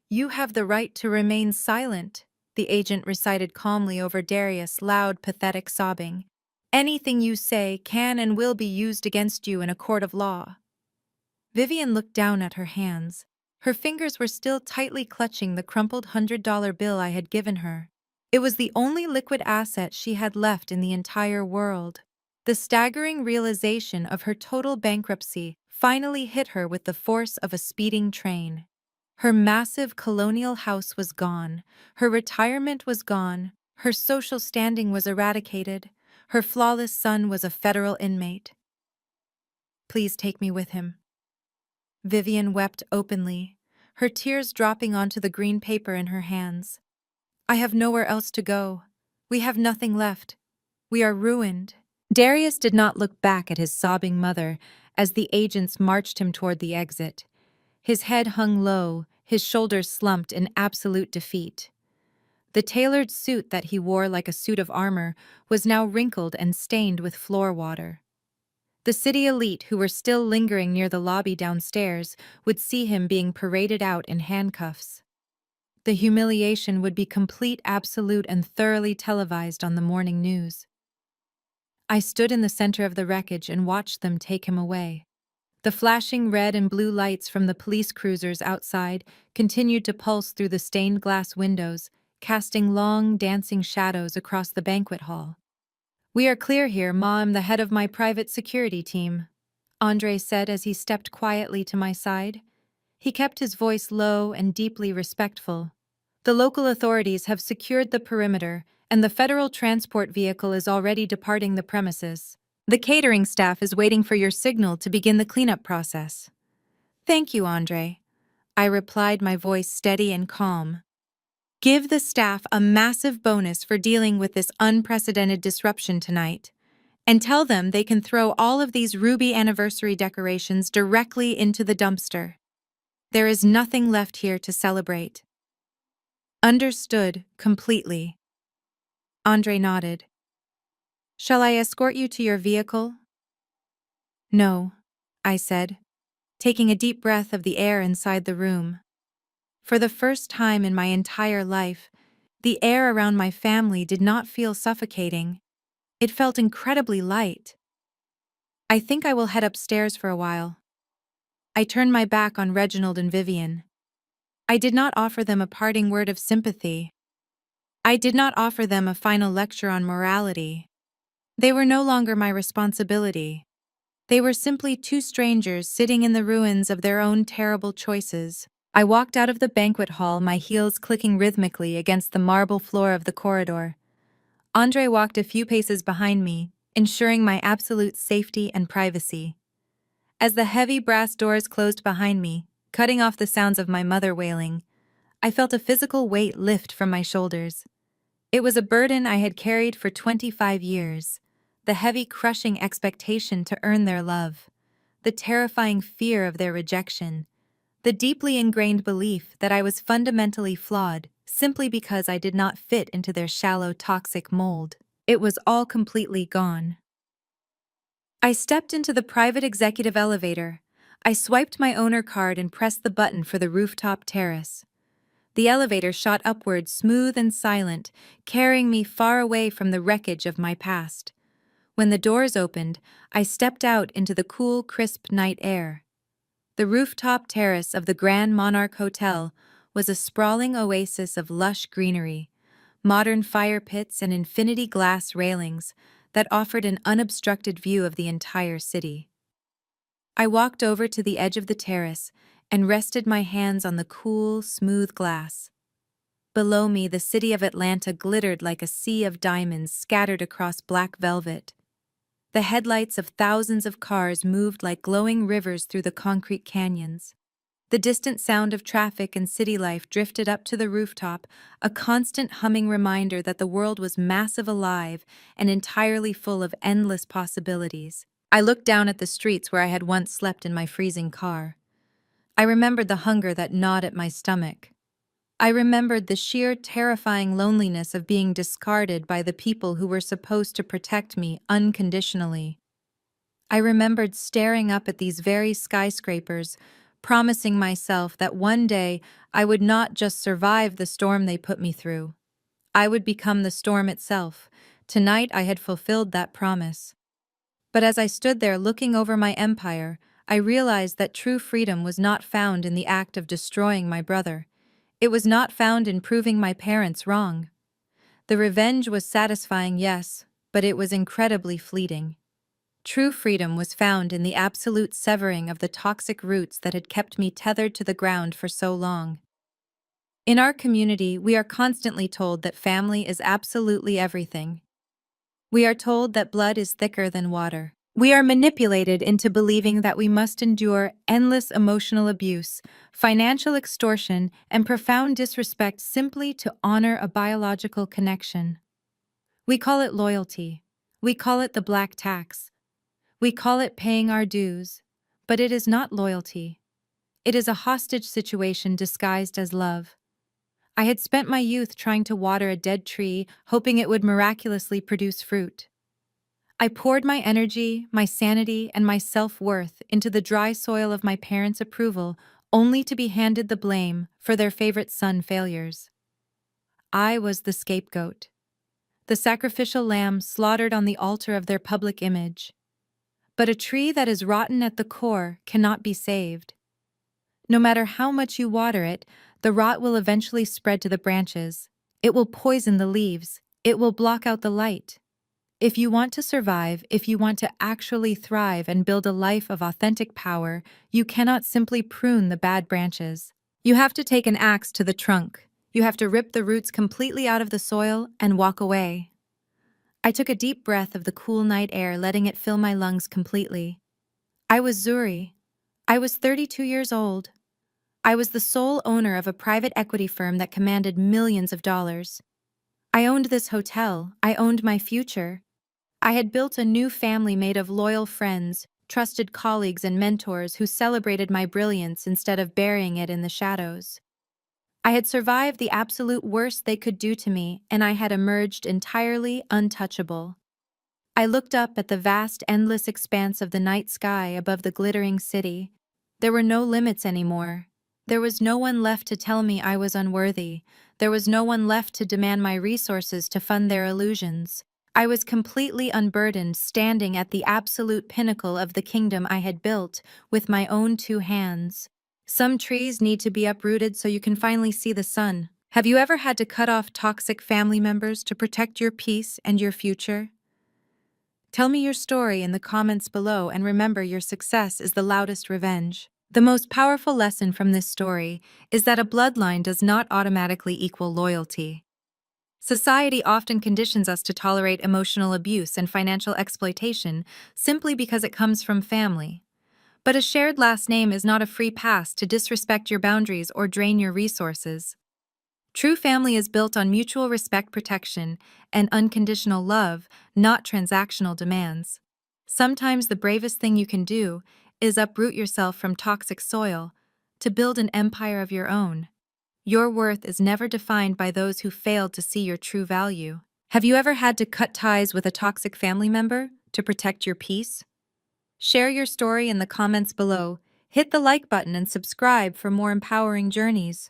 "You have the right to remain silent," the agent recited calmly over Darius' loud, pathetic sobbing. "Anything you say can and will be used against you in a court of law." Vivian looked down at her hands. Her fingers were still tightly clutching the crumpled $100 bill I had given her. It was the only liquid asset she had left in the entire world. The staggering realization of her total bankruptcy finally hit her with the force of a speeding train. Her massive colonial house was gone, her retirement was gone, her social standing was eradicated, her flawless son was a federal inmate. "Please take me with him." Vivian wept openly, her tears dropping onto the green paper in her hands. "I have nowhere else to go. We have nothing left. We are ruined. Darius did not look back at his sobbing mother as the agents marched him toward the exit. His head hung low, his shoulders slumped in absolute defeat. The tailored suit that he wore like a suit of armor was now wrinkled and stained with floor water. The city elite who were still lingering near the lobby downstairs would see him being paraded out in handcuffs. The humiliation would be complete, absolute, and thoroughly televised on the morning news. I stood in the center of the wreckage and watched them take him away. The flashing red and blue lights from the police cruisers outside continued to pulse through the stained glass windows, casting long, dancing shadows across the banquet hall. "We are clear here, Ma. I'm the head of my private security team," Andre said as he stepped quietly to my side. He kept his voice low and deeply respectful. "The local authorities have secured the perimeter, and the federal transport vehicle is already departing the premises. The catering staff is waiting for your signal to begin the cleanup process." "Thank you, Andre," I replied, my voice steady and calm. "Give the staff a massive bonus for dealing with this unprecedented disruption tonight, and tell them they can throw all of these Ruby anniversary decorations directly into the dumpster. There is nothing left here to celebrate." "Understood, completely." Andre nodded. "Shall I escort you to your vehicle?" "No," I said, taking a deep breath of the air inside the room. For the first time in my entire life, the air around my family did not feel suffocating. It felt incredibly light. "I think I will head upstairs for a while." I turned my back on Reginald and Vivian. I did not offer them a parting word of sympathy. I did not offer them a final lecture on morality. They were no longer my responsibility. They were simply two strangers sitting in the ruins of their own terrible choices. I walked out of the banquet hall, my heels clicking rhythmically against the marble floor of the corridor. Andre walked a few paces behind me, ensuring my absolute safety and privacy. As the heavy brass doors closed behind me, cutting off the sounds of my mother wailing, I felt a physical weight lift from my shoulders. It was a burden I had carried for 25 years, the heavy, crushing expectation to earn their love, the terrifying fear of their rejection, the deeply ingrained belief that I was fundamentally flawed simply because I did not fit into their shallow, toxic mold. It was all completely gone. I stepped into the private executive elevator. I swiped my owner card and pressed the button for the rooftop terrace. The elevator shot upward, smooth and silent, carrying me far away from the wreckage of my past. When the doors opened, I stepped out into the cool, crisp night air. The rooftop terrace of the Grand Monarch Hotel was a sprawling oasis of lush greenery, modern fire pits and infinity glass railings that offered an unobstructed view of the entire city. I walked over to the edge of the terrace and rested my hands on the cool, smooth glass. Below me, the city of Atlanta glittered like a sea of diamonds scattered across black velvet. The headlights of thousands of cars moved like glowing rivers through the concrete canyons. The distant sound of traffic and city life drifted up to the rooftop, a constant humming reminder that the world was massive, alive, and entirely full of endless possibilities. I looked down at the streets where I had once slept in my freezing car. I remembered the hunger that gnawed at my stomach. I remembered the sheer, terrifying loneliness of being discarded by the people who were supposed to protect me unconditionally. I remembered staring up at these very skyscrapers, promising myself that one day I would not just survive the storm they put me through. I would become the storm itself. Tonight I had fulfilled that promise. But as I stood there looking over my empire, I realized that true freedom was not found in the act of destroying my brother. It was not found in proving my parents wrong. The revenge was satisfying, yes, but it was incredibly fleeting. True freedom was found in the absolute severing of the toxic roots that had kept me tethered to the ground for so long. In our community, we are constantly told that family is absolutely everything. We are told that blood is thicker than water. We are manipulated into believing that we must endure endless emotional abuse, financial extortion, and profound disrespect simply to honor a biological connection. We call it loyalty. We call it the black tax. We call it paying our dues. But it is not loyalty. It is a hostage situation disguised as love. I had spent my youth trying to water a dead tree, hoping it would miraculously produce fruit. I poured my energy, my sanity, and my self-worth into the dry soil of my parents' approval, only to be handed the blame for their favorite son failures. I was the scapegoat, the sacrificial lamb slaughtered on the altar of their public image. But a tree that is rotten at the core cannot be saved. No matter how much you water it, the rot will eventually spread to the branches. It will poison the leaves. It will block out the light. If you want to survive, if you want to actually thrive and build a life of authentic power, you cannot simply prune the bad branches. You have to take an axe to the trunk. You have to rip the roots completely out of the soil and walk away. I took a deep breath of the cool night air, letting it fill my lungs completely. I was Zuri. I was 32 years old. I was the sole owner of a private equity firm that commanded millions of dollars. I owned this hotel. I owned my future. I had built a new family made of loyal friends, trusted colleagues and mentors who celebrated my brilliance instead of burying it in the shadows. I had survived the absolute worst they could do to me, and I had emerged entirely untouchable. I looked up at the vast, endless expanse of the night sky above the glittering city. There were no limits anymore. There was no one left to tell me I was unworthy. There was no one left to demand my resources to fund their illusions. I was completely unburdened, standing at the absolute pinnacle of the kingdom I had built with my own two hands. Some trees need to be uprooted so you can finally see the sun. Have you ever had to cut off toxic family members to protect your peace and your future? Tell me your story in the comments below, and remember, your success is the loudest revenge. The most powerful lesson from this story is that a bloodline does not automatically equal loyalty. Society often conditions us to tolerate emotional abuse and financial exploitation simply because it comes from family. But a shared last name is not a free pass to disrespect your boundaries or drain your resources. True family is built on mutual respect, protection, and unconditional love, not transactional demands. Sometimes the bravest thing you can do is uproot yourself from toxic soil to build an empire of your own. Your worth is never defined by those who failed to see your true value. Have you ever had to cut ties with a toxic family member to protect your peace? Share your story in the comments below. Hit the like button and subscribe for more empowering journeys.